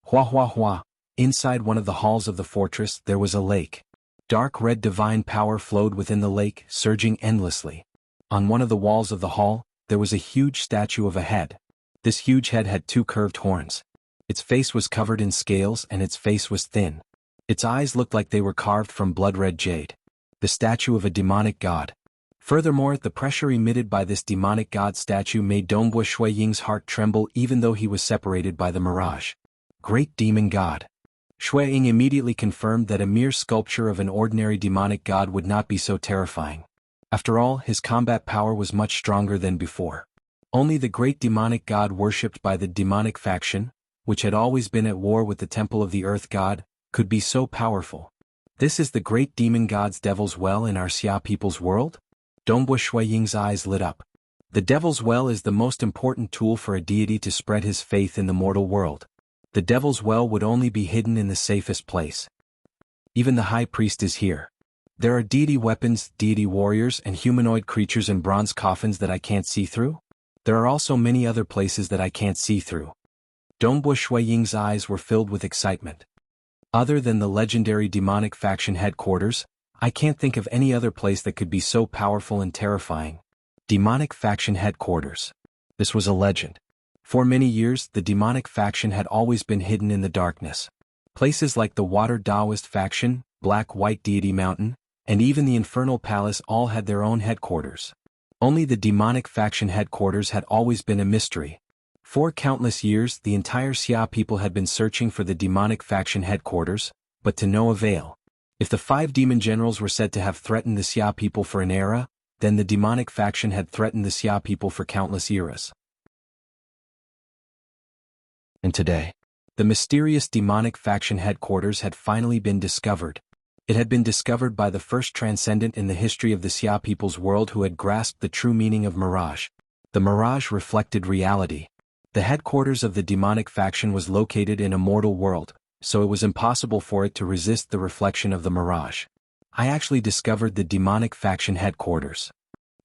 Hua hua hua. Inside one of the halls of the fortress there was a lake. Dark red divine power flowed within the lake, surging endlessly. On one of the walls of the hall, there was a huge statue of a head. This huge head had 2 curved horns. Its face was covered in scales and its face was thin. Its eyes looked like they were carved from blood-red jade. The statue of a demonic god. Furthermore, the pressure emitted by this demonic god statue made Dongbo Shuiying's heart tremble even though he was separated by the mirage. Great demon god. Shuiying immediately confirmed that a mere sculpture of an ordinary demonic god would not be so terrifying. After all, his combat power was much stronger than before. Only the great demonic god worshipped by the demonic faction, which had always been at war with the temple of the earth god, could be so powerful. This is the great demon god's devil's well in our Xia people's world? Dongbo Shuiying's eyes lit up. The devil's well is the most important tool for a deity to spread his faith in the mortal world. The devil's well would only be hidden in the safest place. Even the high priest is here. There are deity weapons, deity warriors and humanoid creatures in bronze coffins that I can't see through. There are also many other places that I can't see through. Dongbo Shuiying's eyes were filled with excitement. Other than the legendary demonic faction headquarters, I can't think of any other place that could be so powerful and terrifying. Demonic faction headquarters. This was a legend. For many years, the demonic faction had always been hidden in the darkness. Places like the Water Taoist faction, Black White Deity Mountain, and even the Infernal Palace all had their own headquarters. Only the demonic faction headquarters had always been a mystery. For countless years, the entire Xia people had been searching for the demonic faction headquarters, but to no avail. If the 5 demon generals were said to have threatened the Xia people for an era, then the demonic faction had threatened the Xia people for countless eras. And today, the mysterious demonic faction headquarters had finally been discovered. It had been discovered by the first transcendent in the history of the Xia people's world who had grasped the true meaning of mirage. The mirage reflected reality. The headquarters of the demonic faction was located in a mortal world, so it was impossible for it to resist the reflection of the mirage. I actually discovered the demonic faction headquarters.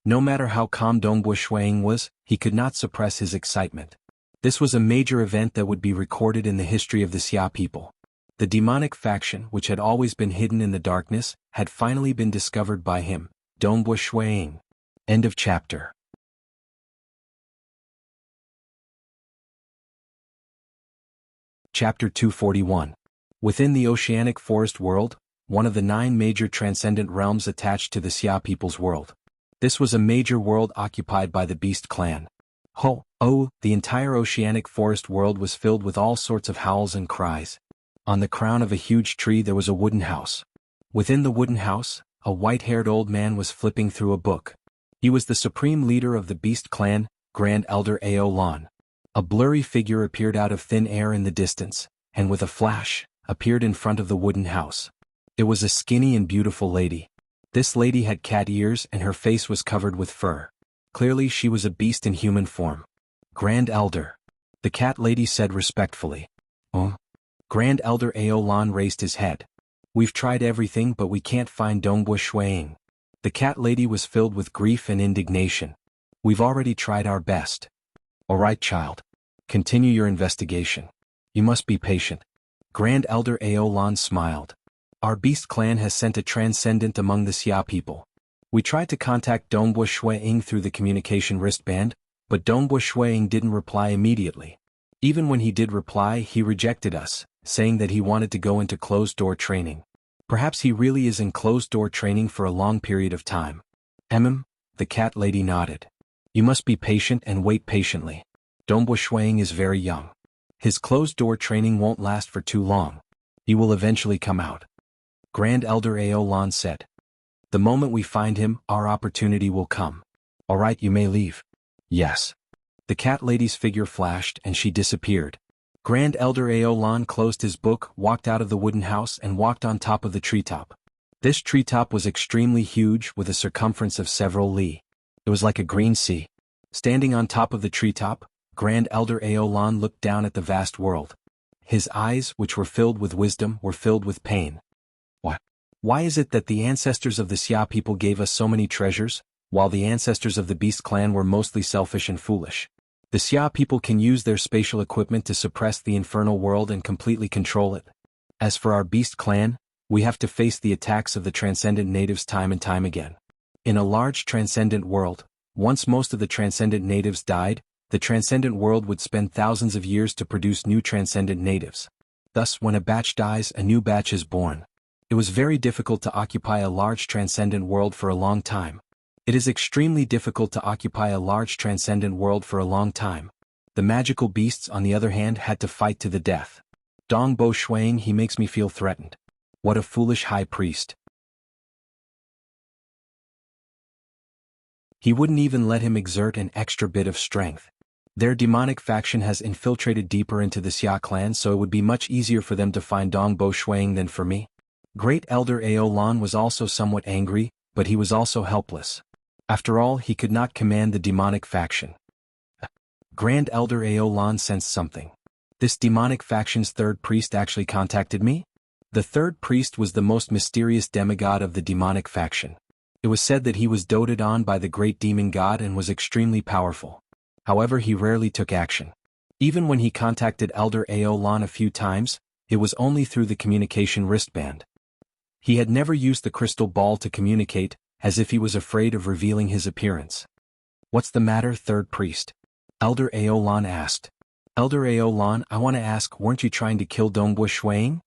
No matter how calm Dongbo Shuiying was, he could not suppress his excitement. This was a major event that would be recorded in the history of the Xia people. The demonic faction, which had always been hidden in the darkness, had finally been discovered by him, Dongbo Shuiying. End of chapter. Chapter 241. Within the oceanic forest world, one of the 9 major transcendent realms attached to the Xia people's world. This was a major world occupied by the Beast clan. The entire oceanic forest world was filled with all sorts of howls and cries. On the crown of a huge tree there was a wooden house. Within the wooden house, a white-haired old man was flipping through a book. He was the supreme leader of the Beast clan, Grand Elder Ao Lan. A blurry figure appeared out of thin air in the distance, and with a flash, appeared in front of the wooden house. It was a skinny and beautiful lady. This lady had cat ears and her face was covered with fur. Clearly she was a beast in human form. Grand Elder. The cat lady said respectfully. Grand Elder Ao Lan raised his head. We've tried everything but we can't find Dongbo Shuiying. The cat lady was filled with grief and indignation. We've already tried our best. All right, child. Continue your investigation. You must be patient. Grand Elder Aolan smiled. Our beast clan has sent a transcendent among the Xia people. We tried to contact Dongbua Shuiying through the communication wristband, but Dongbua Shuiying didn't reply immediately. Even when he did reply, he rejected us, saying that he wanted to go into closed-door training. Perhaps he really is in closed-door training for a long period of time. The cat lady nodded. You must be patient and wait patiently. Dongbua Shuiying is very young. His closed-door training won't last for too long. He will eventually come out. Grand Elder Aolan said. The moment we find him, our opportunity will come. All right, you may leave. Yes. The cat lady's figure flashed and she disappeared. Grand Elder Aolan closed his book, walked out of the wooden house and walked on top of the treetop. This treetop was extremely huge with a circumference of several li. It was like a green sea. Standing on top of the treetop, Grand Elder Aolan looked down at the vast world. His eyes, which were filled with wisdom, were filled with pain. What? Why is it that the ancestors of the Xia people gave us so many treasures, while the ancestors of the Beast clan were mostly selfish and foolish? The Xia people can use their spatial equipment to suppress the infernal world and completely control it. As for our Beast clan, we have to face the attacks of the transcendent natives time and time again. In a large transcendent world, once most of the transcendent natives died, the transcendent world would spend thousands of years to produce new transcendent natives. Thus, when a batch dies, a new batch is born. It was very difficult to occupy a large transcendent world for a long time. It is extremely difficult to occupy a large transcendent world for a long time. The magical beasts, on the other hand, had to fight to the death. Dongbua Shuiying, he makes me feel threatened. What a foolish high priest. He wouldn't even let him exert an extra bit of strength. Their demonic faction has infiltrated deeper into the Xia clan, so it would be much easier for them to find Dongbua Shuiying than for me. Great Elder Aolan was also somewhat angry, but he was also helpless. After all, he could not command the demonic faction. Grand Elder Aolan sensed something. This demonic faction's third priest actually contacted me? The third priest was the most mysterious demigod of the demonic faction. It was said that he was doted on by the great demon god and was extremely powerful. However, he rarely took action. Even when he contacted Elder Aolan a few times, it was only through the communication wristband. He had never used the crystal ball to communicate, as if he was afraid of revealing his appearance. What's the matter, third priest? Elder Aolan asked. Elder Aolan, I want to ask, weren't you trying to kill Dongbua Shuiying?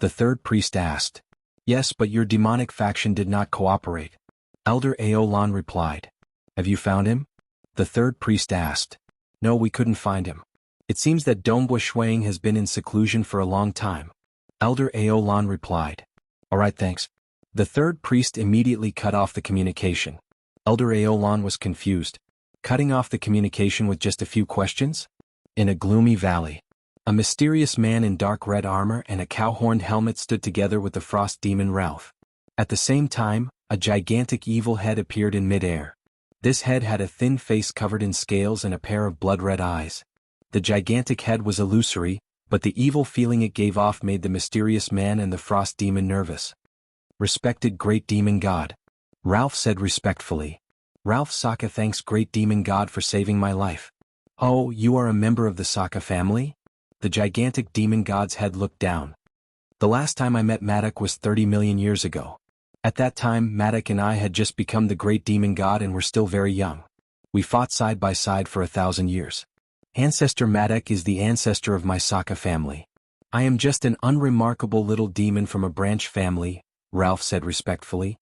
The third priest asked. Yes, but your demonic faction did not cooperate. Elder Aolan replied. Have you found him? The third priest asked. No, we couldn't find him. It seems that Dongbua Shuiying has been in seclusion for a long time. Elder Aolan replied. All right, thanks. The third priest immediately cut off the communication. Elder Aolan was confused. Cutting off the communication with just a few questions? In a gloomy valley, a mysterious man in dark red armor and a cow-horned helmet stood together with the frost demon Ralph. At the same time, a gigantic evil head appeared in mid-air. This head had a thin face covered in scales and a pair of blood-red eyes. The gigantic head was illusory, but the evil feeling it gave off made the mysterious man and the frost demon nervous. Respected Great Demon God. Ralph said respectfully. Ralph Sokka thanks Great Demon God for saving my life. Oh, you are a member of the Sokka family? The gigantic demon god's head looked down. The last time I met Madak was 30 million years ago. At that time, Madak and I had just become the Great Demon God and were still very young. We fought side by side for 1,000 years. Ancestor Madak is the ancestor of my Sokka family. I am just an unremarkable little demon from a branch family, Ralph said respectfully.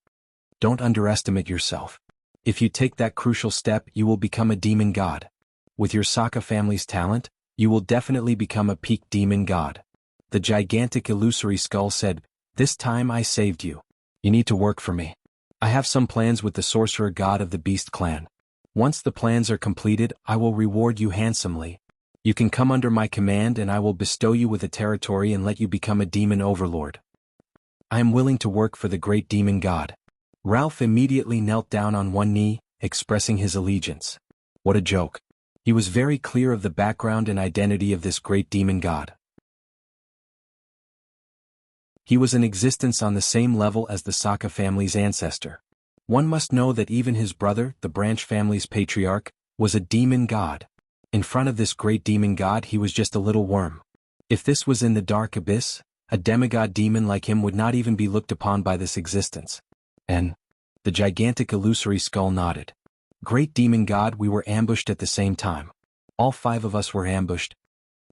Don't underestimate yourself. If you take that crucial step, you will become a demon god. With your Sokka family's talent, you will definitely become a peak demon god. The gigantic illusory skull said, This time I saved you. You need to work for me. I have some plans with the sorcerer god of the Beast clan. Once the plans are completed, I will reward you handsomely. You can come under my command and I will bestow you with a territory and let you become a demon overlord. I am willing to work for the great demon god. Ralph immediately knelt down on one knee, expressing his allegiance. What a joke. He was very clear of the background and identity of this great demon god. He was in existence on the same level as the Sokka family's ancestor. One must know that even his brother, the branch family's patriarch, was a demon god. In front of this great demon god he was just a little worm. If this was in the dark abyss, a demigod demon like him would not even be looked upon by this existence. And the gigantic illusory skull nodded. Great demon god, we were ambushed at the same time. All 5 of us were ambushed.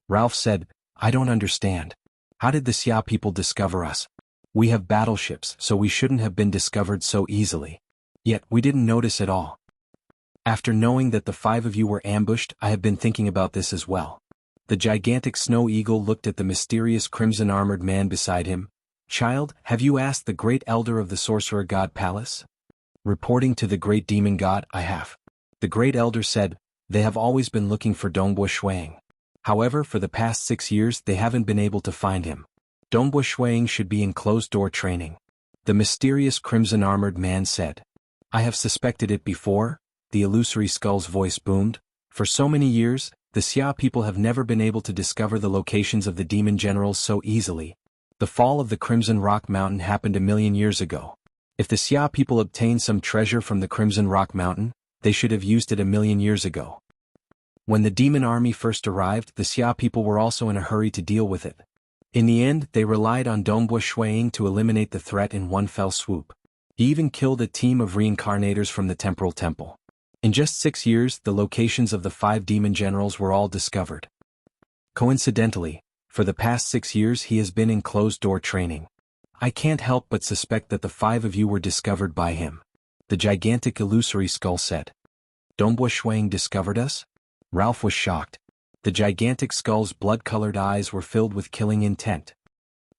Ralph said, I don't understand. How did the Xia people discover us? We have battleships, so we shouldn't have been discovered so easily. Yet we didn't notice at all. After knowing that the 5 of you were ambushed, I have been thinking about this as well. The gigantic snow eagle looked at the mysterious crimson-armored man beside him. Child, have you asked the great elder of the sorcerer god palace? Reporting to the great demon god, I have. The great elder said, they have always been looking for Dongbo Shuang. However, for the past 6 years they haven't been able to find him. Dongbo Shuang should be in closed-door training. The mysterious crimson-armored man said. I have suspected it before, the illusory skull's voice boomed. For so many years, the Xia people have never been able to discover the locations of the demon generals so easily. The fall of the Crimson Rock Mountain happened 1,000,000 years ago. If the Xia people obtained some treasure from the Crimson Rock Mountain, they should have used it 1,000,000 years ago. When the demon army first arrived, the Xia people were also in a hurry to deal with it. In the end, they relied on Dongbo Shuang to eliminate the threat in one fell swoop. He even killed a team of reincarnators from the temporal temple. In just 6 years, the locations of the 5 demon generals were all discovered. Coincidentally, for the past 6 years he has been in closed-door training. I can't help but suspect that the 5 of you were discovered by him. The gigantic illusory skull said. Dongbo Shuang discovered us? Ralph was shocked. The gigantic skull's blood-colored eyes were filled with killing intent.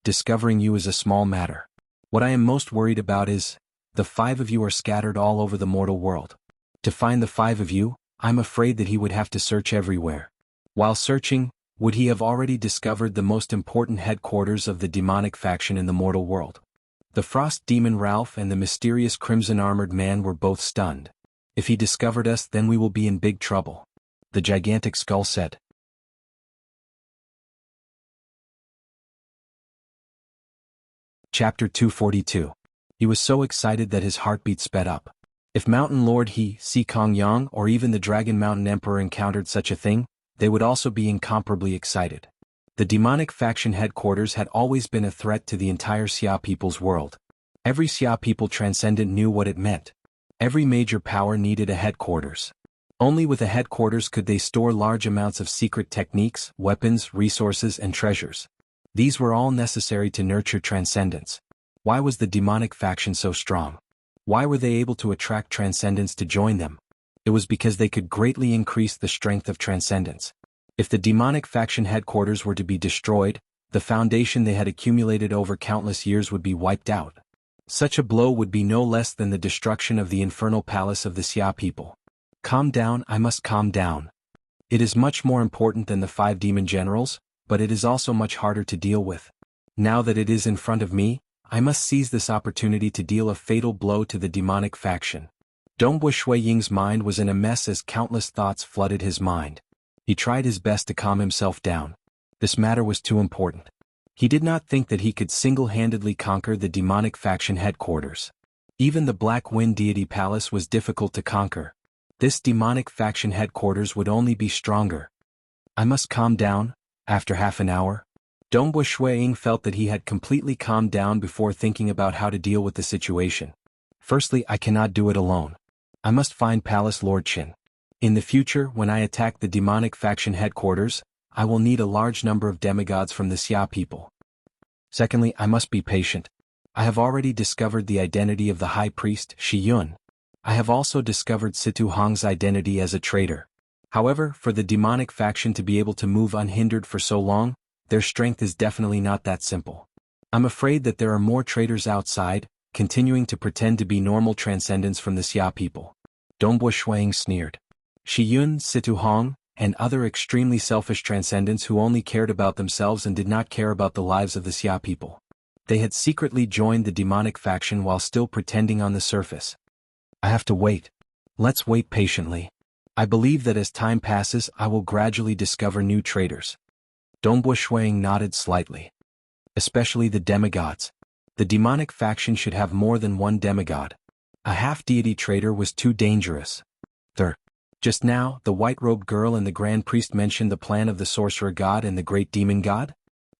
Discovering you is a small matter. What I am most worried about is, the 5 of you are scattered all over the mortal world. To find the 5 of you, I'm afraid that he would have to search everywhere. While searching, would he have already discovered the most important headquarters of the demonic faction in the mortal world? The frost demon Ralph and the mysterious crimson-armored man were both stunned. If he discovered us, then we will be in big trouble. The gigantic skull said. Chapter 242. He was so excited that his heartbeat sped up. If Mountain Lord He, Si Kong Yang, or even the Dragon Mountain Emperor encountered such a thing, they would also be incomparably excited. The demonic faction headquarters had always been a threat to the entire Xia people's world. Every Xia people transcendent knew what it meant. Every major power needed a headquarters. Only with a headquarters could they store large amounts of secret techniques, weapons, resources, and treasures. These were all necessary to nurture transcendence. Why was the demonic faction so strong? Why were they able to attract transcendents to join them? It was because they could greatly increase the strength of transcendence. If the demonic faction headquarters were to be destroyed, the foundation they had accumulated over countless years would be wiped out. Such a blow would be no less than the destruction of the infernal palace of the Xia people. Calm down, I must calm down. It is much more important than the 5 demon generals, but it is also much harder to deal with. Now that it is in front of me, I must seize this opportunity to deal a fatal blow to the demonic faction. Dongbo Shuiying's mind was in a mess as countless thoughts flooded his mind. He tried his best to calm himself down. This matter was too important. He did not think that he could single-handedly conquer the demonic faction headquarters. Even the Black Wind Deity Palace was difficult to conquer. This demonic faction headquarters would only be stronger. I must calm down. After half an hour, Dongbo Shuiying felt that he had completely calmed down before thinking about how to deal with the situation. Firstly, I cannot do it alone. I must find Palace Lord Qin. In the future, when I attack the demonic faction headquarters, I will need a large number of demigods from the Xia people. Secondly, I must be patient. I have already discovered the identity of the high priest, Shi Yun. I have also discovered Situ Hong's identity as a traitor. However, for the demonic faction to be able to move unhindered for so long, their strength is definitely not that simple. I'm afraid that there are more traitors outside, continuing to pretend to be normal transcendents from the Xia people. Dongbo Shuiying sneered. Shi Yun, Situ Hong, and other extremely selfish transcendents who only cared about themselves and did not care about the lives of the Xia people. They had secretly joined the demonic faction while still pretending on the surface. I have to wait. Let's wait patiently. I believe that as time passes I will gradually discover new traitors. Dongbo Shuiying nodded slightly. Especially the demigods. The demonic faction should have more than one demigod. A half-deity traitor was too dangerous. Just now, the white-robed girl and the grand priest mentioned the plan of the sorcerer god and the great demon god?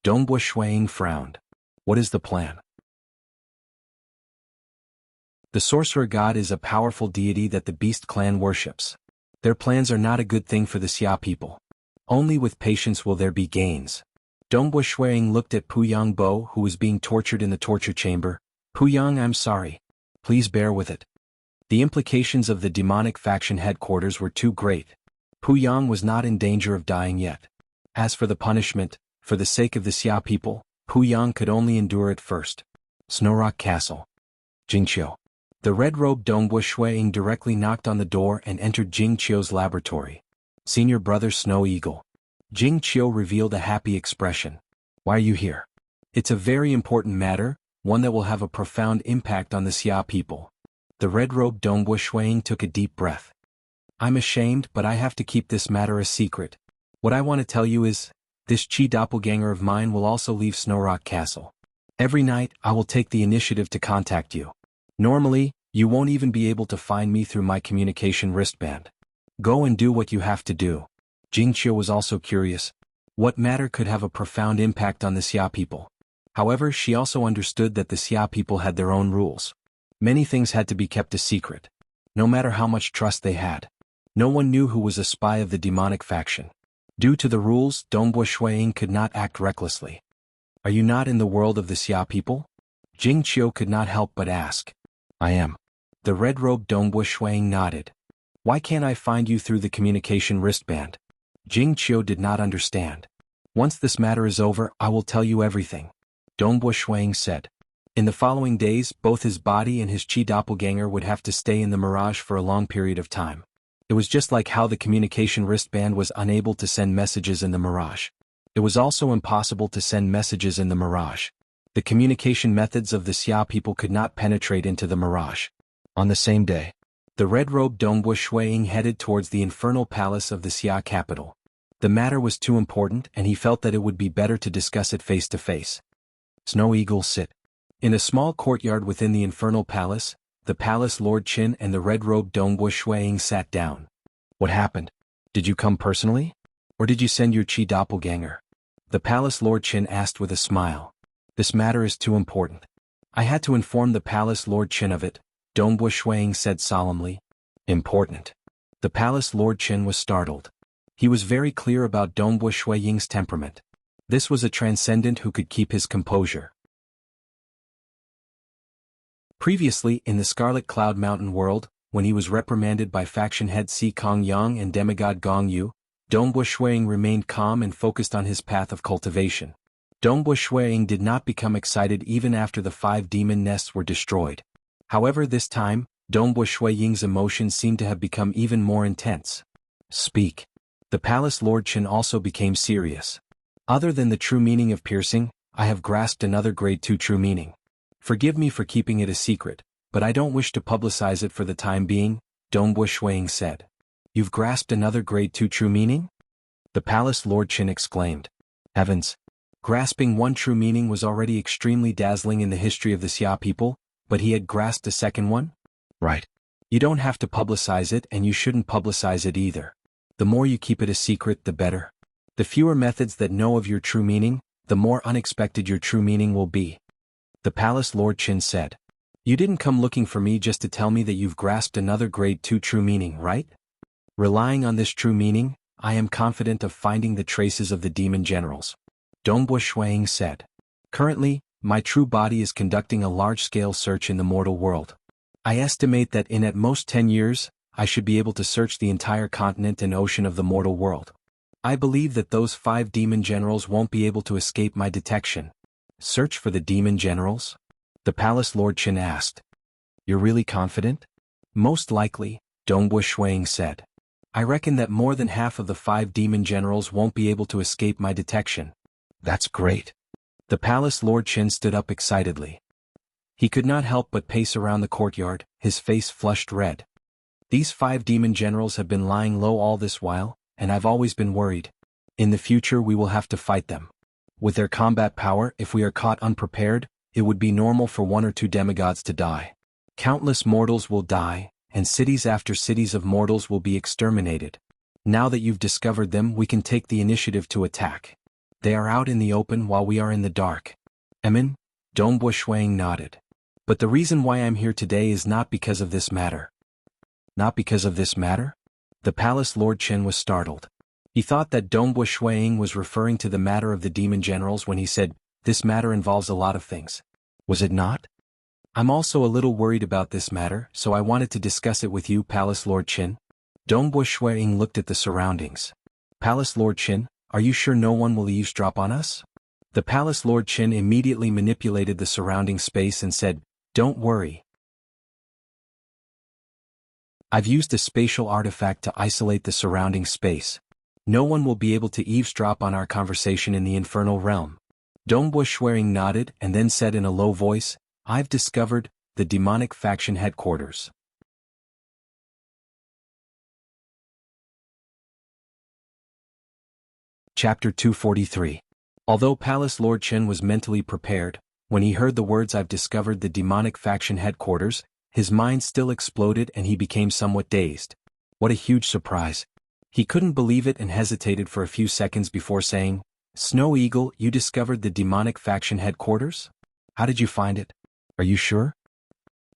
Dongbua Shuiying frowned. What is the plan? The sorcerer god is a powerful deity that the beast clan worships. Their plans are not a good thing for the Xia people. Only with patience will there be gains. Dongbua Shuiying looked at Puyang Bo, who was being tortured in the torture chamber. Puyang, I'm sorry. Please bear with it. The implications of the demonic faction headquarters were too great. Puyang was not in danger of dying yet. As for the punishment, for the sake of the Xia people, Puyang could only endure it first. Snowrock Castle. Jingqiu. The red-robed Dongbua Shuiying directly knocked on the door and entered Jingqiu's laboratory. Senior brother Snow Eagle. Jingqiu revealed a happy expression. Why are you here? It's a very important matter, one that will have a profound impact on the Xia people. The red-robed Dongbua Shuiying took a deep breath. I'm ashamed, but I have to keep this matter a secret. What I want to tell you is, this Qi doppelganger of mine will also leave Snowrock Castle. Every night, I will take the initiative to contact you. Normally, you won't even be able to find me through my communication wristband. Go and do what you have to do. Jingqiu was also curious. What matter could have a profound impact on the Xia people? However, she also understood that the Xia people had their own rules. Many things had to be kept a secret. No matter how much trust they had. No one knew who was a spy of the demonic faction. Due to the rules, Dongbua Shuiying could not act recklessly. Are you not in the world of the Xia people? Jingqiu could not help but ask. I am. The red-robed Dongbua Shuiying nodded. Why can't I find you through the communication wristband? Jingqiu did not understand. Once this matter is over, I will tell you everything. Dongbua Shuiying said. In the following days, both his body and his Qi doppelganger would have to stay in the mirage for a long period of time. It was just like how the communication wristband was unable to send messages in the mirage. It was also impossible to send messages in the mirage. The communication methods of the Xia people could not penetrate into the mirage. On the same day, the red-robed Dongbua Shuiying headed towards the infernal palace of the Xia capital. The matter was too important and he felt that it would be better to discuss it face to face. Snow Eagle sit. In a small courtyard within the infernal palace, the palace Lord Qin and the red-robed Dongbua Shuiying sat down. What happened? Did you come personally? Or did you send your Qi doppelganger? The palace Lord Qin asked with a smile. This matter is too important. I had to inform the palace Lord Qin of it, Dongbua Shuiying said solemnly. Important. The palace Lord Qin was startled. He was very clear about Dongbua Shuiying's temperament. This was a transcendent who could keep his composure. Previously in the Scarlet Cloud Mountain world, when he was reprimanded by faction head Si Kong Yang and demigod Gong Yu, Dongbua Shuiying remained calm and focused on his path of cultivation. Dongbua Shuiying did not become excited even after the 5 demon nests were destroyed. However, this time, Dongbua Shuiying's emotions seemed to have become even more intense. Speak. The palace Lord Qin also became serious. Other than the true meaning of piercing, I have grasped another grade 2 true meaning. Forgive me for keeping it a secret, but I don't wish to publicize it for the time being, Dongbua Shuiying said. You've grasped another grade 2 true meaning? The palace Lord Qin exclaimed. Heavens! Grasping one true meaning was already extremely dazzling in the history of the Xia people, but he had grasped a second one? Right. You don't have to publicize it and you shouldn't publicize it either. The more you keep it a secret, the better. The fewer methods that know of your true meaning, the more unexpected your true meaning will be. The palace Lord Qin said. You didn't come looking for me just to tell me that you've grasped another grade 2 true meaning, right? Relying on this true meaning, I am confident of finding the traces of the demon generals. Dongbua Shuiying said. Currently, my true body is conducting a large-scale search in the mortal world. I estimate that in at most 10 years, I should be able to search the entire continent and ocean of the mortal world. I believe that those 5 demon generals won't be able to escape my detection. Search for the demon generals? The palace Lord Qin asked. You're really confident? Most likely, Dongbua Shuiying said. I reckon that more than half of the 5 demon generals won't be able to escape my detection. That's great. The palace Lord Qin stood up excitedly. He could not help but pace around the courtyard, his face flushed red. These 5 demon generals have been lying low all this while, and I've always been worried. In the future we will have to fight them. With their combat power, if we are caught unprepared, it would be normal for 1 or 2 demigods to die. Countless mortals will die, and cities after cities of mortals will be exterminated. Now that you've discovered them, we can take the initiative to attack. They are out in the open while we are in the dark. Emin? Dongbo Shuang nodded. But the reason why I'm here today is not because of this matter. Not because of this matter? The palace lord Chen was startled. He thought that Dongbo Shuang was referring to the matter of the demon generals when he said, "This matter involves a lot of things." Was it not? I'm also a little worried about this matter, so I wanted to discuss it with you, Palace Lord Qin. Dongbo Shuang looked at the surroundings. Palace Lord Qin, are you sure no one will eavesdrop on us? The Palace Lord Qin immediately manipulated the surrounding space and said, "Don't worry. I've used a spatial artifact to isolate the surrounding space. No one will be able to eavesdrop on our conversation in the infernal realm." Dongbo Shuang nodded and then said in a low voice, "I've discovered the demonic faction headquarters." Chapter 243. Although Palace Lord Chen was mentally prepared, when he heard the words "I've discovered the demonic faction headquarters," his mind still exploded and he became somewhat dazed. What a huge surprise. He couldn't believe it and hesitated for a few seconds before saying, "Snow Eagle, you discovered the demonic faction headquarters? How did you find it? Are you sure?"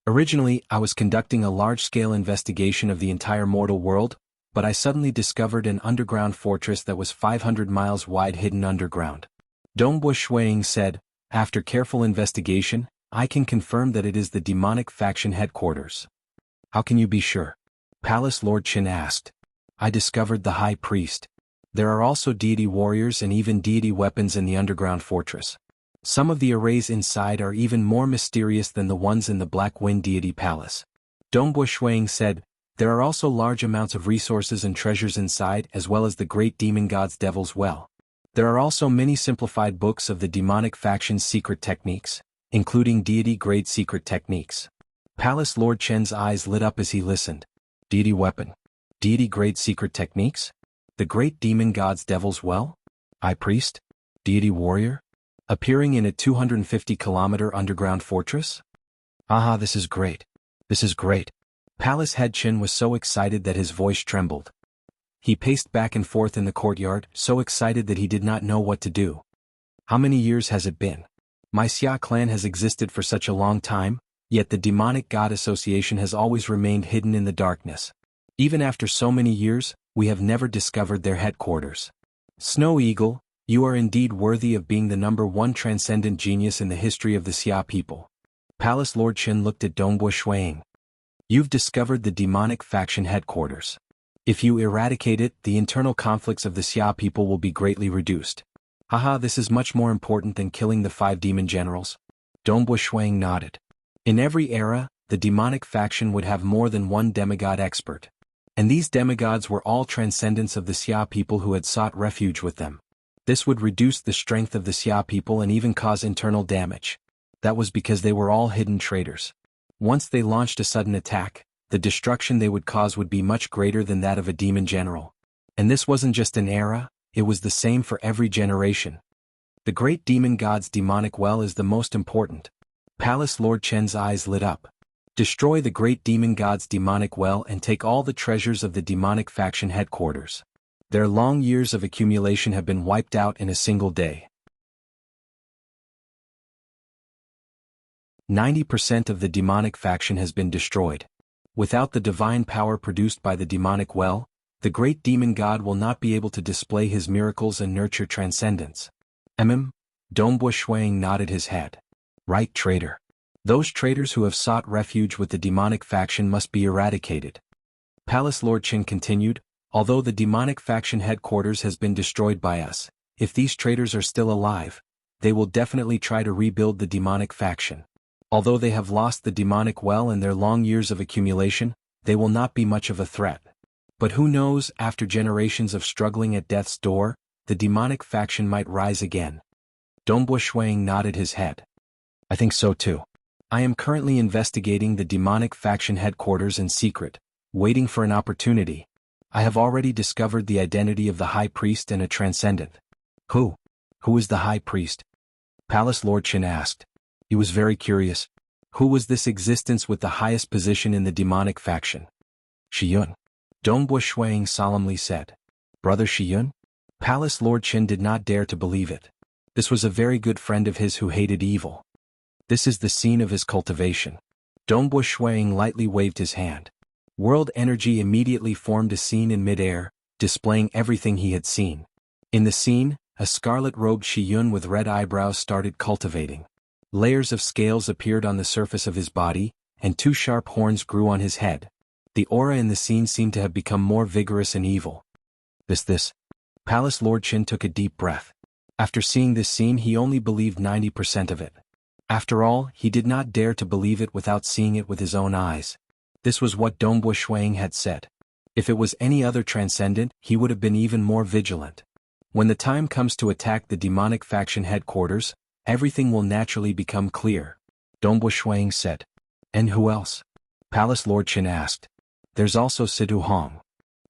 "Originally, I was conducting a large-scale investigation of the entire mortal world, but I suddenly discovered an underground fortress that was 500 miles wide hidden underground." Dongbo Shuang said, "After careful investigation, I can confirm that it is the demonic faction headquarters." "How can you be sure?" Palace Lord Qin asked. "I discovered the High Priest. There are also deity warriors and even deity weapons in the underground fortress. Some of the arrays inside are even more mysterious than the ones in the Black Wind Deity Palace." Dongbo Shuang said, "There are also large amounts of resources and treasures inside as well as the great demon god's devil's well. There are also many simplified books of the demonic faction's secret techniques, including deity-grade secret techniques." Palace Lord Chen's eyes lit up as he listened. Deity weapon. Deity-grade secret techniques? The great demon god's devil's well? High priest? Deity warrior? Appearing in a 250-kilometer underground fortress? Aha, this is great. This is great. Palace head Chen was so excited that his voice trembled. He paced back and forth in the courtyard, so excited that he did not know what to do. How many years has it been? My Xia clan has existed for such a long time, yet the demonic god association has always remained hidden in the darkness. Even after so many years, we have never discovered their headquarters. Snow Eagle, you are indeed worthy of being the #1 transcendent genius in the history of the Xia people. Palace Lord Qin looked at Dongbo Shuang. You've discovered the demonic faction headquarters. If you eradicate it, the internal conflicts of the Xia people will be greatly reduced. Haha, this is much more important than killing the 5 demon generals. Dongbo Shuang nodded. In every era, the demonic faction would have more than one demigod expert. And these demigods were all transcendents of the Xia people who had sought refuge with them. This would reduce the strength of the Xia people and even cause internal damage. That was because they were all hidden traitors. Once they launched a sudden attack, the destruction they would cause would be much greater than that of a demon general. And this wasn't just an era, it was the same for every generation. The great demon god's demonic well is the most important. Palace Lord Chen's eyes lit up. Destroy the great demon god's demonic well and take all the treasures of the demonic faction headquarters. Their long years of accumulation have been wiped out in a single day. 90% of the demonic faction has been destroyed. Without the divine power produced by the demonic well, the great demon god will not be able to display his miracles and nurture transcendence. Dongbo Shuang nodded his head. Right, traitor. Those traitors who have sought refuge with the demonic faction must be eradicated. Palace Lord Qin continued, although the demonic faction headquarters has been destroyed by us, if these traitors are still alive, they will definitely try to rebuild the demonic faction. Although they have lost the demonic well and their long years of accumulation, they will not be much of a threat. But who knows, after generations of struggling at death's door, the demonic faction might rise again. Dongbo Shuang nodded his head. I think so too. I am currently investigating the demonic faction headquarters in secret, waiting for an opportunity. I have already discovered the identity of the High Priest and a transcendent. Who? Who is the High Priest? Palace Lord Qin asked. He was very curious. Who was this existence with the highest position in the demonic faction? Shiyun. Dongbo Shuang solemnly said. Brother Shiyun? Palace Lord Qin did not dare to believe it. This was a very good friend of his who hated evil. This is the scene of his cultivation. Dongbo Shuang lightly waved his hand. World energy immediately formed a scene in midair, displaying everything he had seen. In the scene, a scarlet-robed Shiyun with red eyebrows started cultivating. Layers of scales appeared on the surface of his body, and 2 sharp horns grew on his head. The aura in the scene seemed to have become more vigorous and evil. This. Palace Lord Qin took a deep breath. After seeing this scene he only believed 90% of it. After all, he did not dare to believe it without seeing it with his own eyes. This was what Dongbo Shuang had said. If it was any other transcendent, he would have been even more vigilant. When the time comes to attack the demonic faction headquarters, everything will naturally become clear. Dongbo Shuang said. And who else? Palace Lord Qin asked. There's also Sidu Hong.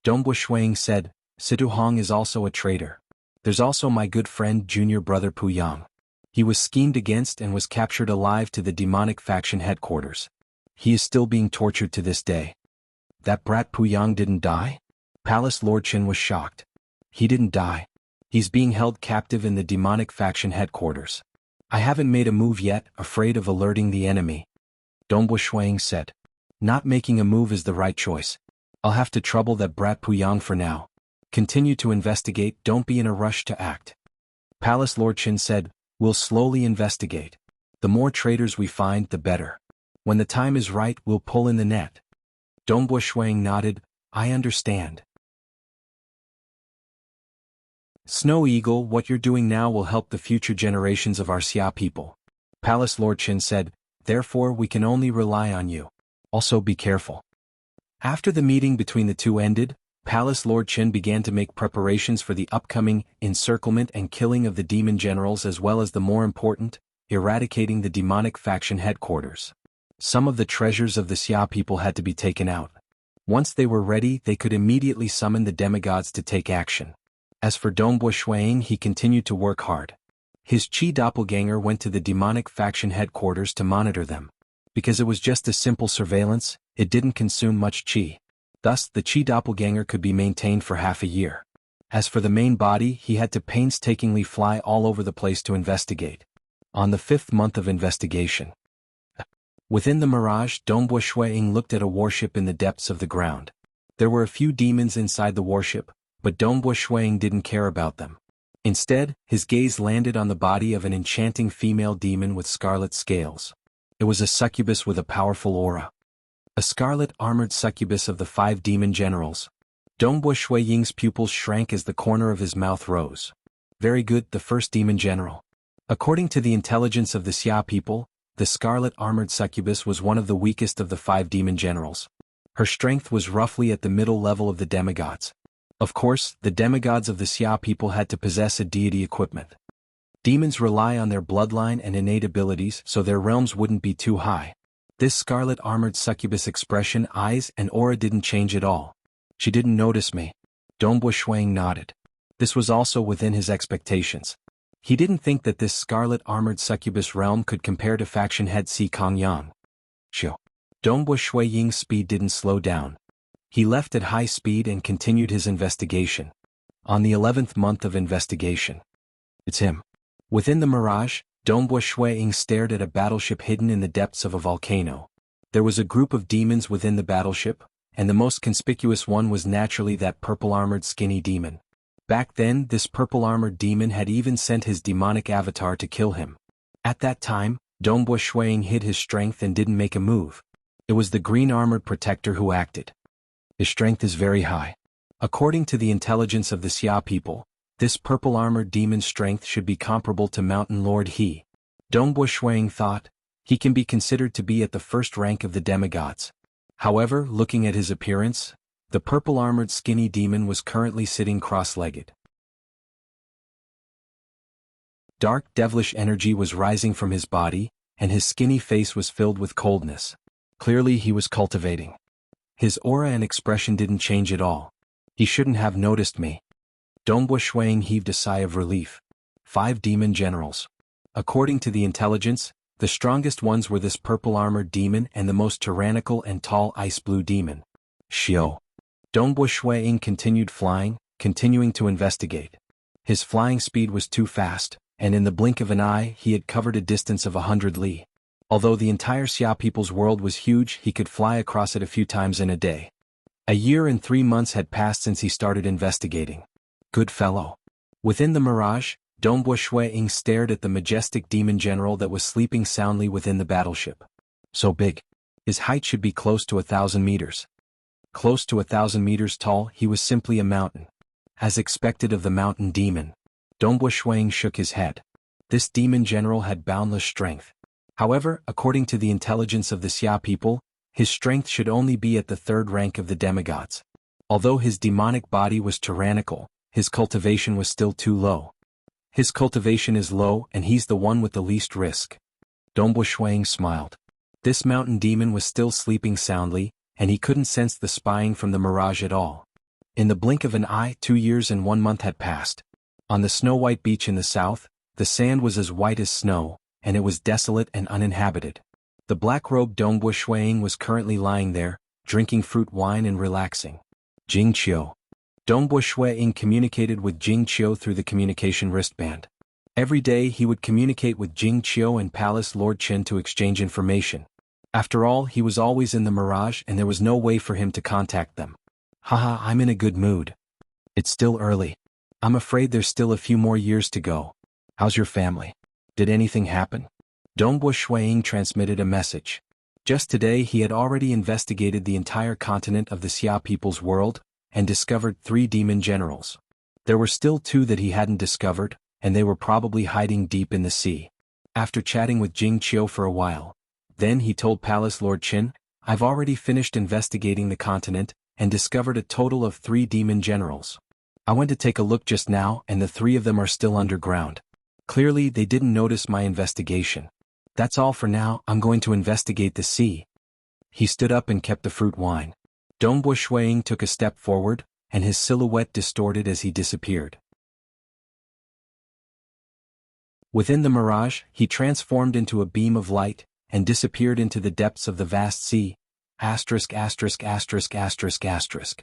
Dongbo Shuang said. Sidu Hong is also a traitor. There's also my good friend junior brother Pu Yang. He was schemed against and was captured alive to the demonic faction headquarters. He is still being tortured to this day. That brat Pu Yang didn't die? Palace Lord Qin was shocked. He didn't die. He's being held captive in the demonic faction headquarters. I haven't made a move yet, afraid of alerting the enemy. Dongbo Shuang said. Not making a move is the right choice. I'll have to trouble that brat Pu Yang for now. Continue to investigate, don't be in a rush to act. Palace Lord Qin said, we'll slowly investigate. The more traitors we find, the better. When the time is right, we'll pull in the net. Dongbo Shuang nodded, I understand. Snow Eagle, what you're doing now will help the future generations of our Xia people. Palace Lord Qin said, therefore we can only rely on you. Also be careful. After the meeting between the two ended, Palace Lord Qin began to make preparations for the upcoming encirclement and killing of the demon generals as well as the more important, eradicating the demonic faction headquarters. Some of the treasures of the Xia people had to be taken out. Once they were ready, they could immediately summon the demigods to take action. As for Dongbo Shuang, he continued to work hard. His Qi doppelganger went to the demonic faction headquarters to monitor them. Because it was just a simple surveillance, it didn't consume much Qi. Thus, the Qi doppelganger could be maintained for half a year. As for the main body, he had to painstakingly fly all over the place to investigate. On the 5th month of investigation. Within the mirage, Dongbo Shuang looked at a warship in the depths of the ground. There were a few demons inside the warship, but Dongbo Shuang didn't care about them. Instead, his gaze landed on the body of an enchanting female demon with scarlet scales. It was a succubus with a powerful aura. A scarlet armored succubus of the 5 demon generals. Dongbo Shuang's pupils shrank as the corner of his mouth rose. Very good, the first demon general. According to the intelligence of the Xia people, the scarlet armored succubus was one of the weakest of the 5 demon generals. Her strength was roughly at the middle level of the demigods. Of course, the demigods of the Xia people had to possess a deity equipment. Demons rely on their bloodline and innate abilities, so their realms wouldn't be too high. This scarlet armored succubus expression, eyes, and aura didn't change at all. She didn't notice me. Dongbo Shuang nodded. This was also within his expectations. He didn't think that this scarlet armored succubus realm could compare to faction head Si Kongyang. Shoo. Dongbo Shuang's speed didn't slow down. He left at high speed and continued his investigation. On the 11th month of investigation. It's him. Within the mirage, Dongbo Shuang stared at a battleship hidden in the depths of a volcano. There was a group of demons within the battleship, and the most conspicuous one was naturally that purple-armored skinny demon. Back then, this purple-armored demon had even sent his demonic avatar to kill him. At that time, Dongbo Shuang hid his strength and didn't make a move. It was the green-armored protector who acted. His strength is very high. According to the intelligence of the Xia people, this purple-armored demon's strength should be comparable to Mountain Lord He. Dongbo Shuang thought, he can be considered to be at the first rank of the demigods. However, looking at his appearance, the purple-armored skinny demon was currently sitting cross-legged. Dark devilish energy was rising from his body, and his skinny face was filled with coldness. Clearly he was cultivating. His aura and expression didn't change at all. He shouldn't have noticed me. Dongbo Shuang heaved a sigh of relief. 5 demon generals. According to the intelligence, The strongest ones were this purple-armored demon and the most tyrannical and tall ice-blue demon. Xiao. Dongbo Shuiying continued flying, continuing to investigate. His flying speed was too fast, and in the blink of an eye he had covered a distance of 100 li. Although the entire Xia people's world was huge, he could fly across it a few times in a day. A year and 3 months had passed since he started investigating. Good fellow. Within the mirage, Dongbo Shuiying stared at the majestic demon general that was sleeping soundly within the battleship. So big. His height should be close to 1,000 meters. Close to 1,000 meters tall, he was simply a mountain. As expected of the mountain demon, Dongbo Shuiying shook his head. This demon general had boundless strength. However, according to the intelligence of the Xia people, his strength should only be at the 3rd rank of the demigods. Although his demonic body was tyrannical, his cultivation was still too low. His cultivation is low and he's the one with the least risk. Dongbo Shuiying smiled. This mountain demon was still sleeping soundly, and he couldn't sense the spying from the mirage at all. In the blink of an eye, 2 years and 1 month had passed. On the snow-white beach in the south, the sand was as white as snow, and it was desolate and uninhabited. The black-robed Dongbo Shuiying was currently lying there, drinking fruit wine and relaxing. Jingqiu. Dongbo Shuiying communicated with Jingqiu through the communication wristband. Every day he would communicate with Jingqiu and Palace Lord Qin to exchange information. After all, he was always in the mirage and there was no way for him to contact them. Haha, I'm in a good mood. It's still early. I'm afraid there's still a few more years to go. How's your family? Did anything happen? Dongbo Shuiying transmitted a message. Just today he had already investigated the entire continent of the Xia people's world, and discovered 3 demon generals. There were still 2 that he hadn't discovered, and they were probably hiding deep in the sea. After chatting with Jingqiu for a while, then he told Palace Lord Qin, I've already finished investigating the continent, and discovered a total of 3 demon generals. I went to take a look just now and the 3 of them are still underground. Clearly they didn't notice my investigation. That's all for now, I'm going to investigate the sea. He stood up and kept the fruit wine. Dongbo Shuiying took a step forward, and his silhouette distorted as he disappeared. Within the mirage, he transformed into a beam of light, and disappeared into the depths of the vast sea. Asterisk asterisk asterisk asterisk asterisk.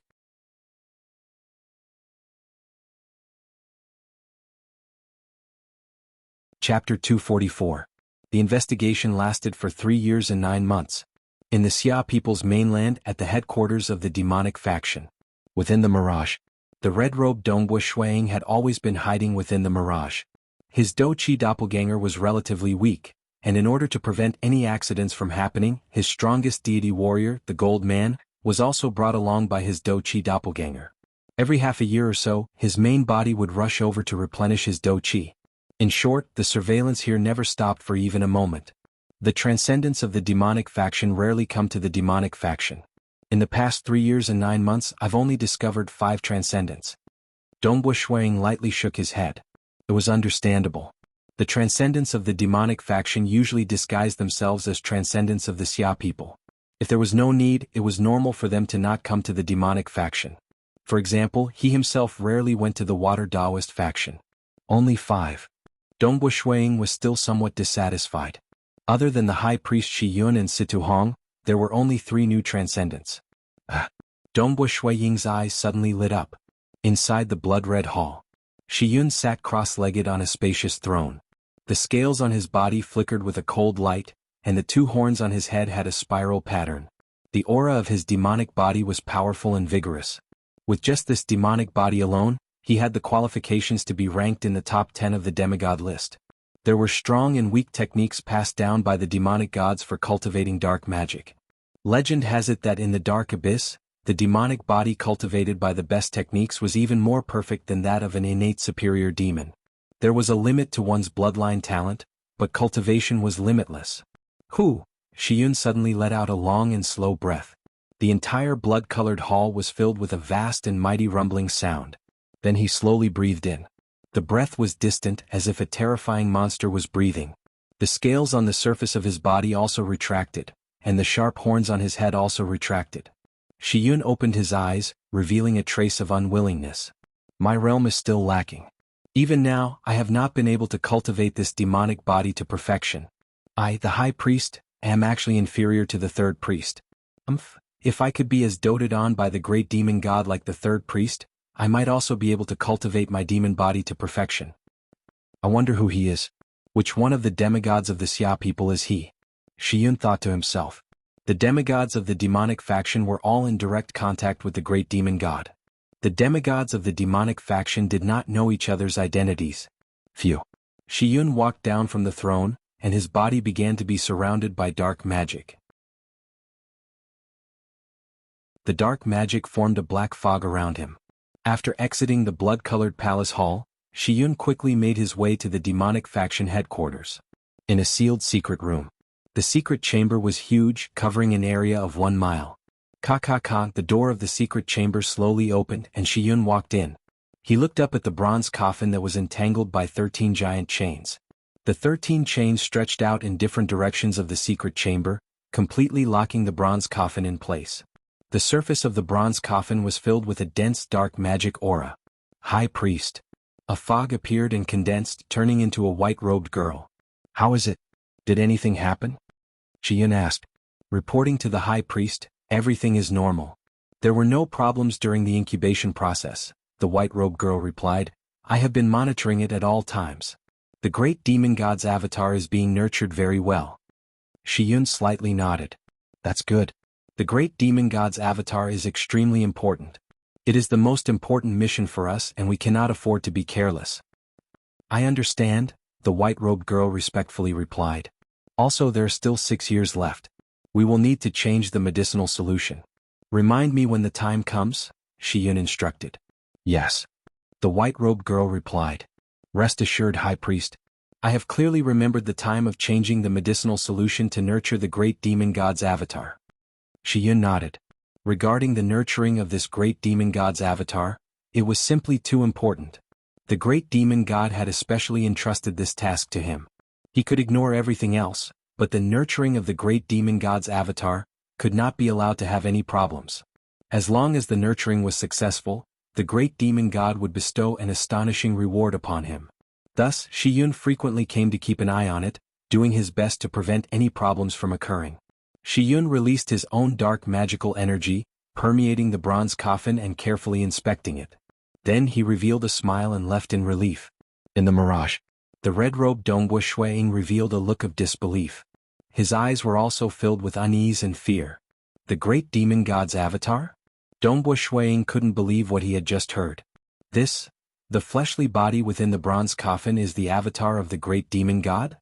Chapter 244. The investigation lasted for 3 years and 9 months. In the Xia people's mainland at the headquarters of the demonic faction. Within the mirage, the red-robed Dongbo Shuiying had always been hiding within the mirage. His Do-Chi doppelganger was relatively weak, and in order to prevent any accidents from happening, his strongest deity warrior, the Gold Man, was also brought along by his Do-Chi doppelganger. Every half a year or so, his main body would rush over to replenish his Do-Chi. In short, the surveillance here never stopped for even a moment. The transcendents of the demonic faction rarely come to the demonic faction. In the past 3 years and 9 months, I've only discovered 5 transcendents. Dongbo Shuiying lightly shook his head. It was understandable. The transcendents of the demonic faction usually disguise themselves as transcendents of the Xia people. If there was no need, it was normal for them to not come to the demonic faction. For example, he himself rarely went to the Water Taoist faction. Only 5. Dongbo Shuiying was still somewhat dissatisfied. Other than the High Priest Shi Yun and Situ Hong, there were only 3 new transcendents. Dongbo Shuiying's eyes suddenly lit up. Inside the blood-red hall, Shi Yun sat cross-legged on a spacious throne. The scales on his body flickered with a cold light, and the 2 horns on his head had a spiral pattern. The aura of his demonic body was powerful and vigorous. With just this demonic body alone, he had the qualifications to be ranked in the top 10 of the demigod list. There were strong and weak techniques passed down by the demonic gods for cultivating dark magic. Legend has it that in the dark abyss, the demonic body cultivated by the best techniques was even more perfect than that of an innate superior demon. There was a limit to one's bloodline talent, but cultivation was limitless. Hu! Shi Yun suddenly let out a long and slow breath. The entire blood-colored hall was filled with a vast and mighty rumbling sound. Then he slowly breathed in. The breath was distant, as if a terrifying monster was breathing. The scales on the surface of his body also retracted, and the sharp horns on his head also retracted. Shi Yun opened his eyes, revealing a trace of unwillingness. My realm is still lacking. Even now, I have not been able to cultivate this demonic body to perfection. I, the high priest, am actually inferior to the third priest. If I could be as doted on by the great demon god like the third priest, I might also be able to cultivate my demon body to perfection. I wonder who he is. Which one of the demigods of the Xia people is he? Shiyun thought to himself. The demigods of the demonic faction were all in direct contact with the great demon god. The demigods of the demonic faction did not know each other's identities. Phew. Shiyun walked down from the throne, and his body began to be surrounded by dark magic. The dark magic formed a black fog around him. After exiting the blood-colored palace hall, Shiyun quickly made his way to the demonic faction headquarters. In a sealed secret room. The secret chamber was huge, covering an area of 1 mile. The door of the secret chamber slowly opened and Shiyun walked in. He looked up at the bronze coffin that was entangled by 13 giant chains. The 13 chains stretched out in different directions of the secret chamber, completely locking the bronze coffin in place. The surface of the bronze coffin was filled with a dense dark magic aura. High Priest. A fog appeared and condensed, turning into a white-robed girl. How is it? Did anything happen? Shiyun asked. Reporting to the High Priest, everything is normal. There were no problems during the incubation process, the white-robed girl replied. I have been monitoring it at all times. The great demon god's avatar is being nurtured very well. Shiyun slightly nodded. That's good. The great demon god's avatar is extremely important. It is the most important mission for us and we cannot afford to be careless. I understand, the white-robed girl respectfully replied. Also, there are still 6 years left. We will need to change the medicinal solution. Remind me when the time comes, Shiyun instructed. Yes. The white-robed girl replied. Rest assured, High Priest. I have clearly remembered the time of changing the medicinal solution to nurture the great demon god's avatar. Shiyun nodded. Regarding the nurturing of this great demon god's avatar, it was simply too important. The great demon god had especially entrusted this task to him. He could ignore everything else, but the nurturing of the great demon god's avatar could not be allowed to have any problems. As long as the nurturing was successful, the great demon god would bestow an astonishing reward upon him. Thus, Shiyun frequently came to keep an eye on it, doing his best to prevent any problems from occurring. Shiyun released his own dark magical energy, permeating the bronze coffin and carefully inspecting it. Then he revealed a smile and left in relief. In the mirage, the red-robed Dongbu Shuiying revealed a look of disbelief. His eyes were also filled with unease and fear. The great demon god's avatar? Dongbu Shuiying couldn't believe what he had just heard. The fleshly body within the bronze coffin is the avatar of the great demon god?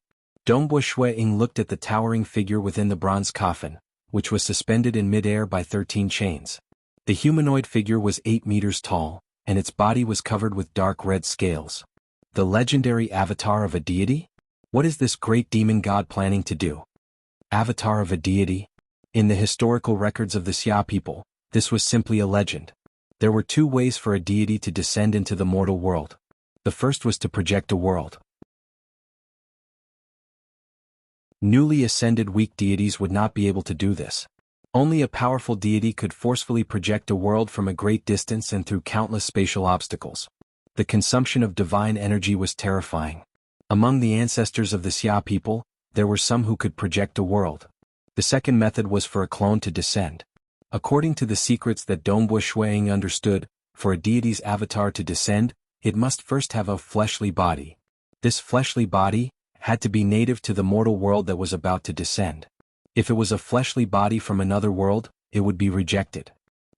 Dongbu Shuiying looked at the towering figure within the bronze coffin, which was suspended in midair by 13 chains. The humanoid figure was 8 meters tall, and its body was covered with dark red scales. The legendary avatar of a deity? What is this great demon god planning to do? Avatar of a deity? In the historical records of the Xia people, this was simply a legend. There were 2 ways for a deity to descend into the mortal world. The first was to project a world. Newly ascended weak deities would not be able to do this. Only a powerful deity could forcefully project a world from a great distance and through countless spatial obstacles. The consumption of divine energy was terrifying. Among the ancestors of the Xia people, there were some who could project a world. The second method was for a clone to descend. According to the secrets that Dongbu Shuiying understood, for a deity's avatar to descend, it must first have a fleshly body. This fleshly body had to be native to the mortal world that was about to descend. If it was a fleshly body from another world, it would be rejected.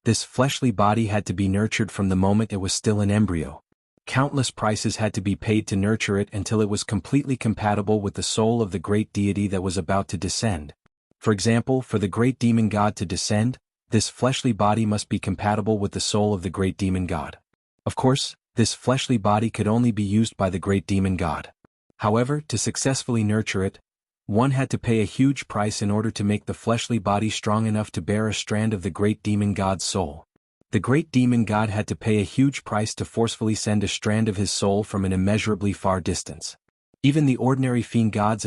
This fleshly body had to be nurtured from the moment it was still an embryo. Countless prices had to be paid to nurture it until it was completely compatible with the soul of the great deity that was about to descend. For example, for the great demon god to descend, this fleshly body must be compatible with the soul of the great demon god. Of course, this fleshly body could only be used by the great demon god. However, to successfully nurture it, one had to pay a huge price in order to make the fleshly body strong enough to bear a strand of the great demon god's soul. The great demon god had to pay a huge price to forcefully send a strand of his soul from an immeasurably far distance. Even the ordinary fiend gods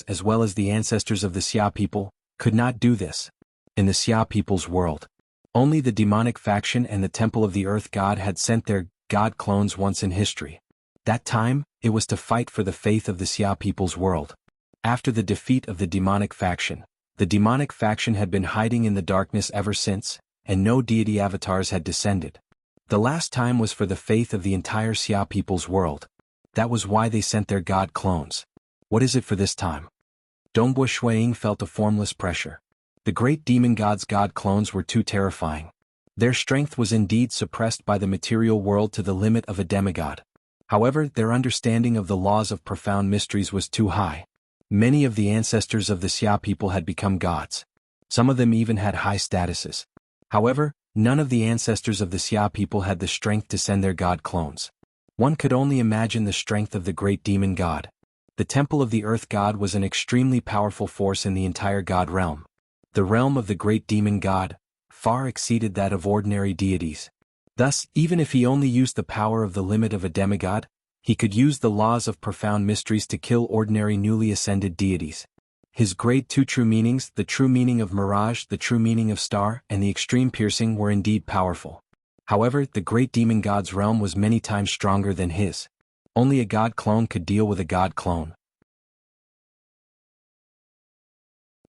as well as the ancestors of the Xia people, could not do this. In the Xia people's world, only the demonic faction and the Temple of the Earth God had sent their god clones once in history. That time, it was to fight for the faith of the Xia people's world. After the defeat of the demonic faction had been hiding in the darkness ever since, and no deity avatars had descended. The last time was for the faith of the entire Xia people's world. That was why they sent their god clones. What is it for this time? Dongbo Shuiying felt a formless pressure. The great demon god's god clones were too terrifying. Their strength was indeed suppressed by the material world to the limit of a demigod. However, their understanding of the laws of profound mysteries was too high. Many of the ancestors of the Xia people had become gods. Some of them even had high statuses. However, none of the ancestors of the Xia people had the strength to send their god clones. One could only imagine the strength of the great demon god. The temple of the earth god was an extremely powerful force in the entire god realm. The realm of the great demon god far exceeded that of ordinary deities. Thus, even if he only used the power of the limit of a demigod, he could use the laws of profound mysteries to kill ordinary newly ascended deities. His great two true meanings, the true meaning of mirage, the true meaning of star, and the extreme piercing were indeed powerful. However, the great demon god's realm was many times stronger than his. Only a god clone could deal with a god clone.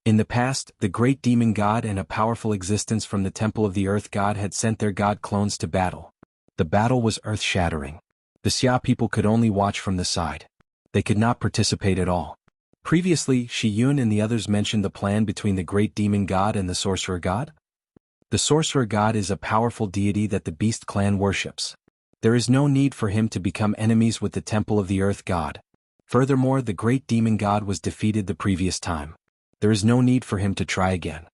In the past, the great demon god and a powerful existence from the temple of the earth god had sent their god clones to battle. The battle was earth-shattering. The Xia people could only watch from the side. They could not participate at all. Previously, Shi Yun and the others mentioned the plan between the great demon god and the sorcerer god. The sorcerer god is a powerful deity that the beast clan worships. There is no need for him to become enemies with the temple of the earth god. Furthermore, the great demon god was defeated the previous time. There is no need for him to try again.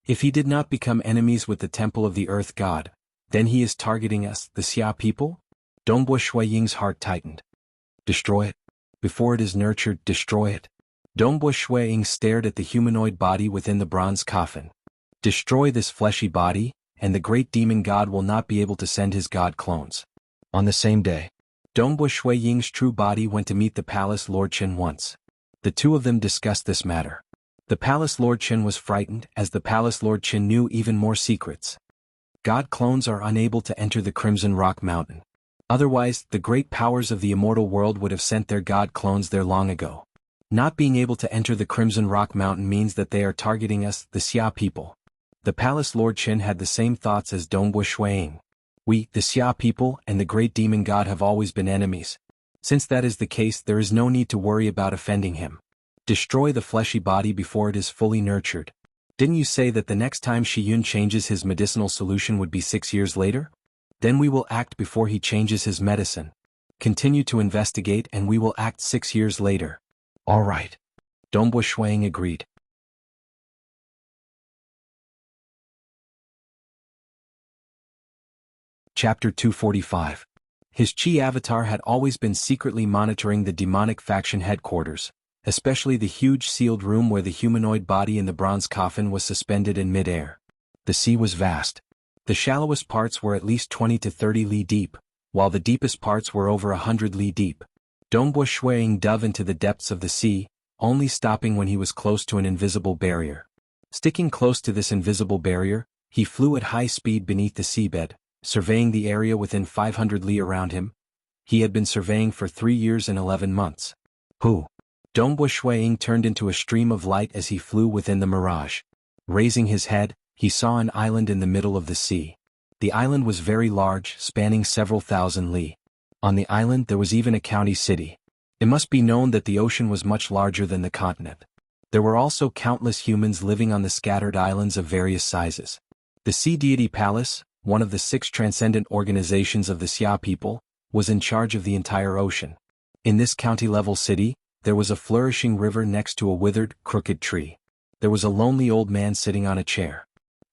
If he did not become enemies with the temple of the earth god, then he is targeting us, the Xia people? Dongbo Shuiying's heart tightened. Destroy it. Before it is nurtured, destroy it. Dongbo Shuiying stared at the humanoid body within the bronze coffin. Destroy this fleshy body, and the great demon god will not be able to send his god clones. On the same day, Dongbo Shuiying's true body went to meet the Palace Lord Qin once. The two of them discussed this matter. The Palace Lord Qin was frightened as the Palace Lord Qin knew even more secrets. God clones are unable to enter the Crimson Rock Mountain. Otherwise, the great powers of the immortal world would have sent their god clones there long ago. Not being able to enter the Crimson Rock Mountain means that they are targeting us, the Xia people. The Palace Lord Qin had the same thoughts as Dongbo Shuiying. We, the Xia people, and the great demon god have always been enemies. Since that is the case, there is no need to worry about offending him. Destroy the fleshy body before it is fully nurtured. Didn't you say that the next time Shi Yun changes his medicinal solution would be 6 years later? Then we will act before he changes his medicine. Continue to investigate and we will act 6 years later. All right. Dongbo Shuiying agreed. Chapter 245. His Chi avatar had always been secretly monitoring the demonic faction headquarters, especially the huge sealed room where the humanoid body in the bronze coffin was suspended in mid-air. The sea was vast. The shallowest parts were at least 20 to 30 li deep, while the deepest parts were over 100 li deep. Dongbo Shuiying dove into the depths of the sea, only stopping when he was close to an invisible barrier. Sticking close to this invisible barrier, he flew at high speed beneath the seabed, surveying the area within 500 li around him. He had been surveying for 3 years and 11 months. Who? Dongbo Shuiying turned into a stream of light as he flew within the mirage. Raising his head, he saw an island in the middle of the sea. The island was very large, spanning several thousand li. On the island there was even a county city. It must be known that the ocean was much larger than the continent. There were also countless humans living on the scattered islands of various sizes. The Sea Deity Palace, one of the 6 transcendent organizations of the Xia people, was in charge of the entire ocean. In this county-level city, there was a flourishing river next to a withered, crooked tree. There was a lonely old man sitting on a chair.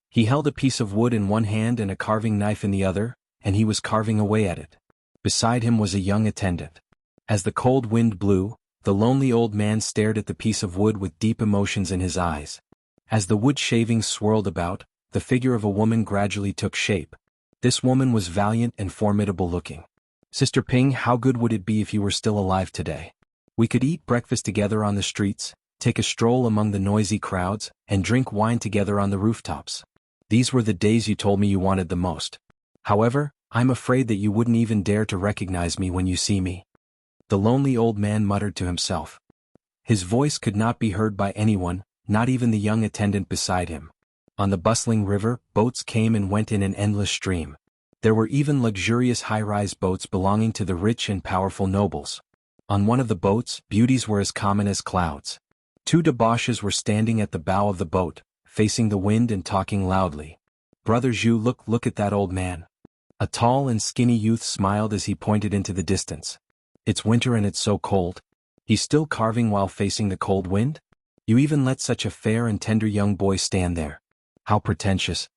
He held a piece of wood in one hand and a carving knife in the other, and he was carving away at it. Beside him was a young attendant. As the cold wind blew, the lonely old man stared at the piece of wood with deep emotions in his eyes. As the wood shavings swirled about, the figure of a woman gradually took shape. This woman was valiant and formidable looking. Sister Ping, how good would it be if you were still alive today? We could eat breakfast together on the streets, take a stroll among the noisy crowds, and drink wine together on the rooftops. These were the days you told me you wanted the most. However, I'm afraid that you wouldn't even dare to recognize me when you see me. The lonely old man muttered to himself. His voice could not be heard by anyone, not even the young attendant beside him. On the bustling river, boats came and went in an endless stream. There were even luxurious high-rise boats belonging to the rich and powerful nobles. On one of the boats, beauties were as common as clouds. Two debauches were standing at the bow of the boat, facing the wind and talking loudly. "Brother Zhu, look at that old man." A tall and skinny youth smiled as he pointed into the distance. "It's winter and it's so cold. He's still carving while facing the cold wind? You even let such a fair and tender young boy stand there. How pretentious."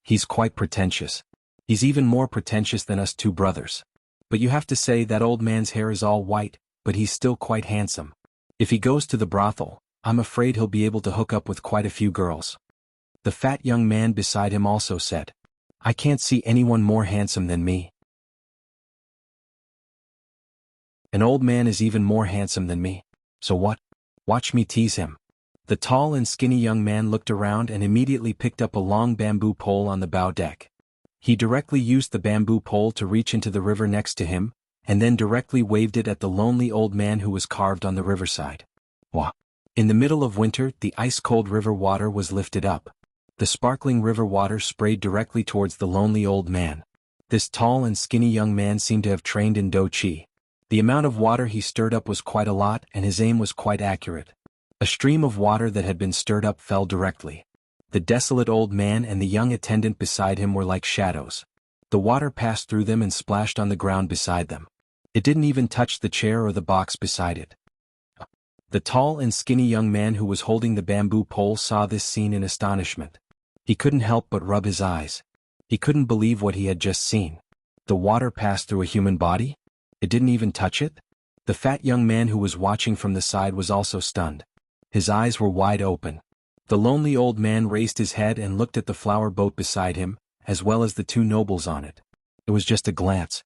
"He's quite pretentious. He's even more pretentious than us two brothers. But you have to say that old man's hair is all white, but he's still quite handsome. If he goes to the brothel, I'm afraid he'll be able to hook up with quite a few girls." The fat young man beside him also said, "I can't see anyone more handsome than me. An old man is even more handsome than me. So what? Watch me tease him." The tall and skinny young man looked around and immediately picked up a long bamboo pole on the bow deck. He directly used the bamboo pole to reach into the river next to him, and then directly waved it at the lonely old man who was carved on the riverside. Wah! In the middle of winter, the ice-cold river water was lifted up. The sparkling river water sprayed directly towards the lonely old man. This tall and skinny young man seemed to have trained in Do Chi. The amount of water he stirred up was quite a lot and his aim was quite accurate. A stream of water that had been stirred up fell directly. The desolate old man and the young attendant beside him were like shadows. The water passed through them and splashed on the ground beside them. It didn't even touch the chair or the box beside it. The tall and skinny young man who was holding the bamboo pole saw this scene in astonishment. He couldn't help but rub his eyes. He couldn't believe what he had just seen. The water passed through a human body? It didn't even touch it? The fat young man who was watching from the side was also stunned. His eyes were wide open. The lonely old man raised his head and looked at the flower boat beside him, as well as the two nobles on it. It was just a glance.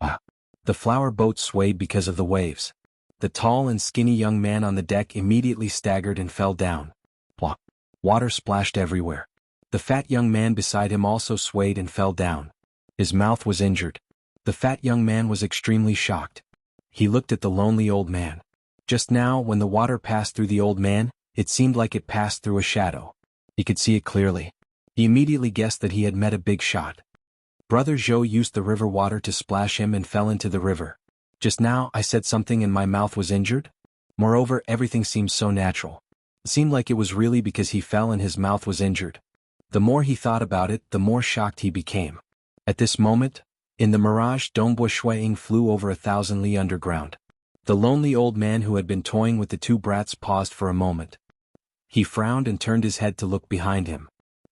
Ah! The flower boat swayed because of the waves. The tall and skinny young man on the deck immediately staggered and fell down. Plop! Water splashed everywhere. The fat young man beside him also swayed and fell down. His mouth was injured. The fat young man was extremely shocked. He looked at the lonely old man. Just now, when the water passed through the old man, it seemed like it passed through a shadow. He could see it clearly. He immediately guessed that he had met a big shot. Brother Zhou used the river water to splash him and fell into the river. Just now I said something and my mouth was injured? Moreover, everything seemed so natural. It seemed like it was really because he fell and his mouth was injured. The more he thought about it, the more shocked he became. At this moment, in the mirage, Dongbo Shuiying flew over 1,000 li underground. The lonely old man who had been toying with the two brats paused for a moment. He frowned and turned his head to look behind him.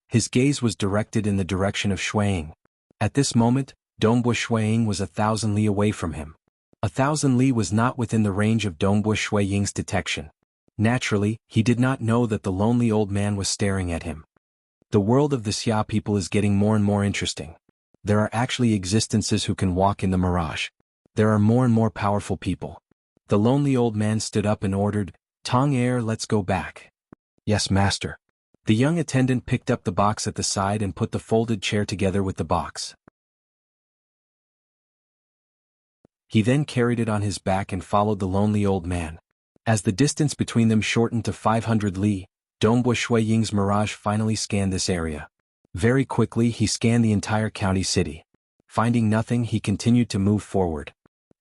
His gaze was directed in the direction of Shuiying. At this moment, Dongbo Shuiying was 1,000 li away from him. 1,000 li was not within the range of Dongbo Shuiying's detection. Naturally, he did not know that the lonely old man was staring at him. The world of the Xia people is getting more and more interesting. There are actually existences who can walk in the mirage. There are more and more powerful people. The lonely old man stood up and ordered, "Tong Air, let's go back." "Yes, master." The young attendant picked up the box at the side and put the folded chair together with the box. He then carried it on his back and followed the lonely old man. As the distance between them shortened to 500 li, Dongbo Shuiying's mirage finally scanned this area. Very quickly he scanned the entire county city. Finding nothing, he continued to move forward.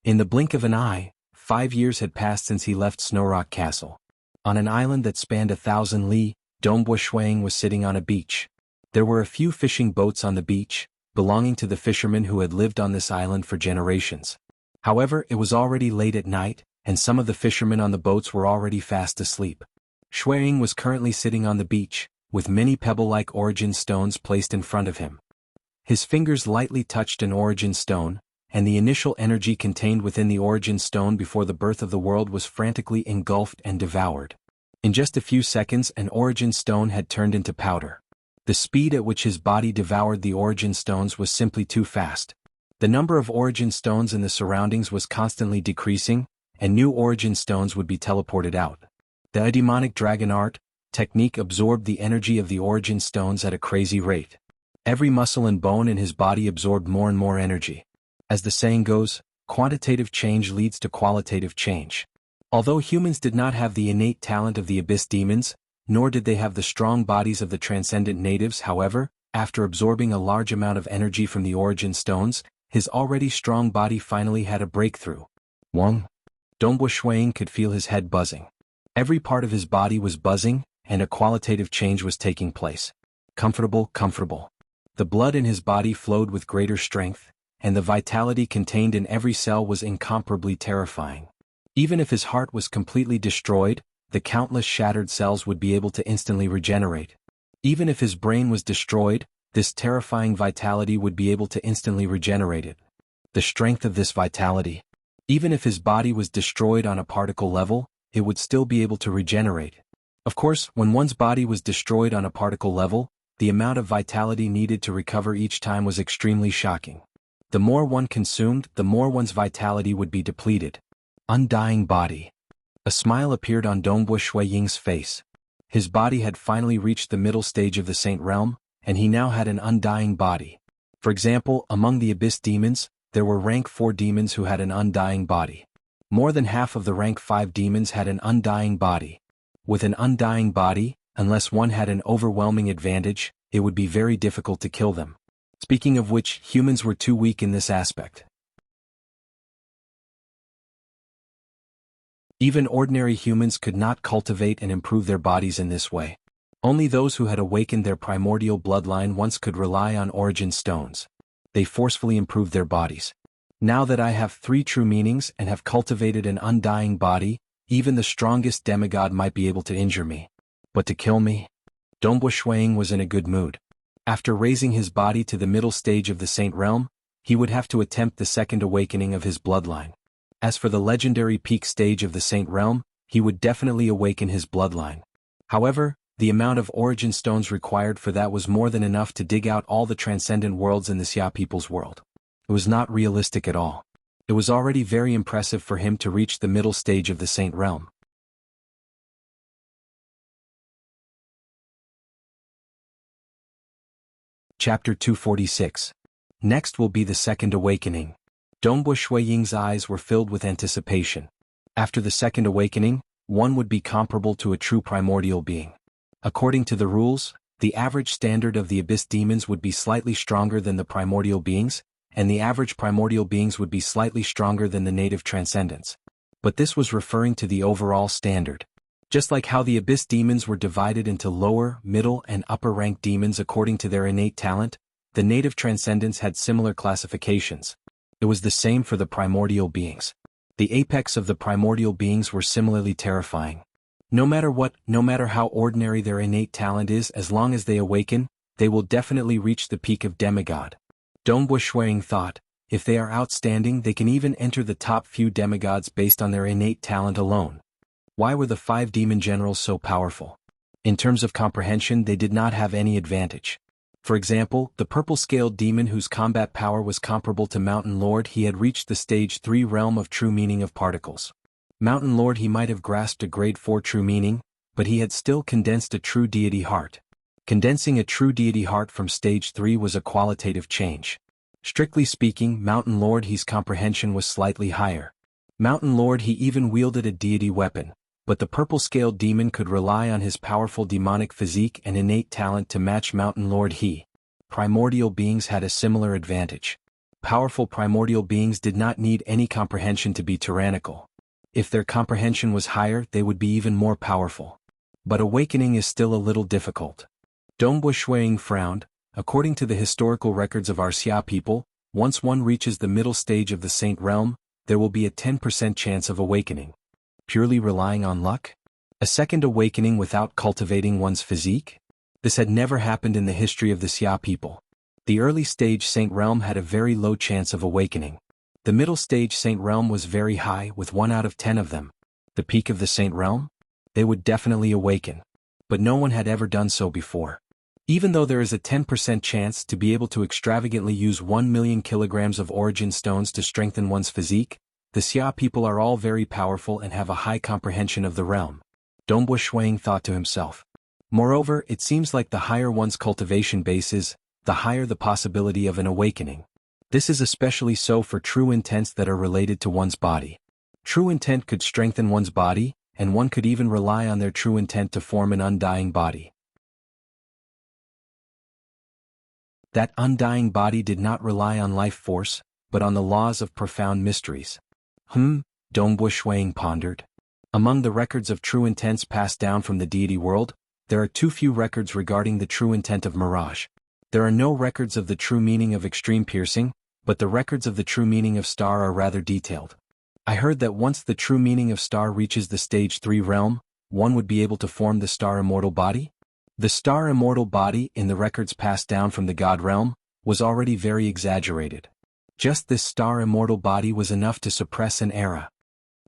In the blink of an eye, 5 years had passed since he left Snowrock Castle. On an island that spanned 1,000 li, Dongbo Shuiying was sitting on a beach. There were a few fishing boats on the beach, belonging to the fishermen who had lived on this island for generations. However, it was already late at night, and some of the fishermen on the boats were already fast asleep. Shuiying was currently sitting on the beach, with many pebble-like origin stones placed in front of him. His fingers lightly touched an origin stone, and the initial energy contained within the origin stone before the birth of the world was frantically engulfed and devoured. In just a few seconds, an origin stone had turned into powder. The speed at which his body devoured the origin stones was simply too fast. The number of origin stones in the surroundings was constantly decreasing, and new origin stones would be teleported out. The demonic dragon art technique absorbed the energy of the origin stones at a crazy rate. Every muscle and bone in his body absorbed more and more energy. As the saying goes, quantitative change leads to qualitative change. Although humans did not have the innate talent of the abyss demons, nor did they have the strong bodies of the transcendent natives, however, after absorbing a large amount of energy from the origin stones, his already strong body finally had a breakthrough. Wang. Dongbo Shuang could feel his head buzzing. Every part of his body was buzzing, and a qualitative change was taking place. Comfortable, comfortable. The blood in his body flowed with greater strength, and the vitality contained in every cell was incomparably terrifying. Even if his heart was completely destroyed, the countless shattered cells would be able to instantly regenerate. Even if his brain was destroyed, this terrifying vitality would be able to instantly regenerate it. The strength of this vitality. Even if his body was destroyed on a particle level, it would still be able to regenerate. Of course, when one's body was destroyed on a particle level, the amount of vitality needed to recover each time was extremely shocking. The more one consumed, the more one's vitality would be depleted. Undying body. A smile appeared on Dongbo Shuiying's face. His body had finally reached the middle stage of the Saint Realm, and he now had an undying body. For example, among the Abyss demons, there were rank 4 demons who had an undying body. More than half of the rank 5 demons had an undying body. With an undying body, unless one had an overwhelming advantage, it would be very difficult to kill them. Speaking of which, humans were too weak in this aspect. Even ordinary humans could not cultivate and improve their bodies in this way. Only those who had awakened their primordial bloodline once could rely on origin stones. They forcefully improved their bodies. Now that I have 3 true meanings and have cultivated an undying body, even the strongest demigod might be able to injure me. But to kill me? Dongbo Shuang was in a good mood. After raising his body to the middle stage of the Saint Realm, he would have to attempt the second awakening of his bloodline. As for the legendary peak stage of the Saint Realm, he would definitely awaken his bloodline. However, the amount of origin stones required for that was more than enough to dig out all the transcendent worlds in the Xia people's world. It was not realistic at all. It was already very impressive for him to reach the middle stage of the Saint Realm. Chapter 246. Next will be the second awakening. Dongbo Shuiying's eyes were filled with anticipation. After the second awakening, one would be comparable to a true primordial being. According to the rules, the average standard of the abyss demons would be slightly stronger than the primordial beings, and the average primordial beings would be slightly stronger than the native transcendents. But this was referring to the overall standard. Just like how the abyss demons were divided into lower, middle, and upper rank demons according to their innate talent, the native transcendents had similar classifications. It was the same for the primordial beings. The apex of the primordial beings were similarly terrifying. No matter what, no matter how ordinary their innate talent is, as long as they awaken, they will definitely reach the peak of demigod. Dongbo Shuiying thought, if they are outstanding, they can even enter the top few demigods based on their innate talent alone. Why were the 5 demon generals so powerful? In terms of comprehension, they did not have any advantage. For example, the purple-scaled demon whose combat power was comparable to Mountain Lord, he had reached the stage 3 realm of true meaning of particles. Mountain Lord, he might have grasped a grade 4 true meaning, but he had still condensed a true deity heart. Condensing a true deity heart from stage 3 was a qualitative change. Strictly speaking, Mountain Lord, his comprehension was slightly higher. Mountain Lord, he even wielded a deity weapon, but the purple-scaled demon could rely on his powerful demonic physique and innate talent to match Mountain Lord. Primordial beings had a similar advantage. Powerful primordial beings did not need any comprehension to be tyrannical. If their comprehension was higher, they would be even more powerful. But awakening is still a little difficult. Dongbo Shuiying frowned. According to the historical records of our Xia people, once one reaches the middle stage of the Saint Realm, there will be a 10% chance of awakening. Purely relying on luck? A second awakening without cultivating one's physique? This had never happened in the history of the Xia people. The early stage Saint Realm had a very low chance of awakening. The middle stage Saint Realm was very high, with 1 out of 10 of them. The peak of the Saint Realm? They would definitely awaken. But no one had ever done so before. Even though there is a 10% chance to be able to extravagantly use 1 million kilograms of origin stones to strengthen one's physique, the Xia people are all very powerful and have a high comprehension of the realm. Dongbo Shuiying thought to himself. Moreover, it seems like the higher one's cultivation base is, the higher the possibility of an awakening. This is especially so for true intents that are related to one's body. True intent could strengthen one's body, and one could even rely on their true intent to form an undying body. That undying body did not rely on life force, but on the laws of profound mysteries. Dongbu Shuang pondered. Among the records of true intents passed down from the deity world, there are too few records regarding the true intent of mirage. There are no records of the true meaning of extreme piercing, but the records of the true meaning of star are rather detailed. I heard that once the true meaning of star reaches the stage 3 realm, one would be able to form the star immortal body? The star immortal body, in the records passed down from the god realm, was already very exaggerated. Just this star immortal body was enough to suppress an era.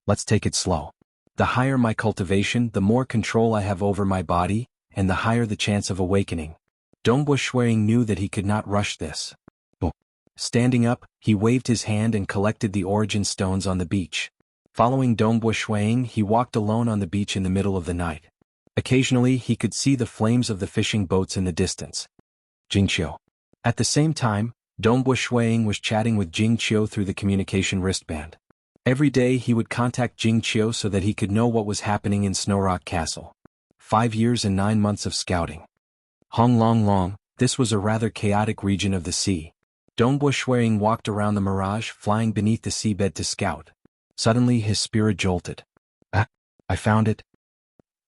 Let's take it slow. The higher my cultivation, the more control I have over my body, and the higher the chance of awakening. Dongbu Shuang knew that he could not rush this. Standing up, he waved his hand and collected the origin stones on the beach. Following Dongbu Shuang, he walked alone on the beach in the middle of the night. Occasionally he could see the flames of the fishing boats in the distance. Jingqiu. At the same time, Dongbu Shuang was chatting with Jingqiu through the communication wristband. Every day he would contact Jingqiu so that he could know what was happening in Snowrock Castle. 5 years and 9 months of scouting. Hong Long Long, this was a rather chaotic region of the sea. Dongbu Shuang walked around the mirage, flying beneath the seabed to scout. Suddenly his spirit jolted. I found it.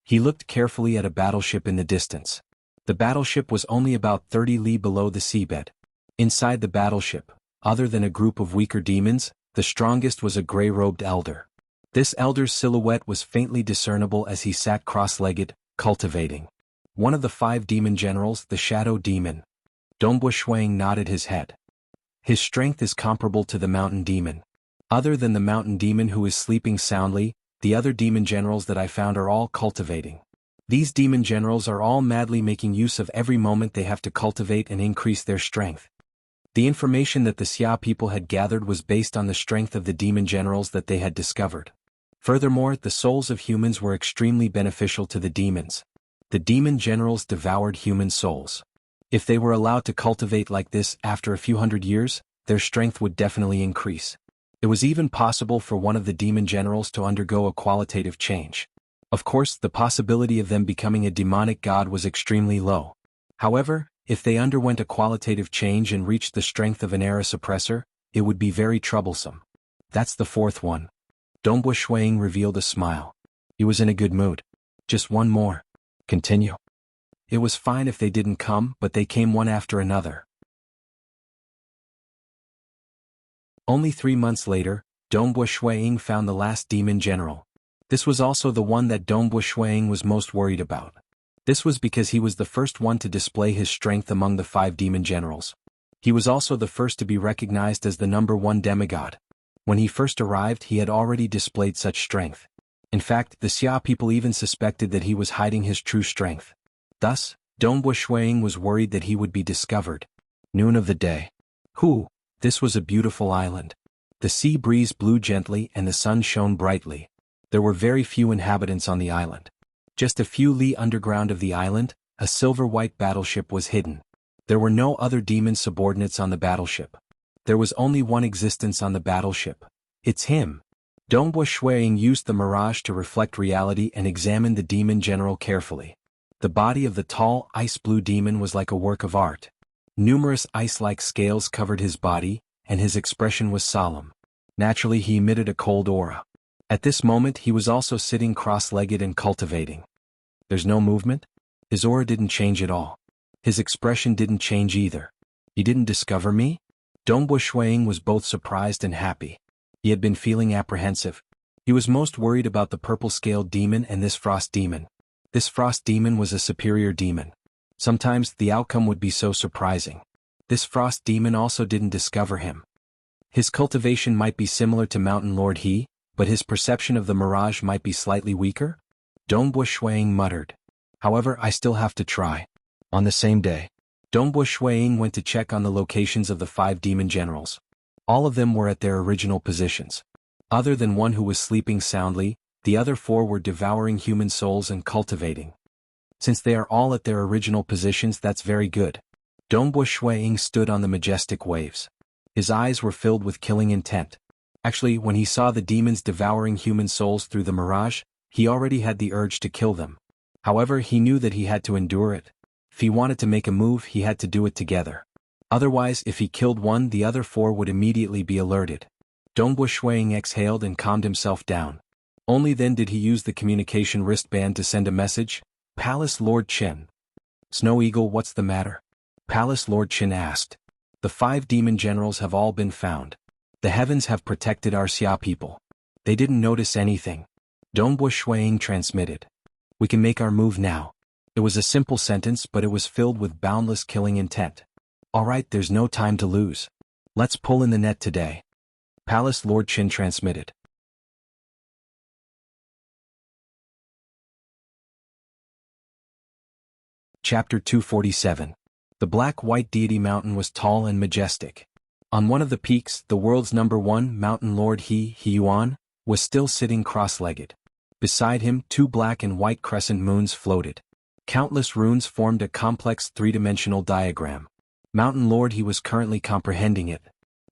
He looked carefully at a battleship in the distance. The battleship was only about 30 li below the seabed. Inside the battleship, other than a group of weaker demons, the strongest was a gray-robed elder. This elder's silhouette was faintly discernible as he sat cross-legged, cultivating. One of the 5 demon generals, the shadow demon. Dongbu Shuang nodded his head. His strength is comparable to the mountain demon. Other than the mountain demon who is sleeping soundly, the other demon generals that I found are all cultivating. These demon generals are all madly making use of every moment they have to cultivate and increase their strength. The information that the Xia people had gathered was based on the strength of the demon generals that they had discovered. Furthermore, the souls of humans were extremely beneficial to the demons. The demon generals devoured human souls. If they were allowed to cultivate like this after a few hundred years, their strength would definitely increase. It was even possible for one of the demon generals to undergo a qualitative change. Of course, the possibility of them becoming a demonic god was extremely low. However, if they underwent a qualitative change and reached the strength of an era suppressor, it would be very troublesome. That's the 4th one. Dongbu Shuang revealed a smile. He was in a good mood. Just one more. Continue. It was fine if they didn't come, but they came one after another. Only 3 months later, Dongbu Shuang found the last demon general. This was also the one that Dongbu Shuang was most worried about. This was because he was the first one to display his strength among the 5 demon generals. He was also the first to be recognized as the number 1 demigod. When he first arrived, he had already displayed such strength. In fact, the Xia people even suspected that he was hiding his true strength. Thus, Dongbu Shuang was worried that he would be discovered. Noon of the day. This was a beautiful island. The sea breeze blew gently and the sun shone brightly. There were very few inhabitants on the island. Just a few li underground of the island, a silver-white battleship was hidden. There were no other demon subordinates on the battleship. There was only one existence on the battleship. It's him. Dongbu Shuang used the mirage to reflect reality and examined the demon general carefully. The body of the tall, ice-blue demon was like a work of art. Numerous ice-like scales covered his body, and his expression was solemn. Naturally, he emitted a cold aura. At this moment, he was also sitting cross-legged and cultivating. There's no movement? His aura didn't change at all. His expression didn't change either. He didn't discover me? Dongbu Shuang was both surprised and happy. He had been feeling apprehensive. He was most worried about the purple-scaled demon and this frost demon. This frost demon was a superior demon. Sometimes the outcome would be so surprising. This frost demon also didn't discover him. His cultivation might be similar to Mountain Lord He, but his perception of the mirage might be slightly weaker? Dongbu Shuang muttered. However, I still have to try. On the same day, Dongbu Shuang went to check on the locations of the 5 demon generals. All of them were at their original positions. Other than one who was sleeping soundly, the other 4 were devouring human souls and cultivating. Since they are all at their original positions, that's very good. Dongbu Shuang stood on the majestic waves. His eyes were filled with killing intent. Actually, when he saw the demons devouring human souls through the mirage, he already had the urge to kill them. However, he knew that he had to endure it. If he wanted to make a move, he had to do it together. Otherwise, if he killed one, the other four would immediately be alerted. Dongbu Shuang exhaled and calmed himself down. Only then did he use the communication wristband to send a message. Palace Lord Qin. Snow Eagle, what's the matter? Palace Lord Qin asked. The 5 demon generals have all been found. The heavens have protected our Xia people. They didn't notice anything. Dongbu Shuang transmitted. We can make our move now. It was a simple sentence, but it was filled with boundless killing intent. Alright, there's no time to lose. Let's pull in the net today. Palace Lord Qin transmitted. Chapter 247. The black-white deity mountain was tall and majestic. On one of the peaks, the world's #1 mountain lord He Yuan was still sitting cross-legged. Beside him, 2 black and white crescent moons floated. Countless runes formed a complex 3-dimensional diagram. Mountain Lord He was currently comprehending it.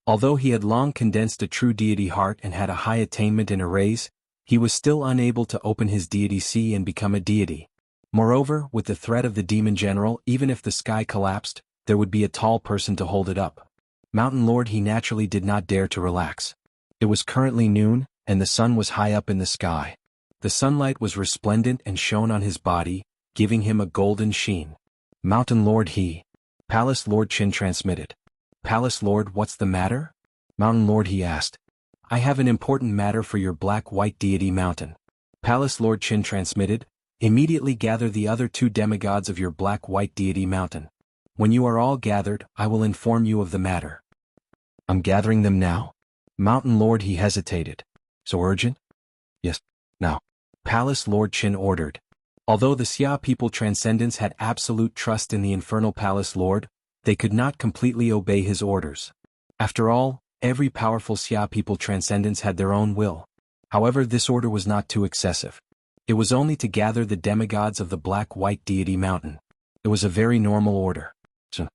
Although he had long condensed a true deity heart and had a high attainment in arrays, he was still unable to open his deity sea and become a deity. Moreover, with the threat of the demon general, even if the sky collapsed, there would be a tall person to hold it up. Mountain Lord He naturally did not dare to relax. It was currently noon, and the sun was high up in the sky. The sunlight was resplendent and shone on his body, giving him a golden sheen. Mountain Lord He. Palace Lord Qin transmitted. Palace Lord, what's the matter? Mountain Lord He asked. I have an important matter for your black-white deity mountain. Palace Lord Qin transmitted. Immediately gather the other 2 demigods of your black-white deity mountain. When you are all gathered, I will inform you of the matter. I'm gathering them now? Mountain Lord He hesitated. So urgent? Yes, now. Palace Lord Qin ordered. Although the Xia people transcendents had absolute trust in the infernal Palace Lord, they could not completely obey his orders. After all, every powerful Xia people transcendents had their own will. However, this order was not too excessive. It was only to gather the demigods of the black-white deity mountain. It was a very normal order. So,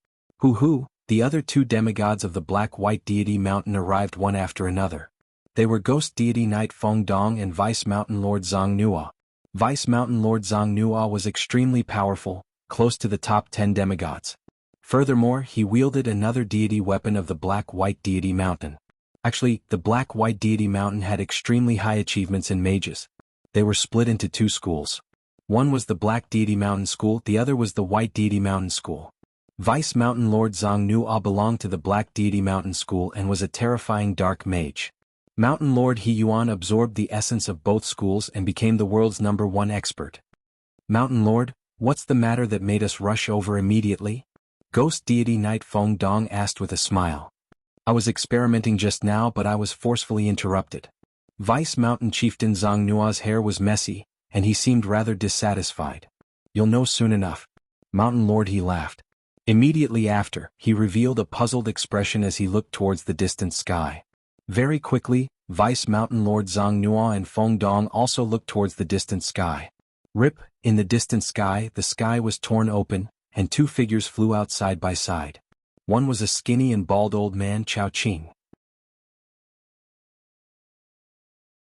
the other 2 demigods of the black-white deity mountain arrived one after another. They were Ghost Deity Knight Feng Dong and Vice Mountain Lord Zhang Nua. Vice Mountain Lord Zhang Nua was extremely powerful, close to the top 10 demigods. Furthermore, he wielded another deity weapon of the black-white deity mountain. Actually, the black-white deity mountain had extremely high achievements in mages. They were split into 2 schools. One was the Black Deity Mountain School, the other was the White Deity Mountain School. Vice Mountain Lord Zhang Nua belonged to the Black Deity Mountain School and was a terrifying dark mage. Mountain Lord He Yuan absorbed the essence of both schools and became the world's #1 expert. Mountain Lord, what's the matter that made us rush over immediately? Ghost Deity Knight Feng Dong asked with a smile. I was experimenting just now, but I was forcefully interrupted. Vice Mountain Chieftain Zhang Nua's hair was messy, and he seemed rather dissatisfied. You'll know soon enough. Mountain Lord He laughed. Immediately after, he revealed a puzzled expression as he looked towards the distant sky. Very quickly, Vice Mountain Lord Zhang Nua and Feng Dong also looked towards the distant sky. Rip, in the distant sky, the sky was torn open, and 2 figures flew out side by side. One was a skinny and bald old man, Chao Qing.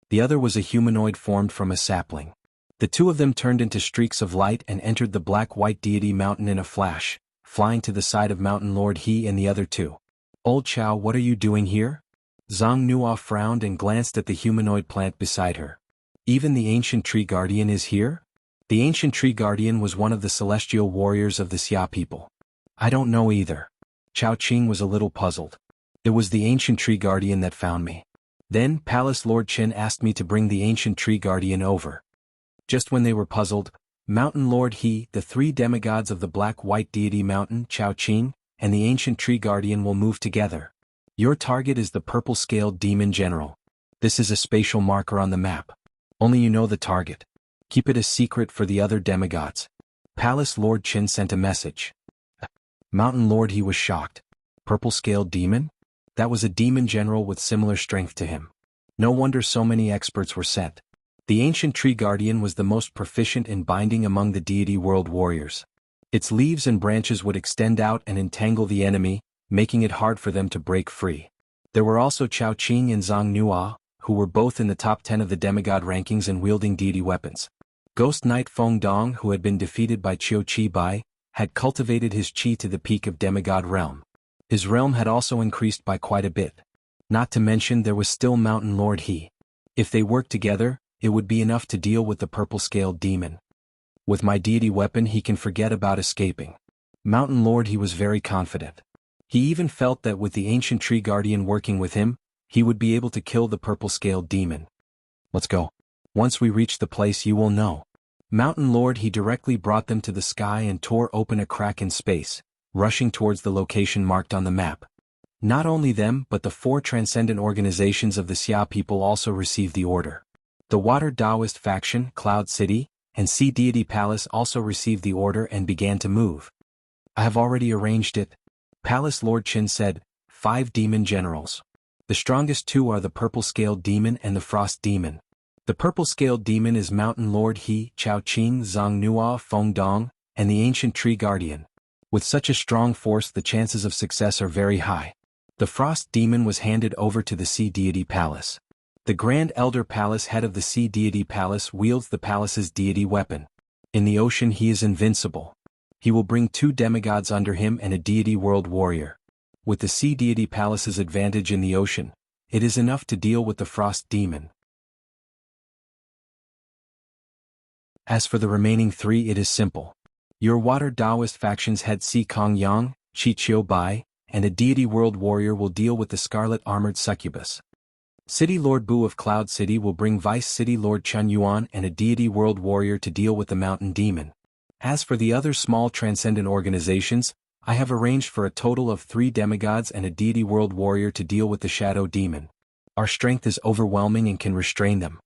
The other was a humanoid formed from a sapling. The 2 of them turned into streaks of light and entered the black-white deity mountain in a flash, flying to the side of Mountain Lord He and the other 2. Old Chao, what are you doing here? Zhang Nua frowned and glanced at the humanoid plant beside her. Even the ancient tree guardian is here? The ancient tree guardian was one of the celestial warriors of the Xia people. I don't know either. Chao Qing was a little puzzled. It was the ancient tree guardian that found me. Then Palace Lord Qin asked me to bring the ancient tree guardian over. Just when they were puzzled, Mountain Lord He, the 3 demigods of the black-white deity mountain, Chao Qing, and the ancient tree guardian will move together. Your target is the purple-scaled demon general. This is a spatial marker on the map. Only you know the target. Keep it a secret for the other demigods. Palace Lord Qin sent a message. Mountain Lord He was shocked. Purple-scaled demon? That was a demon general with similar strength to him. No wonder so many experts were sent. The ancient tree guardian was the most proficient in binding among the deity world warriors. Its leaves and branches would extend out and entangle the enemy, making it hard for them to break free. There were also Chao Qing and Zhang Nua, who were both in the top 10 of the demigod rankings and wielding deity weapons. Ghost Knight Feng Dong, who had been defeated by Qiu Qi Bai, had cultivated his qi to the peak of demigod realm. His realm had also increased by quite a bit. Not to mention there was still Mountain Lord He. If they worked together, it would be enough to deal with the purple-scaled demon. With my deity weapon he can forget about escaping. Mountain Lord He was very confident. He even felt that with the ancient tree guardian working with him, he would be able to kill the purple-scaled demon. Let's go. Once we reach the place you will know. Mountain Lord He directly brought them to the sky and tore open a crack in space, rushing towards the location marked on the map. Not only them but the 4 transcendent organizations of the Xia people also received the order. The Water Taoist faction, Cloud City, and Sea Deity Palace also received the order and began to move. I have already arranged it. Palace Lord Qin said, 5 demon generals. The strongest 2 are the purple-scaled demon and the frost demon. The purple-scaled demon is Mountain Lord He, Chao Qing, Zhang Nua, Feng Dong, and the ancient tree guardian. With such a strong force the chances of success are very high. The frost demon was handed over to the Sea Deity Palace. The Grand Elder Palace head of the Sea Deity Palace wields the palace's deity weapon. In the ocean he is invincible. He will bring 2 demigods under him and a deity world warrior. With the Sea Deity Palace's advantage in the ocean, it is enough to deal with the frost demon. As for the remaining 3 it is simple. Your Water Taoist faction's head Si Kong Yang, Qi Qiu Bai, and a deity world warrior will deal with the scarlet armored succubus. City Lord Bu of Cloud City will bring Vice City Lord Chun Yuan and a deity world warrior to deal with the mountain demon. As for the other small transcendent organizations, I have arranged for a total of 3 demigods and a deity world warrior to deal with the shadow demon. Our strength is overwhelming and can restrain them.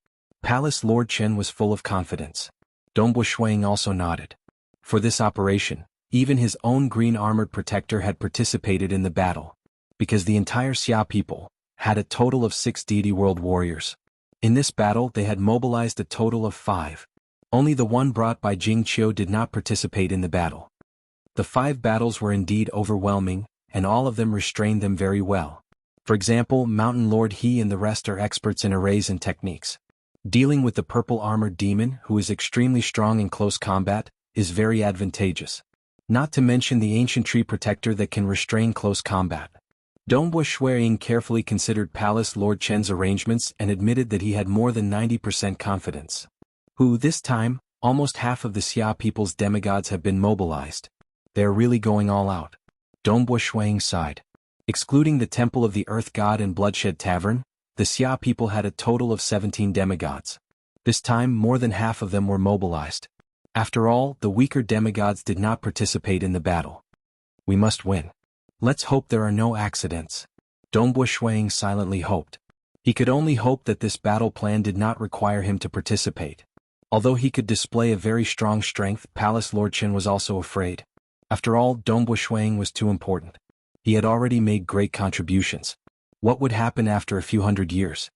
Palace Lord Chen was full of confidence. Dongbu Shuang also nodded. For this operation, even his own green armored protector had participated in the battle. Because the entire Xia people had a total of 6 deity world warriors. In this battle they had mobilized a total of 5. Only the one brought by Jing Qiu did not participate in the battle. The 5 battles were indeed overwhelming, and all of them restrained them very well. For example, Mountain Lord He and the rest are experts in arrays and techniques. Dealing with the purple armored demon, who is extremely strong in close combat, is very advantageous. Not to mention the ancient tree protector that can restrain close combat. Dongbu Shuang carefully considered Palace Lord Chen's arrangements and admitted that he had more than 90% confidence. This time, almost half of the Xia people's demigods have been mobilized. They are really going all out. Dongbu Shuang sighed. Excluding the Temple of the Earth God and Bloodshed Tavern, the Xia people had a total of 17 demigods. This time more than half of them were mobilized. After all, the weaker demigods did not participate in the battle. We must win. Let's hope there are no accidents. Dongbu Shuang silently hoped. He could only hope that this battle plan did not require him to participate. Although he could display a very strong strength, Palace Lord Chen was also afraid. After all, Dongbu Shuang was too important. He had already made great contributions. What would happen after a few hundred years?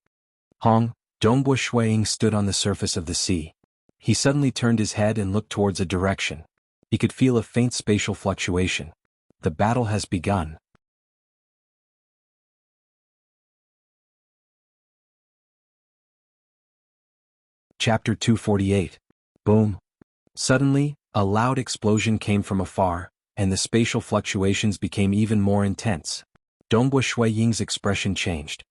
Dongbu Shuang stood on the surface of the sea. He suddenly turned his head and looked towards a direction. He could feel a faint spatial fluctuation. The battle has begun. Chapter 248. Boom. Suddenly, a loud explosion came from afar, and the spatial fluctuations became even more intense. Dongbu Shuang's expression changed.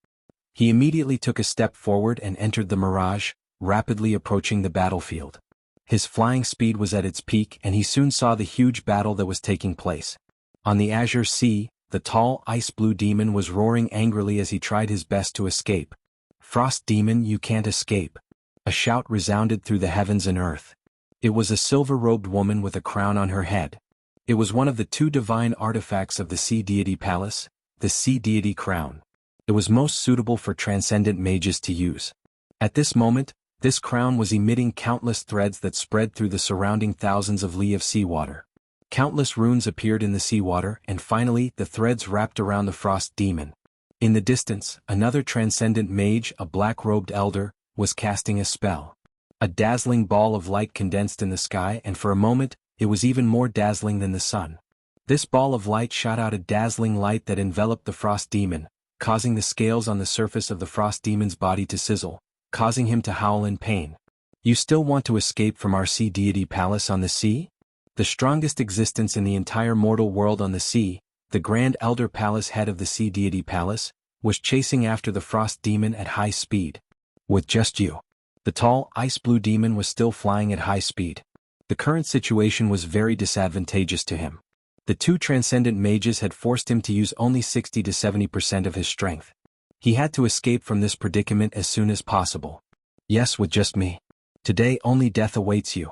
He immediately took a step forward and entered the mirage, rapidly approaching the battlefield. His flying speed was at its peak and he soon saw the huge battle that was taking place. On the azure sea, the tall ice-blue demon was roaring angrily as he tried his best to escape. "Frost demon, you can't escape." A shout resounded through the heavens and earth. It was a silver-robed woman with a crown on her head. It was one of the 2 divine artifacts of the Sea Deity Palace, the Sea Deity Crown. It was most suitable for transcendent mages to use. At this moment, this crown was emitting countless threads that spread through the surrounding thousands of li of seawater. Countless runes appeared in the seawater, and finally the threads wrapped around the frost demon. In the distance, another transcendent mage, a black-robed elder, was casting a spell. A dazzling ball of light condensed in the sky, and for a moment, it was even more dazzling than the sun. This ball of light shot out a dazzling light that enveloped the frost demon, causing the scales on the surface of the frost demon's body to sizzle, causing him to howl in pain. You still want to escape from our sea deity palace on the sea? The strongest existence in the entire mortal world on the sea, the Grand Elder Palace head of the sea deity palace, was chasing after the frost demon at high speed. With just you. The tall, ice-blue demon was still flying at high speed. The current situation was very disadvantageous to him. The two transcendent mages had forced him to use only 60 to 70% of his strength. He had to escape from this predicament as soon as possible. Yes, with just me. Today only death awaits you.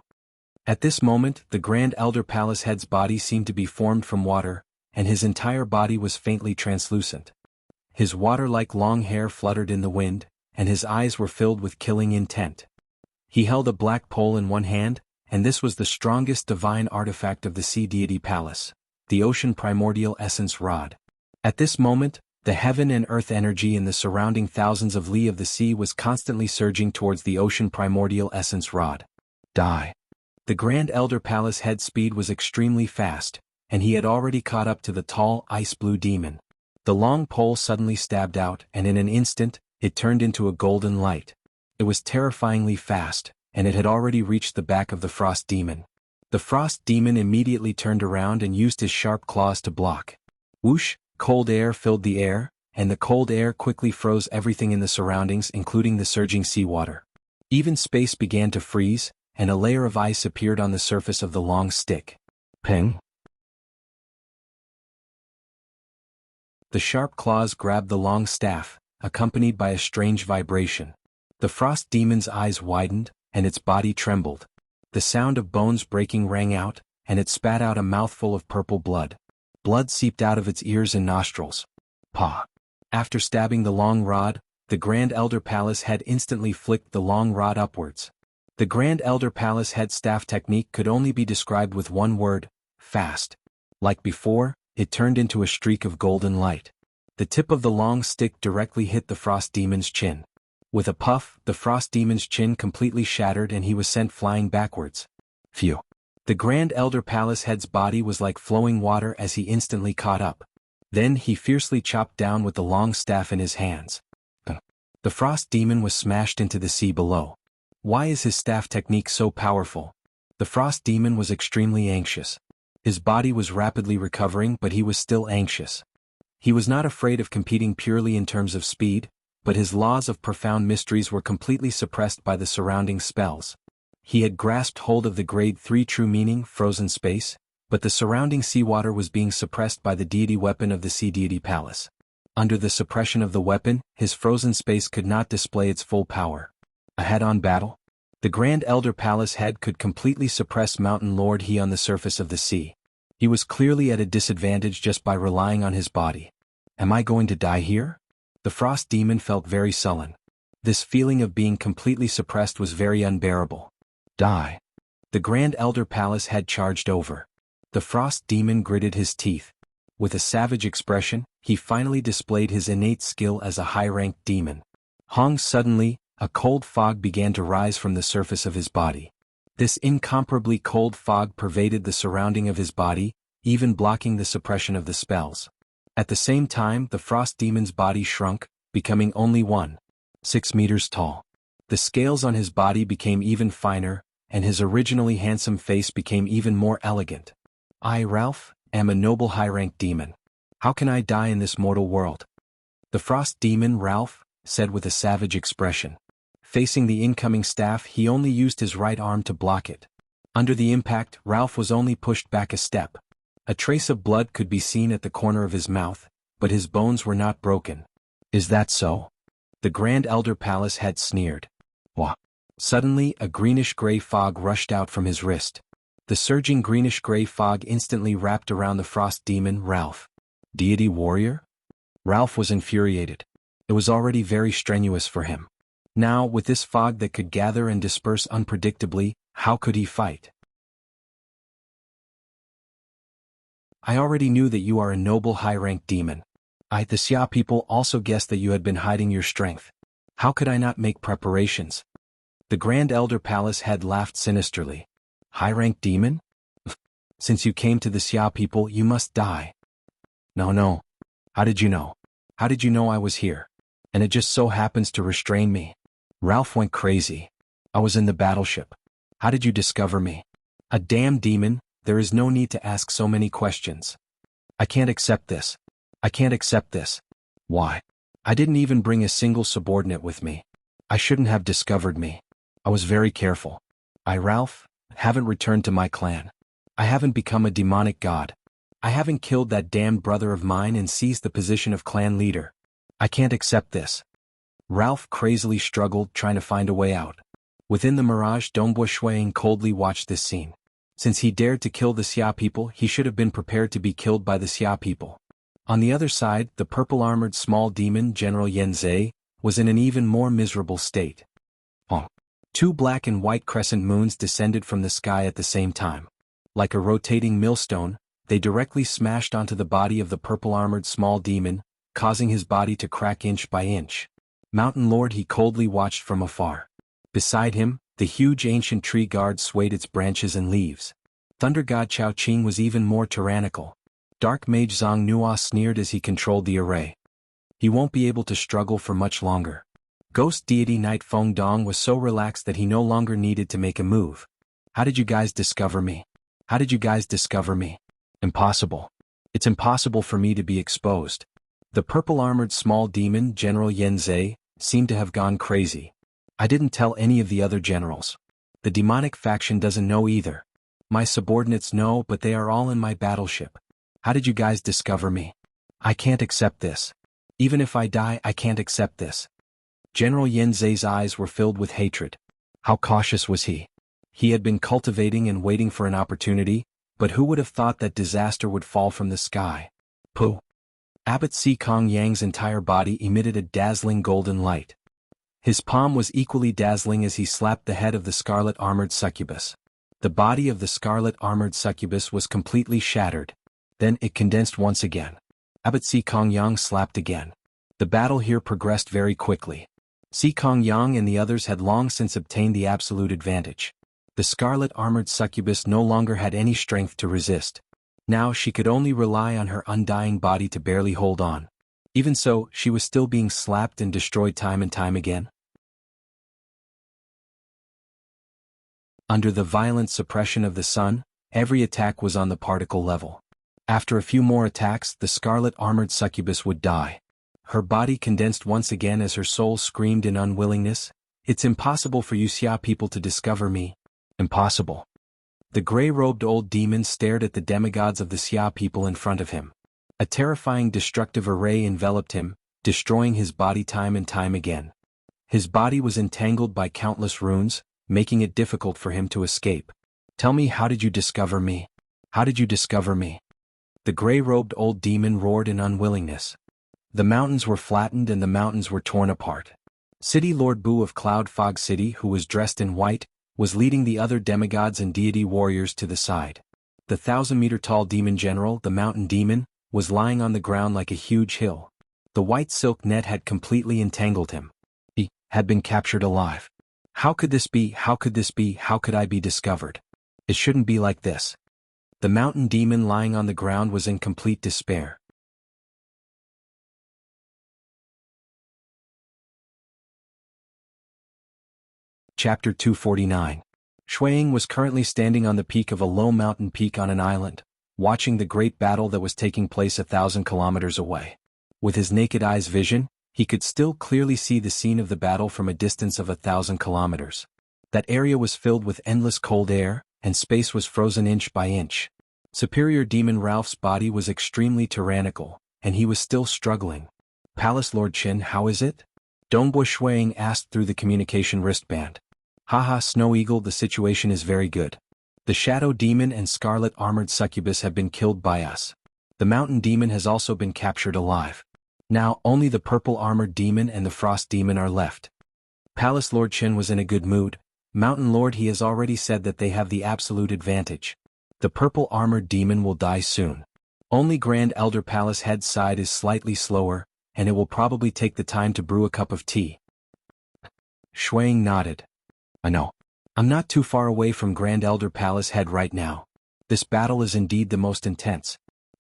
At this moment, the Grand Elder Palace head's body seemed to be formed from water, and his entire body was faintly translucent. His water-like long hair fluttered in the wind, and his eyes were filled with killing intent. He held a black pole in one hand, and this was the strongest divine artifact of the sea deity palace, the ocean primordial essence rod. At this moment, the heaven and earth energy in the surrounding thousands of li of the sea was constantly surging towards the ocean primordial essence rod. Die. The Grand Elder Palace head speed was extremely fast, and he had already caught up to the tall, ice-blue demon. The long pole suddenly stabbed out, and in an instant, it turned into a golden light. It was terrifyingly fast, and it had already reached the back of the frost demon. The frost demon immediately turned around and used his sharp claws to block. Whoosh, cold air filled the air, and the cold air quickly froze everything in the surroundings, including the surging seawater. Even space began to freeze, and a layer of ice appeared on the surface of the long stick. Ping! The sharp claws grabbed the long staff, accompanied by a strange vibration. The frost demon's eyes widened, and its body trembled. The sound of bones breaking rang out, and it spat out a mouthful of purple blood. Blood seeped out of its ears and nostrils. Pah! After stabbing the long rod, the Grand Elder Palace head instantly flicked the long rod upwards. The Grand Elder Palace head staff technique could only be described with one word: fast. Like before, it turned into a streak of golden light. The tip of the long stick directly hit the frost demon's chin. With a puff, the frost demon's chin completely shattered and he was sent flying backwards. Phew. The Grand Elder Palace head's body was like flowing water as he instantly caught up. Then he fiercely chopped down with the long staff in his hands. The frost demon was smashed into the sea below. Why is his staff technique so powerful? The frost demon was extremely anxious. His body was rapidly recovering, but he was still anxious. He was not afraid of competing purely in terms of speed, but his laws of profound mysteries were completely suppressed by the surrounding spells. He had grasped hold of the grade 3 true meaning, frozen space, but the surrounding seawater was being suppressed by the deity weapon of the sea deity palace. Under the suppression of the weapon, his frozen space could not display its full power. A head-on battle? The Grand Elder Palace head could completely suppress Mountain Lord He on the surface of the sea. He was clearly at a disadvantage just by relying on his body. Am I going to die here? The frost demon felt very sullen. This feeling of being completely suppressed was very unbearable. Die. The Grand Elder Palace head charged over. The frost demon gritted his teeth. With a savage expression, he finally displayed his innate skill as a high-ranked demon. Hong suddenly, a cold fog began to rise from the surface of his body. This incomparably cold fog pervaded the surrounding of his body, even blocking the suppression of the spells. At the same time, the frost demon's body shrunk, becoming only 1.6 meters tall. The scales on his body became even finer, and his originally handsome face became even more elegant. I, Ralph, am a noble high-ranked demon. How can I die in this mortal world? The frost demon, Ralph, said with a savage expression. Facing the incoming staff, he only used his right arm to block it. Under the impact, Ralph was only pushed back a step. A trace of blood could be seen at the corner of his mouth, but his bones were not broken. Is that so? The Grand Elder Palace head sneered. Wah! Suddenly, a greenish-gray fog rushed out from his wrist. The surging greenish-gray fog instantly wrapped around the frost demon, Ralph. Deity warrior? Ralph was infuriated. It was already very strenuous for him. Now, with this fog that could gather and disperse unpredictably, how could he fight? I already knew that you are a noble high-ranked demon. The Xia people also guessed that you had been hiding your strength. How could I not make preparations? The Grand Elder Palace head laughed sinisterly. High-ranked demon? Since you came to the Xia people, you must die. No. How did you know? How did you know I was here? And it just so happens to restrain me. Ralph went crazy. I was in the battleship. How did you discover me? A damn demon, there is no need to ask so many questions. I can't accept this. I can't accept this. Why? I didn't even bring a single subordinate with me. I shouldn't have discovered me. I was very careful. I, Ralph, haven't returned to my clan. I haven't become a demonic god. I haven't killed that damned brother of mine and seized the position of clan leader. I can't accept this. Ralph crazily struggled, trying to find a way out. Within the mirage, Dongbo Shuang coldly watched this scene. Since he dared to kill the Xia people, he should have been prepared to be killed by the Xia people. On the other side, the purple-armored small demon General Yen Zhe was in an even more miserable state. Two black and white crescent moons descended from the sky at the same time. Like a rotating millstone, they directly smashed onto the body of the purple-armored small demon, causing his body to crack inch by inch. Mountain Lord he coldly watched from afar. Beside him, the huge ancient tree guard swayed its branches and leaves. Thunder God Chao Qing was even more tyrannical. Dark Mage Zhang Nua sneered as he controlled the array. He won't be able to struggle for much longer. Ghost deity Knight Feng Dong was so relaxed that he no longer needed to make a move. How did you guys discover me? How did you guys discover me? Impossible. It's impossible for me to be exposed. The purple-armored small demon, General Yen Zhe, seemed to have gone crazy. I didn't tell any of the other generals. The demonic faction doesn't know either. My subordinates know, but they are all in my battleship. How did you guys discover me? I can't accept this. Even if I die, I can't accept this. General Yen Zhe's eyes were filled with hatred. How cautious was he? He had been cultivating and waiting for an opportunity, but who would have thought that disaster would fall from the sky? Pooh. Abbot Si Kong Yang's entire body emitted a dazzling golden light. His palm was equally dazzling as he slapped the head of the scarlet-armored succubus. The body of the scarlet-armored succubus was completely shattered. Then it condensed once again. Abbot Si Kong Yang slapped again. The battle here progressed very quickly. Si Kong Yang and the others had long since obtained the absolute advantage. The scarlet-armored succubus no longer had any strength to resist. Now she could only rely on her undying body to barely hold on. Even so, she was still being slapped and destroyed time and time again. Under the violent suppression of the sun, every attack was on the particle level. After a few more attacks, the scarlet-armored succubus would die. Her body condensed once again as her soul screamed in unwillingness. It's impossible for you Xia people to discover me. Impossible. The gray-robed old demon stared at the demigods of the Xia people in front of him. A terrifying destructive array enveloped him, destroying his body time and time again. His body was entangled by countless runes, making it difficult for him to escape. Tell me, how did you discover me? How did you discover me? The gray-robed old demon roared in unwillingness. The mountains were flattened and the mountains were torn apart. City Lord Bu of Cloud Fog City, who was dressed in white, was leading the other demigods and deity warriors to the side. The 1,000-meter-tall demon general, the mountain demon, was lying on the ground like a huge hill. The white silk net had completely entangled him. He had been captured alive. How could this be? How could this be? How could I be discovered? It shouldn't be like this. The mountain demon lying on the ground was in complete despair. Chapter 249. Shuang was currently standing on the peak of a low mountain peak on an island, watching the great battle that was taking place 1,000 kilometers away. With his naked eye's vision, he could still clearly see the scene of the battle from a distance of 1,000 kilometers. That area was filled with endless cold air, and space was frozen inch by inch. Superior Demon Ralph's body was extremely tyrannical, and he was still struggling. Palace Lord Qin, how is it? Dongbo Shuang asked through the communication wristband. Haha, Snow Eagle, the situation is very good. The Shadow Demon and Scarlet-Armored Succubus have been killed by us. The Mountain Demon has also been captured alive. Now, only the Purple-Armored Demon and the Frost Demon are left. Palace Lord Qin was in a good mood. Mountain Lord, he has already said that they have the absolute advantage. The Purple-Armored Demon will die soon. Only Grand Elder Palace Head's side is slightly slower, and it will probably take the time to brew a cup of tea. Shuang nodded. I know. I'm not too far away from Grand Elder Palace Head right now. This battle is indeed the most intense.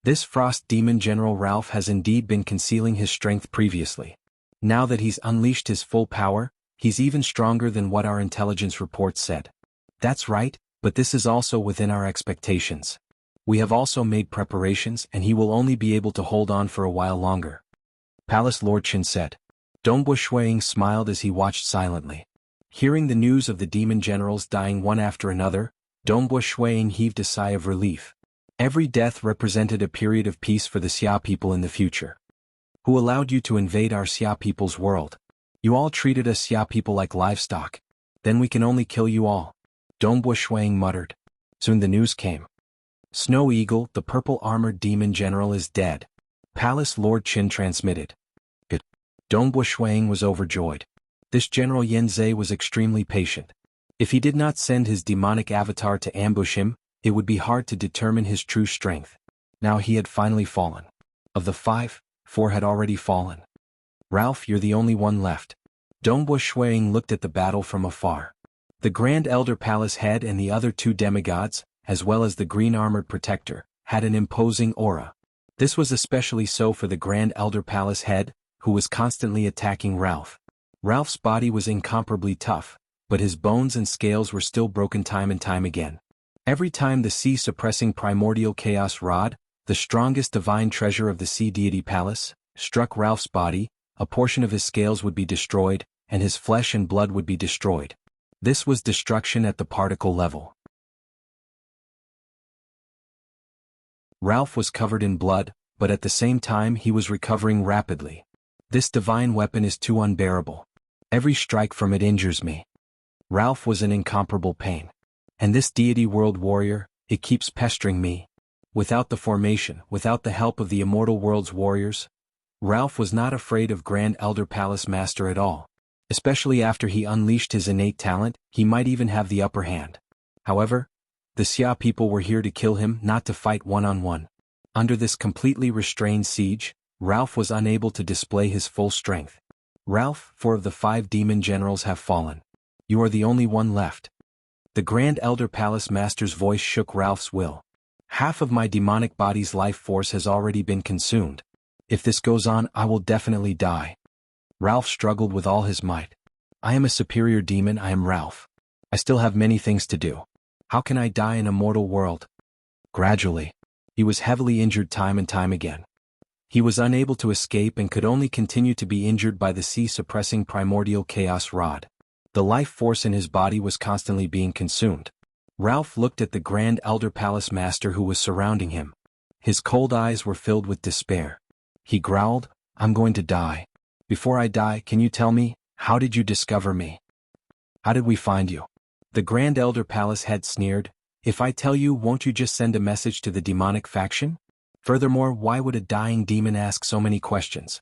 This frost demon General Ralph has indeed been concealing his strength previously. Now that he's unleashed his full power, he's even stronger than what our intelligence reports said. That's right, but this is also within our expectations. We have also made preparations and he will only be able to hold on for a while longer. Palace Lord Qin said. Dongbu Shuiying smiled as he watched silently. Hearing the news of the demon generals dying one after another, Dongbu Shuiying heaved a sigh of relief. Every death represented a period of peace for the Xia people in the future. Who allowed you to invade our Xia people's world? You all treated us Xia people like livestock. Then we can only kill you all. Dongbu Shuiying muttered. Soon the news came. Snow Eagle, the purple-armored demon general, is dead. Palace Lord Qin transmitted. Good. Dongbu Shuiying was overjoyed. This General Yanzhe was extremely patient. If he did not send his demonic avatar to ambush him, it would be hard to determine his true strength. Now he had finally fallen. Of the 5, 4 had already fallen. Ralph, you're the only one left. Dongbu Shuiying looked at the battle from afar. The Grand Elder Palace head and the other 2 demigods, as well as the green-armored protector, had an imposing aura. This was especially so for the Grand Elder Palace head, who was constantly attacking Ralph. Ralph's body was incomparably tough, but his bones and scales were still broken time and time again. Every time the sea-suppressing primordial chaos rod, the strongest divine treasure of the Sea Deity Palace, struck Ralph's body, a portion of his scales would be destroyed, and his flesh and blood would be destroyed. This was destruction at the particle level. Ralph was covered in blood, but at the same time he was recovering rapidly. This divine weapon is too unbearable. Every strike from it injures me. Ralph was in incomparable pain. And this deity world warrior, it keeps pestering me. Without the formation, without the help of the immortal world's warriors, Ralph was not afraid of Grand Elder Palace Master at all. Especially after he unleashed his innate talent, he might even have the upper hand. However, the Xia people were here to kill him, not to fight one-on-one. Under this completely restrained siege, Ralph was unable to display his full strength. Ralph, 4 of the 5 demon generals have fallen. You are the only one left. The Grand Elder Palace Master's voice shook Ralph's will. Half of my demonic body's life force has already been consumed. If this goes on, I will definitely die. Ralph struggled with all his might. I am a superior demon, I am Ralph. I still have many things to do. How can I die in a mortal world? Gradually. He was heavily injured time and time again. He was unable to escape and could only continue to be injured by the sea-suppressing primordial chaos rod. The life force in his body was constantly being consumed. Ralph looked at the Grand Elder Palace Master who was surrounding him. His cold eyes were filled with despair. He growled, I'm going to die. Before I die, can you tell me, how did you discover me? How did we find you? The Grand Elder Palace head sneered, if I tell you, won't you just send a message to the demonic faction? Furthermore, why would a dying demon ask so many questions?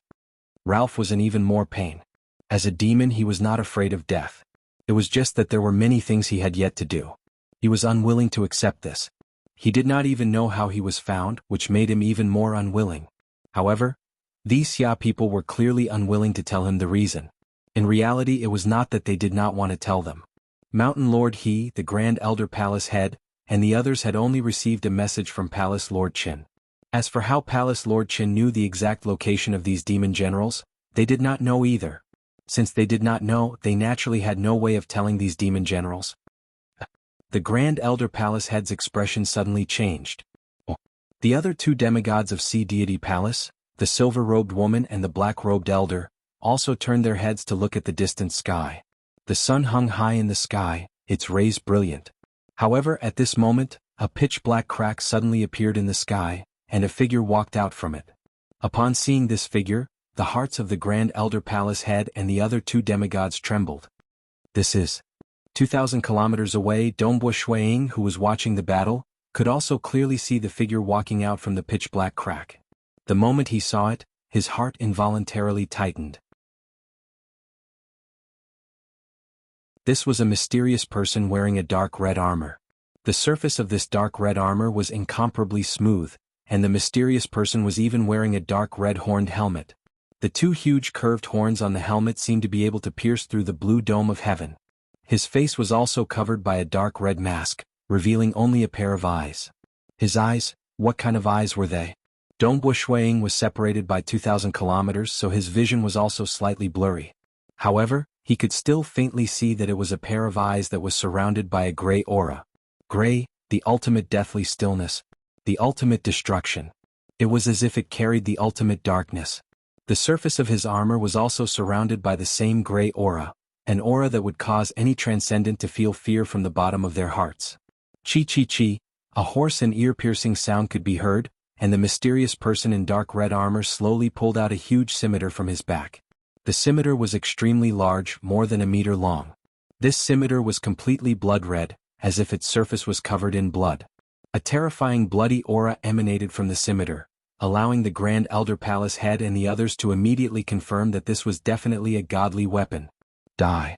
Ralph was in even more pain. As a demon, he was not afraid of death. It was just that there were many things he had yet to do. He was unwilling to accept this. He did not even know how he was found, which made him even more unwilling. However, these Xia people were clearly unwilling to tell him the reason. In reality, it was not that they did not want to tell them. Mountain Lord He, the Grand Elder Palace head, and the others had only received a message from Palace Lord Qin. As for how Palace Lord Qin knew the exact location of these demon generals, they did not know either. Since they did not know, they naturally had no way of telling these demon generals. The Grand Elder Palace head's expression suddenly changed. The other 2 demigods of Sea Deity Palace, the silver-robed woman and the black-robed elder, also turned their heads to look at the distant sky. The sun hung high in the sky, its rays brilliant. However, at this moment, a pitch-black crack suddenly appeared in the sky, and a figure walked out from it. Upon seeing this figure, the hearts of the Grand Elder Palace head and the other 2 demigods trembled. This is 2,000 kilometers away. Dongbu Shuiying, who was watching the battle, could also clearly see the figure walking out from the pitch-black crack. The moment he saw it, his heart involuntarily tightened. This was a mysterious person wearing a dark red armor. The surface of this dark red armor was incomparably smooth, and the mysterious person was even wearing a dark red horned helmet. The 2 huge curved horns on the helmet seemed to be able to pierce through the blue dome of heaven. His face was also covered by a dark red mask, revealing only a pair of eyes. His eyes, what kind of eyes were they? Dongbu Ying was separated by 2,000 kilometers, so his vision was also slightly blurry. However, he could still faintly see that it was a pair of eyes that was surrounded by a gray aura. Gray, the ultimate deathly stillness, the ultimate destruction. It was as if it carried the ultimate darkness. The surface of his armor was also surrounded by the same gray aura, an aura that would cause any transcendent to feel fear from the bottom of their hearts. Chi, a hoarse and ear-piercing sound could be heard, and the mysterious person in dark red armor slowly pulled out a huge scimitar from his back. The scimitar was extremely large, more than a meter long. This scimitar was completely blood red, as if its surface was covered in blood. A terrifying bloody aura emanated from the scimitar, allowing the Grand Elder Palace head and the others to immediately confirm that this was definitely a godly weapon. Die.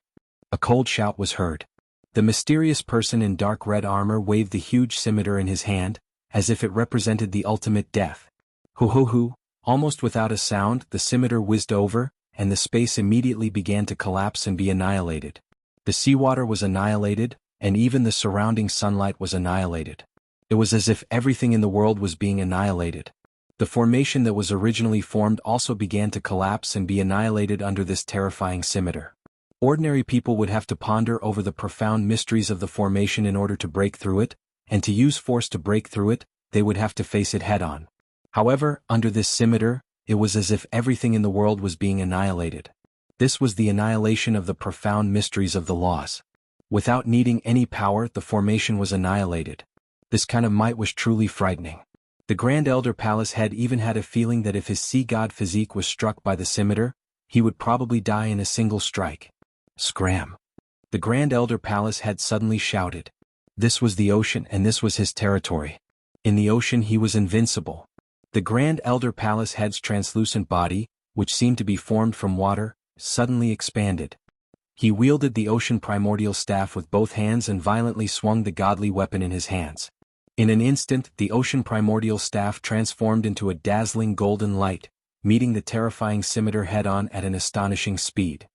A cold shout was heard. The mysterious person in dark red armor waved the huge scimitar in his hand, as if it represented the ultimate death. Hoo, almost without a sound, the scimitar whizzed over, and the space immediately began to collapse and be annihilated. The seawater was annihilated, and even the surrounding sunlight was annihilated. It was as if everything in the world was being annihilated. The formation that was originally formed also began to collapse and be annihilated under this terrifying scimitar. Ordinary people would have to ponder over the profound mysteries of the formation in order to break through it, and to use force to break through it, they would have to face it head-on. However, under this scimitar, it was as if everything in the world was being annihilated. This was the annihilation of the profound mysteries of the laws. Without needing any power, the formation was annihilated. This kind of might was truly frightening. The Grand Elder Palace head even had a feeling that if his sea god physique was struck by the scimitar, he would probably die in a single strike. Scram! The Grand Elder Palace head suddenly shouted. This was the ocean and this was his territory. In the ocean he was invincible. The Grand Elder Palace head's translucent body, which seemed to be formed from water, suddenly expanded. He wielded the ocean primordial staff with both hands and violently swung the godly weapon in his hands. In an instant, the ocean primordial staff transformed into a dazzling golden light, meeting the terrifying scimitar head-on at an astonishing speed.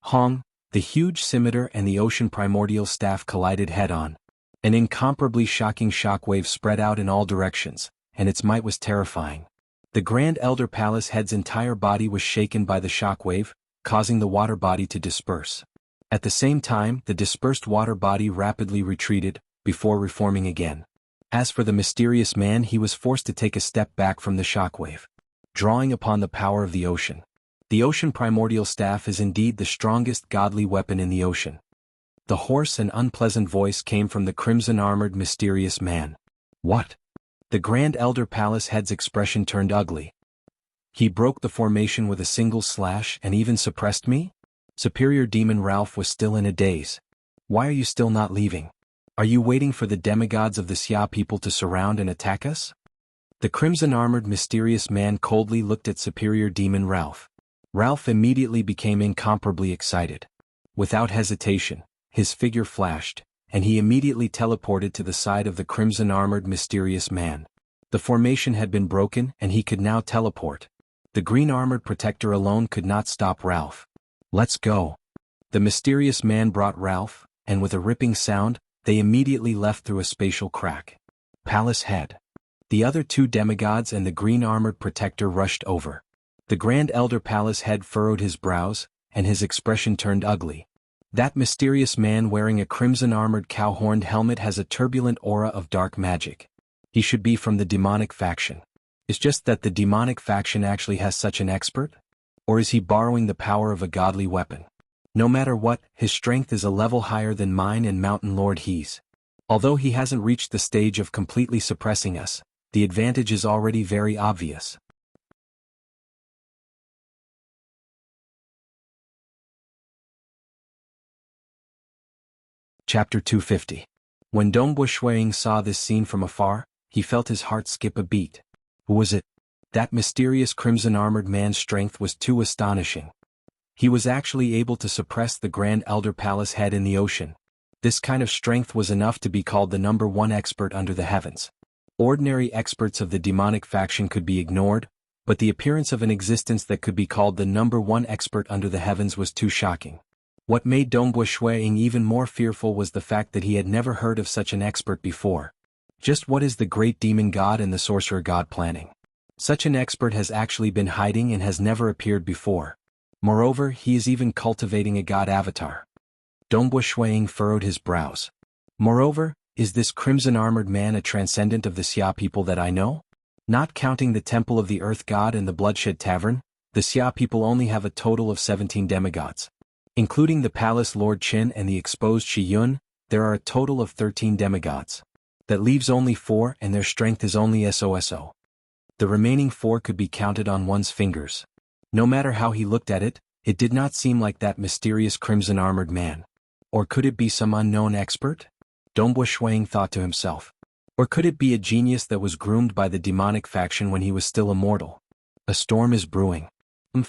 Hong! The huge scimitar and the ocean primordial staff collided head-on. An incomparably shocking shockwave spread out in all directions, and its might was terrifying. The Grand Elder Palace head's entire body was shaken by the shockwave, causing the water body to disperse. At the same time, the dispersed water body rapidly retreated, before reforming again. As for the mysterious man, he was forced to take a step back from the shockwave. Drawing upon the power of the ocean. The ocean primordial staff is indeed the strongest godly weapon in the ocean. The hoarse and unpleasant voice came from the crimson-armored mysterious man. What? The Grand Elder Palace head's expression turned ugly. He broke the formation with a single slash and even suppressed me? Superior Demon Ralph was still in a daze. Why are you still not leaving? Are you waiting for the demigods of the Xia people to surround and attack us? The crimson-armored mysterious man coldly looked at Superior Demon Ralph. Ralph immediately became incomparably excited. Without hesitation, his figure flashed, and he immediately teleported to the side of the crimson-armored mysterious man. The formation had been broken and he could now teleport. The green-armored protector alone could not stop Ralph. Let's go. The mysterious man brought Ralph, and with a ripping sound, they immediately left through a spatial crack. Palace head. The other two demigods and the green-armored protector rushed over. The Grand Elder Palace head furrowed his brows, and his expression turned ugly. That mysterious man wearing a crimson-armored cow-horned helmet has a turbulent aura of dark magic. He should be from the demonic faction. It's just that the demonic faction actually has such an expert? Or is he borrowing the power of a godly weapon? No matter what, his strength is a level higher than mine and Mountain Lord He's. Although he hasn't reached the stage of completely suppressing us, the advantage is already very obvious. Chapter 250. When Dongbu Ying saw this scene from afar, he felt his heart skip a beat. Who was it? That mysterious crimson-armored man's strength was too astonishing. He was actually able to suppress the Grand Elder Palace head in the ocean. This kind of strength was enough to be called the #1 expert under the heavens. Ordinary experts of the demonic faction could be ignored, but the appearance of an existence that could be called the #1 expert under the heavens was too shocking. What made Dongbu Ying even more fearful was the fact that he had never heard of such an expert before. Just what is the great demon god and the sorcerer god planning? Such an expert has actually been hiding and has never appeared before. Moreover, he is even cultivating a god avatar. Dongbo Shuiying furrowed his brows. Moreover, is this crimson-armored man a transcendent of the Xia people that I know? Not counting the Temple of the Earth God and the Bloodshed Tavern, the Xia people only have a total of 17 demigods. Including the Palace Lord Qin and the exposed Shi Yun, there are a total of 13 demigods. That leaves only 4 and their strength is only SOSO. The remaining 4 could be counted on one's fingers. No matter how he looked at it, it did not seem like that mysterious crimson-armored man. Or could it be some unknown expert? Dongbo Shuiying thought to himself. Or could it be a genius that was groomed by the demonic faction when he was still immortal? A storm is brewing.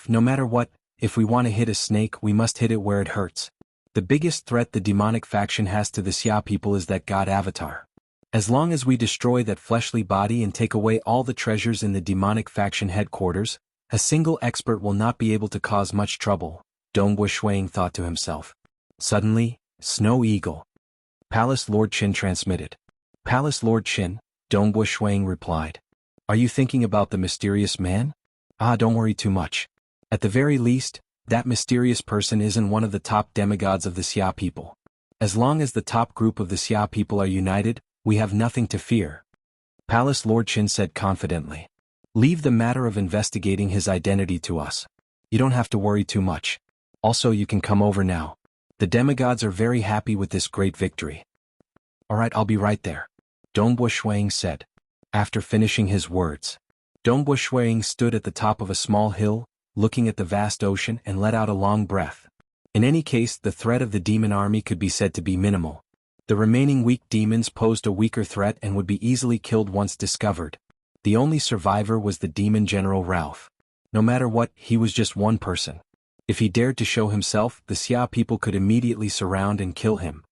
No matter what, if we want to hit a snake we must hit it where it hurts. The biggest threat the demonic faction has to the Xia people is that god avatar. As long as we destroy that fleshly body and take away all the treasures in the demonic faction headquarters, a single expert will not be able to cause much trouble, Dongbo Shuiying thought to himself. Suddenly, Snow Eagle. Palace Lord Qin transmitted. Palace Lord Qin, Dongbo Shuiying replied. Are you thinking about the mysterious man? Don't worry too much. At the very least, that mysterious person isn't one of the top demigods of the Xia people. As long as the top group of the Xia people are united, we have nothing to fear. Palace Lord Qin said confidently. Leave the matter of investigating his identity to us. You don't have to worry too much. Also, you can come over now. The demigods are very happy with this great victory. Alright, I'll be right there. Dongbo Shuiying said. After finishing his words, Dongbo Shuiying stood at the top of a small hill, looking at the vast ocean and let out a long breath. In any case, the threat of the demon army could be said to be minimal. The remaining weak demons posed a weaker threat and would be easily killed once discovered. The only survivor was the demon general Ralph. No matter what, he was just one person. If he dared to show himself, the Xia people could immediately surround and kill him.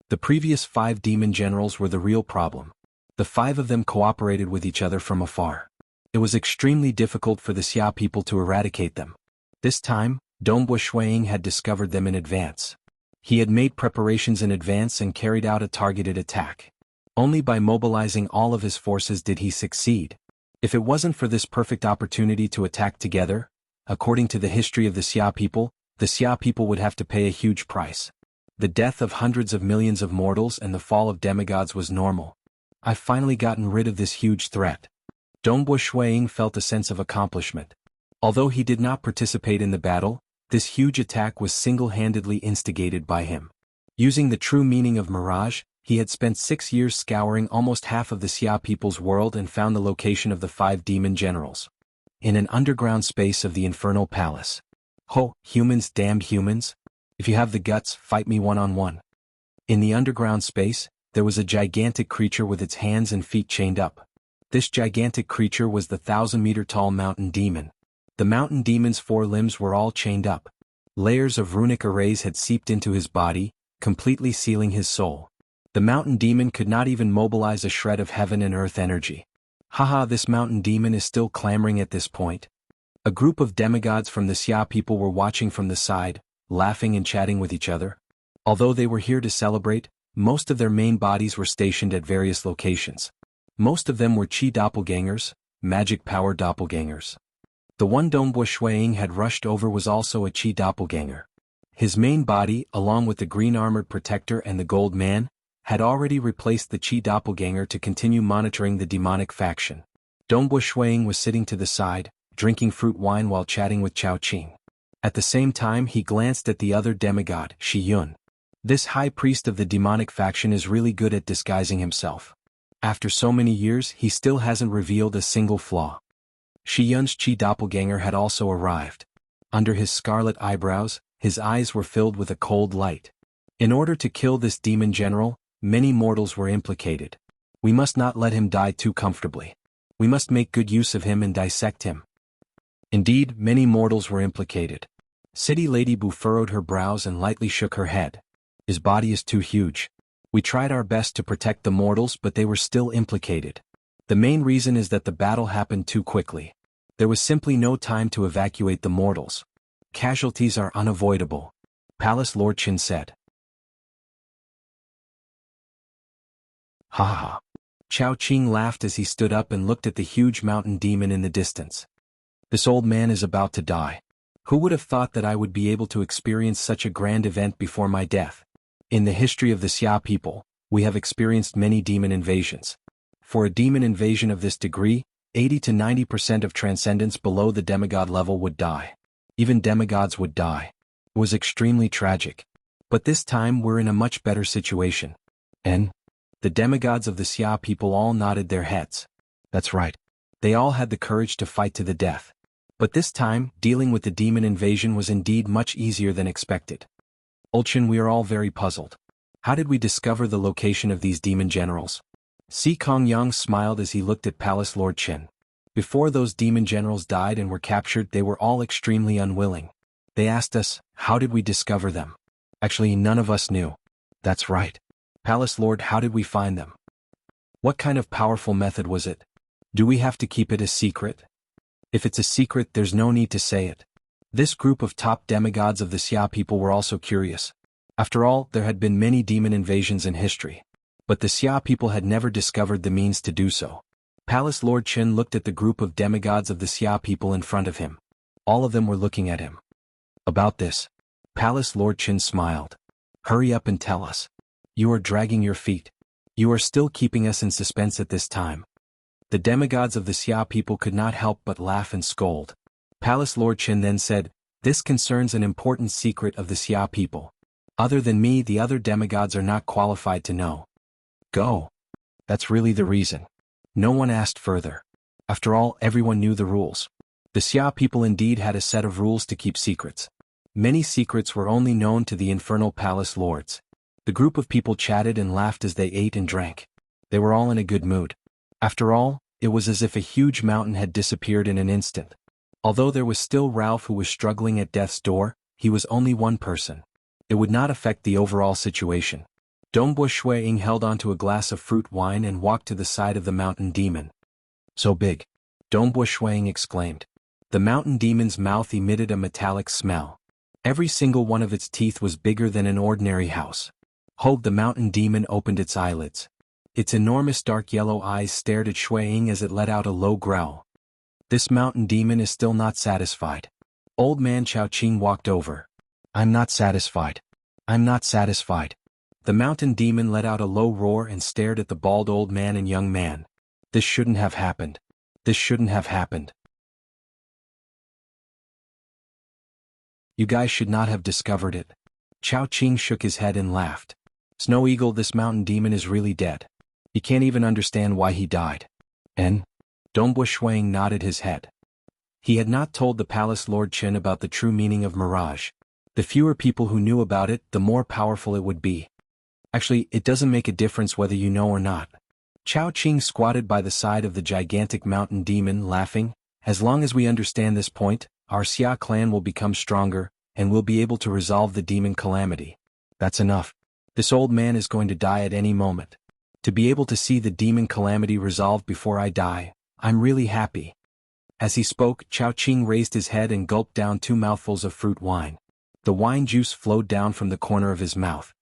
The previous 5 demon generals were the real problem. The 5 of them cooperated with each other from afar. It was extremely difficult for the Xia people to eradicate them. This time, Dongbo Shuiying had discovered them in advance. He had made preparations in advance and carried out a targeted attack. Only by mobilizing all of his forces did he succeed. If it wasn't for this perfect opportunity to attack together, according to the history of the Xia people would have to pay a huge price. The death of hundreds of millions of mortals and the fall of demigods was normal. I've finally gotten rid of this huge threat. Dongbo Shuiying felt a sense of accomplishment. Although he did not participate in the battle, this huge attack was single-handedly instigated by him. Using the true meaning of mirage, he had spent 6 years scouring almost half of the Xia people's world and found the location of the 5 demon generals. In an underground space of the Infernal Palace. Ho, humans, damned humans! If you have the guts, fight me one-on-one. In the underground space, there was a gigantic creature with its hands and feet chained up. This gigantic creature was the 1,000-meter-tall mountain demon. The mountain demon's 4 limbs were all chained up. Layers of runic arrays had seeped into his body, completely sealing his soul. The mountain demon could not even mobilize a shred of heaven and earth energy. Haha, this mountain demon is still clamoring at this point. A group of demigods from the Xia people were watching from the side, laughing and chatting with each other. Although they were here to celebrate, most of their main bodies were stationed at various locations. Most of them were Qi doppelgangers, magic power doppelgangers. The one Dongbo Shuiying had rushed over was also a Qi doppelganger. His main body, along with the green armored protector and the gold man, had already replaced the Qi doppelganger to continue monitoring the demonic faction. Dongbo Shuiying was sitting to the side, drinking fruit wine while chatting with Chao Qing. At the same time he glanced at the other demigod, Shi Yun. This high priest of the demonic faction is really good at disguising himself. After so many years he still hasn't revealed a single flaw. Shi Yun's Qi doppelganger had also arrived. Under his scarlet eyebrows, his eyes were filled with a cold light. In order to kill this demon general, many mortals were implicated. We must not let him die too comfortably. We must make good use of him and dissect him. Indeed, many mortals were implicated. City Lady Bu furrowed her brows and lightly shook her head. His body is too huge. We tried our best to protect the mortals but they were still implicated. The main reason is that the battle happened too quickly. There was simply no time to evacuate the mortals. Casualties are unavoidable. Palace Lord Qin said. Ha ha. Chao Qing laughed as he stood up and looked at the huge mountain demon in the distance. This old man is about to die. Who would have thought that I would be able to experience such a grand event before my death? In the history of the Xia people, we have experienced many demon invasions. For a demon invasion of this degree, 80 to 90% of transcendence below the demigod level would die. Even demigods would die. It was extremely tragic. But this time we're in a much better situation. And the demigods of the Xia people all nodded their heads. That's right. They all had the courage to fight to the death. But this time, dealing with the demon invasion was indeed much easier than expected. Old Chen, we are all very puzzled. How did we discover the location of these demon generals? Si Kongyang smiled as he looked at Palace Lord Chen. Before those demon generals died and were captured, they were all extremely unwilling. They asked us, how did we discover them? Actually, none of us knew. That's right. Palace Lord, how did we find them? What kind of powerful method was it? Do we have to keep it a secret? If it's a secret, there's no need to say it. This group of top demigods of the Xia people were also curious. After all, there had been many demon invasions in history. But the Xia people had never discovered the means to do so. Palace Lord Chen looked at the group of demigods of the Xia people in front of him. All of them were looking at him. About this, Palace Lord Chen smiled. Hurry up and tell us. You are dragging your feet. You are still keeping us in suspense at this time. The demigods of the Xia people could not help but laugh and scold. Palace Lord Chen then said, this concerns an important secret of the Xia people. Other than me, the other demigods are not qualified to know. Go. That's really the reason. No one asked further. After all, everyone knew the rules. The Xia people indeed had a set of rules to keep secrets. Many secrets were only known to the infernal palace lords. The group of people chatted and laughed as they ate and drank. They were all in a good mood. After all, it was as if a huge mountain had disappeared in an instant. Although there was still Ralph who was struggling at death's door, he was only one person. It would not affect the overall situation. Dongbo Shuiying held onto a glass of fruit wine and walked to the side of the mountain demon. So big. Dongbo Shuiying exclaimed. The mountain demon's mouth emitted a metallic smell. Every single one of its teeth was bigger than an ordinary house. The mountain demon opened its eyelids. Its enormous dark yellow eyes stared at Shuiying as it let out a low growl. This mountain demon is still not satisfied. Old man Chao Qing walked over. I'm not satisfied. I'm not satisfied. The mountain demon let out a low roar and stared at the bald old man and young man. This shouldn't have happened. This shouldn't have happened. You guys should not have discovered it. Chao Qing shook his head and laughed. Snow Eagle, this mountain demon is really dead. You can't even understand why he died. And? Dongbo Shuiying nodded his head. He had not told the Palace Lord Chen about the true meaning of mirage. The fewer people who knew about it, the more powerful it would be. Actually, it doesn't make a difference whether you know or not. Chao Qing squatted by the side of the gigantic mountain demon, laughing. As long as we understand this point, our Xia clan will become stronger, and we'll be able to resolve the demon calamity. That's enough. This old man is going to die at any moment. To be able to see the demon calamity resolved before I die, I'm really happy. As he spoke, Chao Qing raised his head and gulped down 2 mouthfuls of fruit wine. The wine juice flowed down from the corner of his mouth.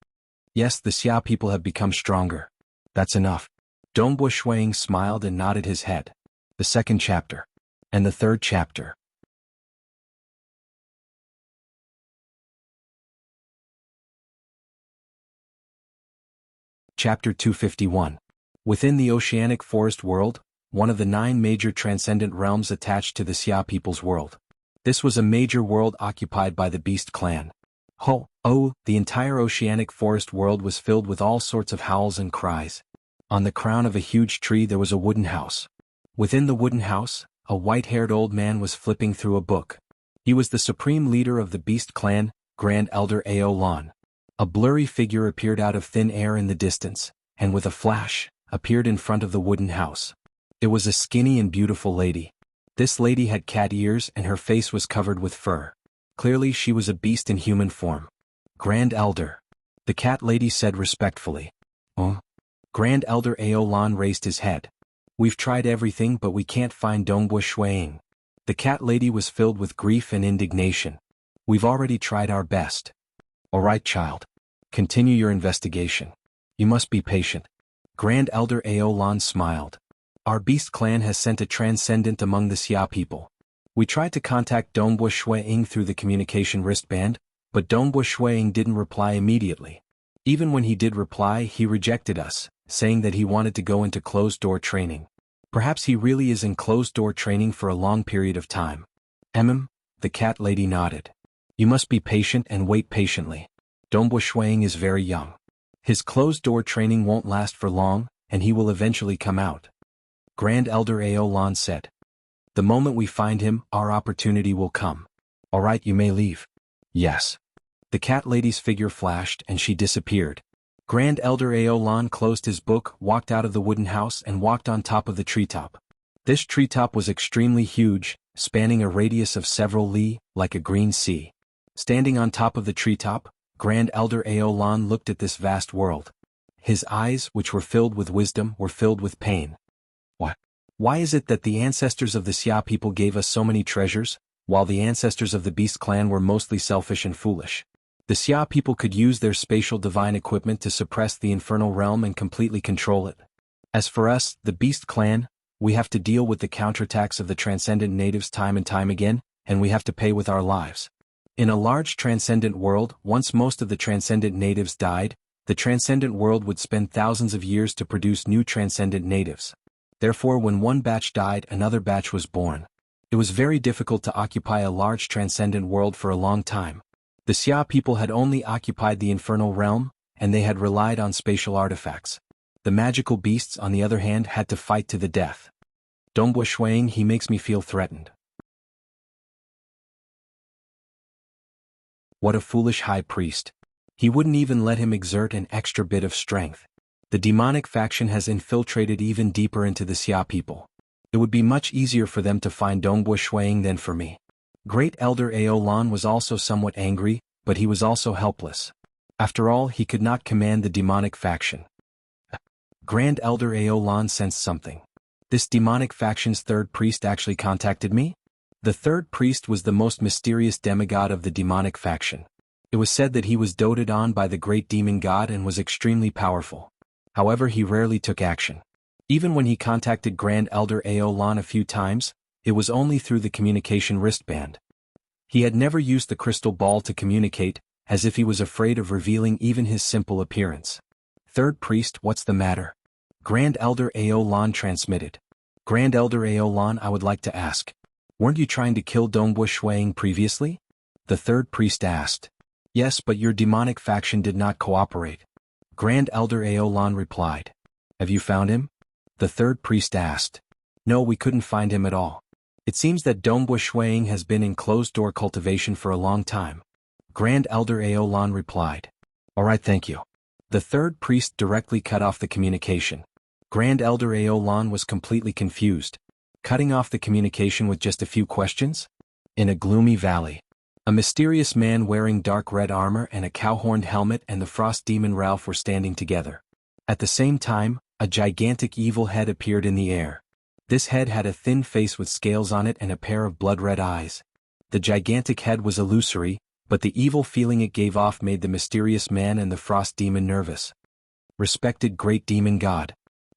Yes, the Xia people have become stronger. That's enough. Dongbo Shuiying smiled and nodded his head. The 2nd chapter. And the 3rd chapter. Chapter 251. Within the oceanic forest world, one of the 9 major transcendent realms attached to the Xia people's world. This was a major world occupied by the Beast clan. The entire oceanic forest world was filled with all sorts of howls and cries. On the crown of a huge tree there was a wooden house. Within the wooden house, a white-haired old man was flipping through a book. He was the supreme leader of the Beast clan, Grand Elder Aolan. A blurry figure appeared out of thin air in the distance, and with a flash, appeared in front of the wooden house. It was a skinny and beautiful lady. This lady had cat ears and her face was covered with fur. Clearly she was a beast in human form. Grand Elder. The cat lady said respectfully. Grand Elder Aolan raised his head. We've tried everything but we can't find Dongbo Shuiying. The cat lady was filled with grief and indignation. We've already tried our best. All right, child. Continue your investigation. You must be patient. Grand Elder Aolan smiled. Our beast clan has sent a transcendent among the Xia people. We tried to contact Dongbua Shuiying through the communication wristband, but Dongbua Shuiying didn't reply immediately. Even when he did reply, he rejected us, saying that he wanted to go into closed-door training. Perhaps he really is in closed-door training for a long period of time. The cat lady nodded. You must be patient and wait patiently. Dongbua Shuiying is very young. His closed-door training won't last for long, and he will eventually come out. Grand Elder Aolan said. The moment we find him, our opportunity will come. All right, you may leave. Yes. The cat lady's figure flashed and she disappeared. Grand Elder Aolan closed his book, walked out of the wooden house and walked on top of the treetop. This treetop was extremely huge, spanning a radius of several li, like a green sea. Standing on top of the treetop, Grand Elder Aolan looked at this vast world. His eyes, which were filled with wisdom, were filled with pain. What? Why is it that the ancestors of the Xia people gave us so many treasures, while the ancestors of the Beast clan were mostly selfish and foolish? The Xia people could use their spatial divine equipment to suppress the infernal realm and completely control it. As for us, the Beast clan, we have to deal with the counterattacks of the transcendent natives time and time again, and we have to pay with our lives. In a large transcendent world, once most of the transcendent natives died, the transcendent world would spend thousands of years to produce new transcendent natives. Therefore, when one batch died, another batch was born. It was very difficult to occupy a large transcendent world for a long time. The Xia people had only occupied the infernal realm, and they had relied on spatial artifacts. The magical beasts, on the other hand, had to fight to the death. Dongbua Shuiying, he makes me feel threatened. What a foolish high priest. He wouldn't even let him exert an extra bit of strength. The demonic faction has infiltrated even deeper into the Xia people. It would be much easier for them to find Dongbua Shuiying than for me. Great Elder Aolan was also somewhat angry, but he was also helpless. After all, he could not command the demonic faction. Grand Elder Aolan sensed something. This demonic faction's third priest actually contacted me? The third priest was the most mysterious demigod of the demonic faction. It was said that he was doted on by the great demon god and was extremely powerful. However, he rarely took action. Even when he contacted Grand Elder Aolan a few times, it was only through the communication wristband. He had never used the crystal ball to communicate, as if he was afraid of revealing even his simple appearance. Third priest, what's the matter? Grand Elder Aolan transmitted. Grand Elder Aolan, I would like to ask. Weren't you trying to kill Dongbua Shuiying previously? The third priest asked. Yes, but your demonic faction did not cooperate. Grand Elder Aolan replied. Have you found him? The third priest asked. No, we couldn't find him at all. It seems that Dongbua Shuiying has been in closed-door cultivation for a long time. Grand Elder Aolan replied. All right, thank you. The third priest directly cut off the communication. Grand Elder Aolan was completely confused. Cutting off the communication with just a few questions? In a gloomy valley. A mysterious man wearing dark red armor and a cow-horned helmet and the frost demon Ralph were standing together. At the same time, a gigantic evil head appeared in the air. This head had a thin face with scales on it and a pair of blood-red eyes. The gigantic head was illusory, but the evil feeling it gave off made the mysterious man and the frost demon nervous. Respected Great Demon God.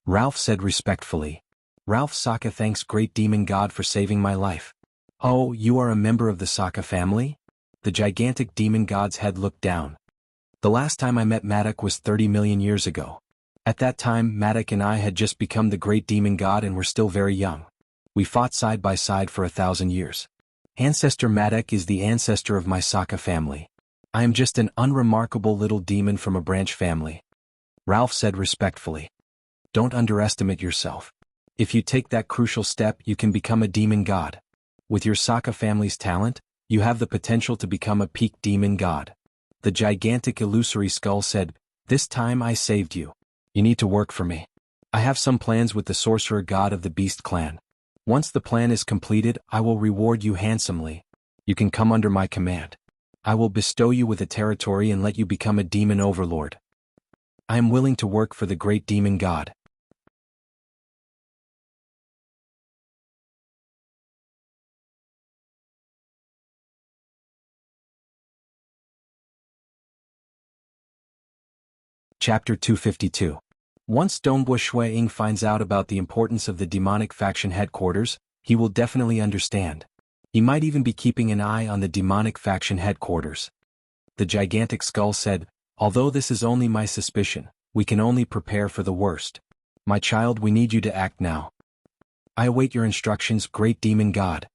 Ralph said respectfully. Ralph Sokka thanks Great Demon God for saving my life. Oh, you are a member of the Sokka family? The gigantic demon god's head looked down. The last time I met Madak was 30 million years ago. At that time, Madak and I had just become the Great Demon God and were still very young. We fought side by side for 1,000 years. Ancestor Madak is the ancestor of my Sokka family. I am just an unremarkable little demon from a branch family. Ralph said respectfully. Don't underestimate yourself. If you take that crucial step, you can become a demon god. With your Sokka family's talent, you have the potential to become a peak demon god. The gigantic illusory skull said, This time I saved you. You need to work for me. I have some plans with the sorcerer god of the Beast clan. Once the plan is completed, I will reward you handsomely. You can come under my command. I will bestow you with a territory and let you become a demon overlord. I am willing to work for the great demon god. Chapter 252. Once Dongbo Shuiying finds out about the importance of the demonic faction headquarters, he will definitely understand. He might even be keeping an eye on the demonic faction headquarters. The gigantic skull said, although this is only my suspicion, we can only prepare for the worst. My child, we need you to act now. I await your instructions, great demon god.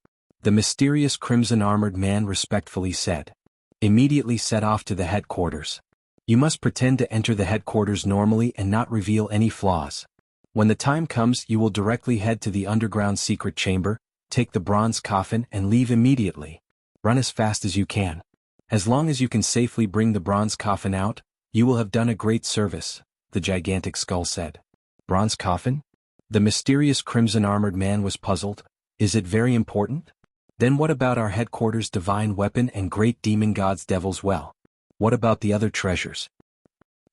The mysterious crimson-armored man respectfully said. Immediately set off to the headquarters. You must pretend to enter the headquarters normally and not reveal any flaws. When the time comes, you will directly head to the underground secret chamber, take the bronze coffin and leave immediately. Run as fast as you can. As long as you can safely bring the bronze coffin out, you will have done a great service, the gigantic skull said. Bronze coffin? The mysterious crimson-armored man was puzzled. Is it very important? Then what about our headquarters divine weapon and great demon god's devil's well? What about the other treasures?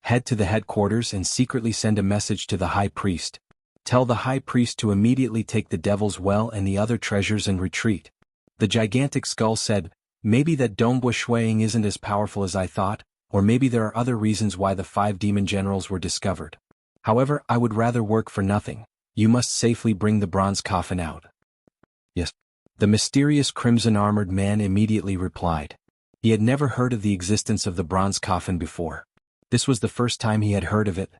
Head to the headquarters and secretly send a message to the high priest. Tell the high priest to immediately take the devil's well and the other treasures and retreat. The gigantic skull said, maybe that Dongbo Shuiying isn't as powerful as I thought, or maybe there are other reasons why the 5 demon generals were discovered. However, I would rather work for nothing. You must safely bring the bronze coffin out. Yes. The mysterious crimson-armored man immediately replied. He had never heard of the existence of the bronze coffin before. This was the first time he had heard of it.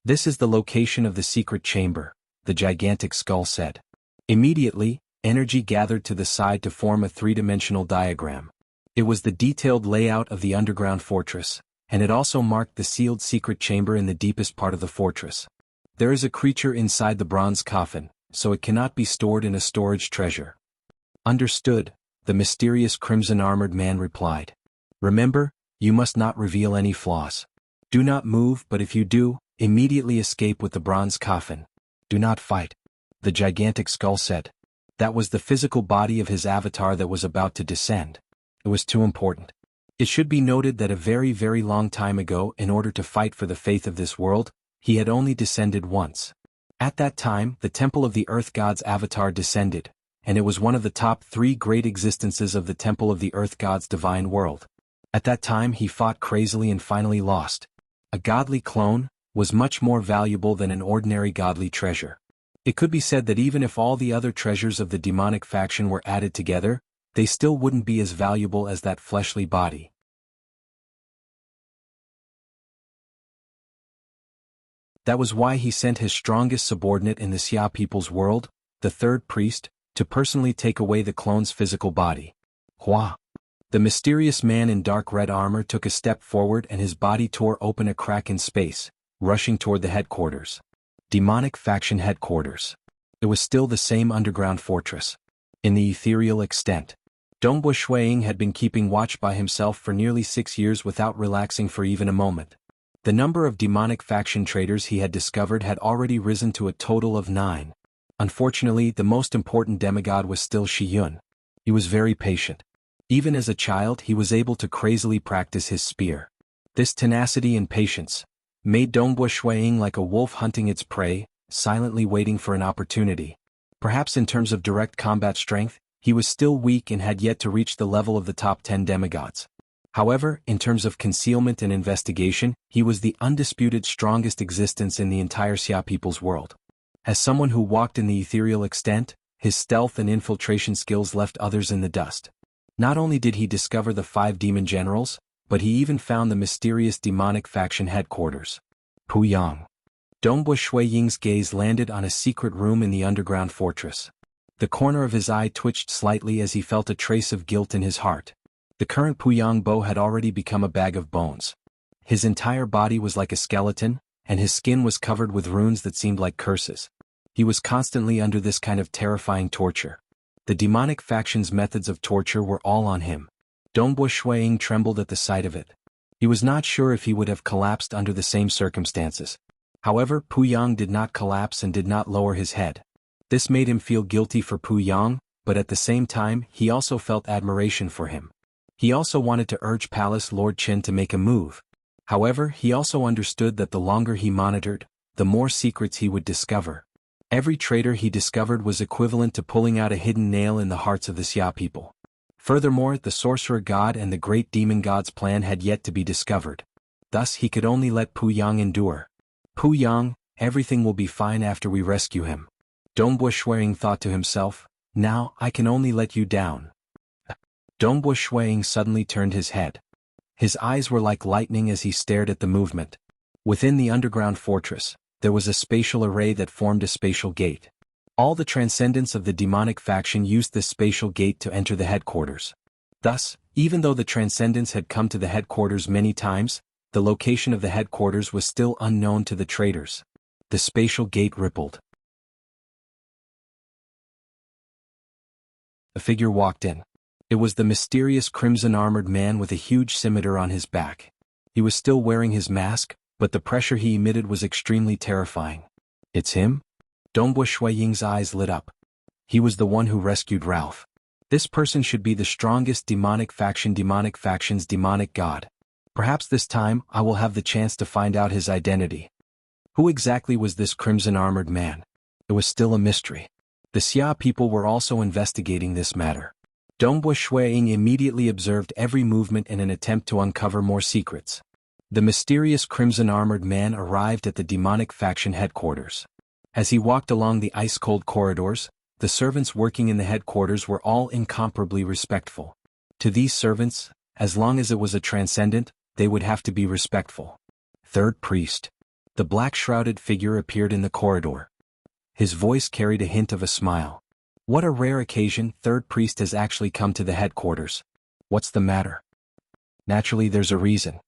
This is the location of the secret chamber, the gigantic skull said. Immediately, energy gathered to the side to form a 3-dimensional diagram. It was the detailed layout of the underground fortress, and it also marked the sealed secret chamber in the deepest part of the fortress. There is a creature inside the bronze coffin, so it cannot be stored in a storage treasure. Understood, the mysterious crimson-armored man replied. Remember, you must not reveal any flaws. Do not move, but if you do, immediately escape with the bronze coffin. Do not fight. The gigantic skull said. That was the physical body of his avatar that was about to descend. It was too important. It should be noted that a very, very long time ago, in order to fight for the faith of this world, he had only descended once. At that time, the Temple of the Earth God's avatar descended, and it was one of the top 3 great existences of the Temple of the Earth God's divine world. At that time he fought crazily and finally lost. A godly clone was much more valuable than an ordinary godly treasure. It could be said that even if all the other treasures of the demonic faction were added together, they still wouldn't be as valuable as that fleshly body. That was why he sent his strongest subordinate in the Xia people's world, the 3rd priest, to personally take away the clone's physical body. Hua. The mysterious man in dark red armor took a step forward and his body tore open a crack in space, rushing toward the headquarters. Demonic faction headquarters. It was still the same underground fortress. In the ethereal extent. Dongbo Shuiying had been keeping watch by himself for nearly 6 years without relaxing for even a moment. The number of demonic faction traders he had discovered had already risen to a total of 9. Unfortunately, the most important demigod was still Shi Yun. He was very patient. Even as a child, he was able to crazily practice his spear. This tenacity and patience made Dongbo Shuiying like a wolf hunting its prey, silently waiting for an opportunity. Perhaps in terms of direct combat strength, he was still weak and had yet to reach the level of the top 10 demigods. However, in terms of concealment and investigation, he was the undisputed strongest existence in the entire Xia people's world. As someone who walked in the ethereal extent, his stealth and infiltration skills left others in the dust. Not only did he discover the 5 demon generals, but he even found the mysterious demonic faction headquarters. Puyang. Dongbo Shuiying's gaze landed on a secret room in the underground fortress. The corner of his eye twitched slightly as he felt a trace of guilt in his heart. The current Puyang Bo had already become a bag of bones. His entire body was like a skeleton, and his skin was covered with runes that seemed like curses. He was constantly under this kind of terrifying torture. The demonic faction's methods of torture were all on him. Dongbo Shuiying trembled at the sight of it. He was not sure if he would have collapsed under the same circumstances. However, Puyang did not collapse and did not lower his head. This made him feel guilty for Puyang, but at the same time he also felt admiration for him. He also wanted to urge Palace Lord Qin to make a move. However, he also understood that the longer he monitored, the more secrets he would discover. Every traitor he discovered was equivalent to pulling out a hidden nail in the hearts of the Xia people. Furthermore, the sorcerer god and the great demon god's plan had yet to be discovered. Thus he could only let Puyang endure. Puyang, everything will be fine after we rescue him. Dongbo Shuiying thought to himself, now I can only let you down. Dongbo Shuiying suddenly turned his head. His eyes were like lightning as he stared at the movement. Within the underground fortress, there was a spatial array that formed a spatial gate. All the transcendents of the demonic faction used this spatial gate to enter the headquarters. Thus, even though the transcendents had come to the headquarters many times, the location of the headquarters was still unknown to the traders. The spatial gate rippled. A figure walked in. It was the mysterious crimson-armored man with a huge scimitar on his back. He was still wearing his mask, but the pressure he emitted was extremely terrifying. It's him? Dongbo Shuiying's eyes lit up. He was the one who rescued Ralph. This person should be the strongest demonic faction's demonic god. Perhaps this time I will have the chance to find out his identity. Who exactly was this crimson-armored man? It was still a mystery. The Xia people were also investigating this matter. Dongbo Shuiying immediately observed every movement in an attempt to uncover more secrets. The mysterious crimson-armored man arrived at the demonic faction headquarters. As he walked along the ice-cold corridors, the servants working in the headquarters were all incomparably respectful. To these servants, as long as it was a transcendent, they would have to be respectful. Third priest. The black-shrouded figure appeared in the corridor. His voice carried a hint of a smile. What a rare occasion, third priest has actually come to the headquarters. What's the matter? Naturally there's a reason.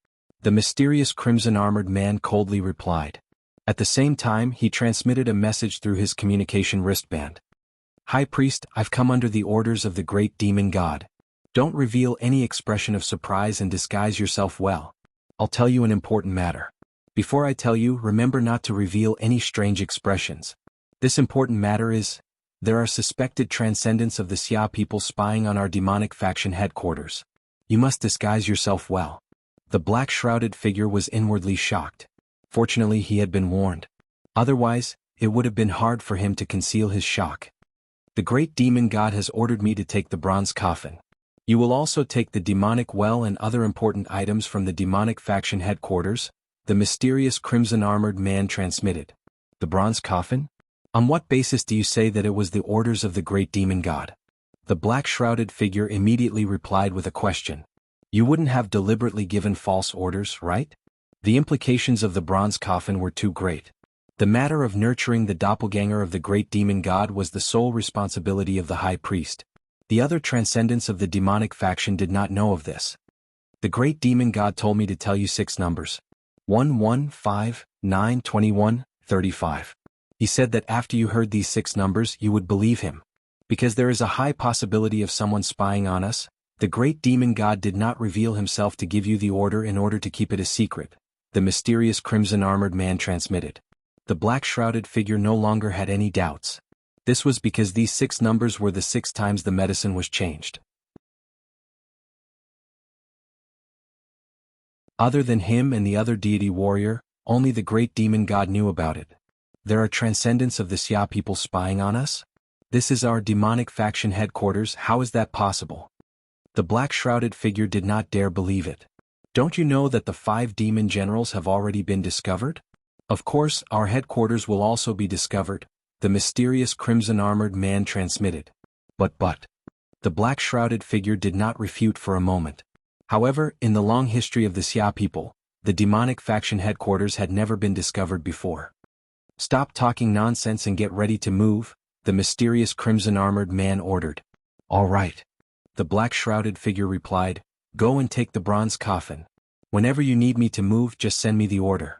The mysterious crimson-armored man coldly replied. At the same time he transmitted a message through his communication wristband. High priest, I've come under the orders of the great demon god. Don't reveal any expression of surprise and disguise yourself well. I'll tell you an important matter. Before I tell you, remember not to reveal any strange expressions. This important matter is, there are suspected transcendents of the Xia people spying on our demonic faction headquarters. You must disguise yourself well. The black-shrouded figure was inwardly shocked. Fortunately he had been warned. Otherwise, it would have been hard for him to conceal his shock. The great demon god has ordered me to take the bronze coffin. You will also take the demonic well and other important items from the demonic faction headquarters, the mysterious crimson-armored man transmitted. The bronze coffin? On what basis do you say that it was the orders of the great demon god? The black-shrouded figure immediately replied with a question. You wouldn't have deliberately given false orders, right? The implications of the bronze coffin were too great. The matter of nurturing the doppelganger of the great demon god was the sole responsibility of the high priest. The other transcendents of the demonic faction did not know of this. The great demon god told me to tell you 6 numbers. 1, 1, 5, 9, 21, 35. He said that after you heard these 6 numbers you would believe him. Because there is a high possibility of someone spying on us, the great demon god did not reveal himself to give you the order in order to keep it a secret, the mysterious crimson-armored man transmitted. The black-shrouded figure no longer had any doubts. This was because these 6 numbers were the 6 times the medicine was changed. Other than him and the other deity warrior, only the great demon god knew about it. There are transcendents of the Xia people spying on us? This is our demonic faction headquarters, how is that possible? The black-shrouded figure did not dare believe it. Don't you know that the 5 demon generals have already been discovered? Of course, our headquarters will also be discovered, the mysterious crimson-armored man transmitted. But, the black-shrouded figure did not refute for a moment. However, in the long history of the Xia people, the demonic faction headquarters had never been discovered before. Stop talking nonsense and get ready to move, the mysterious crimson-armored man ordered. All right. The black-shrouded figure replied, go and take the bronze coffin. Whenever you need me to move, just send me the order.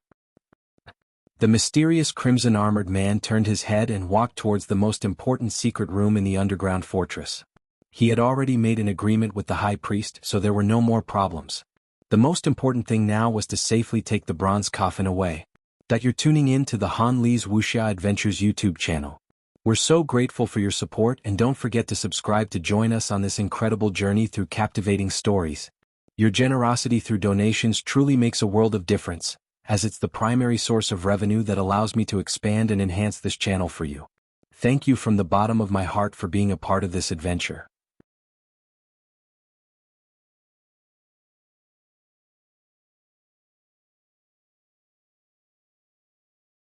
The mysterious crimson-armored man turned his head and walked towards the most important secret room in the underground fortress. He had already made an agreement with the high priest, so there were no more problems. The most important thing now was to safely take the bronze coffin away. That you're tuning in to the Han Li's Wuxia Adventures YouTube channel. We're so grateful for your support, and don't forget to subscribe to join us on this incredible journey through captivating stories. Your generosity through donations truly makes a world of difference, as it's the primary source of revenue that allows me to expand and enhance this channel for you. Thank you from the bottom of my heart for being a part of this adventure.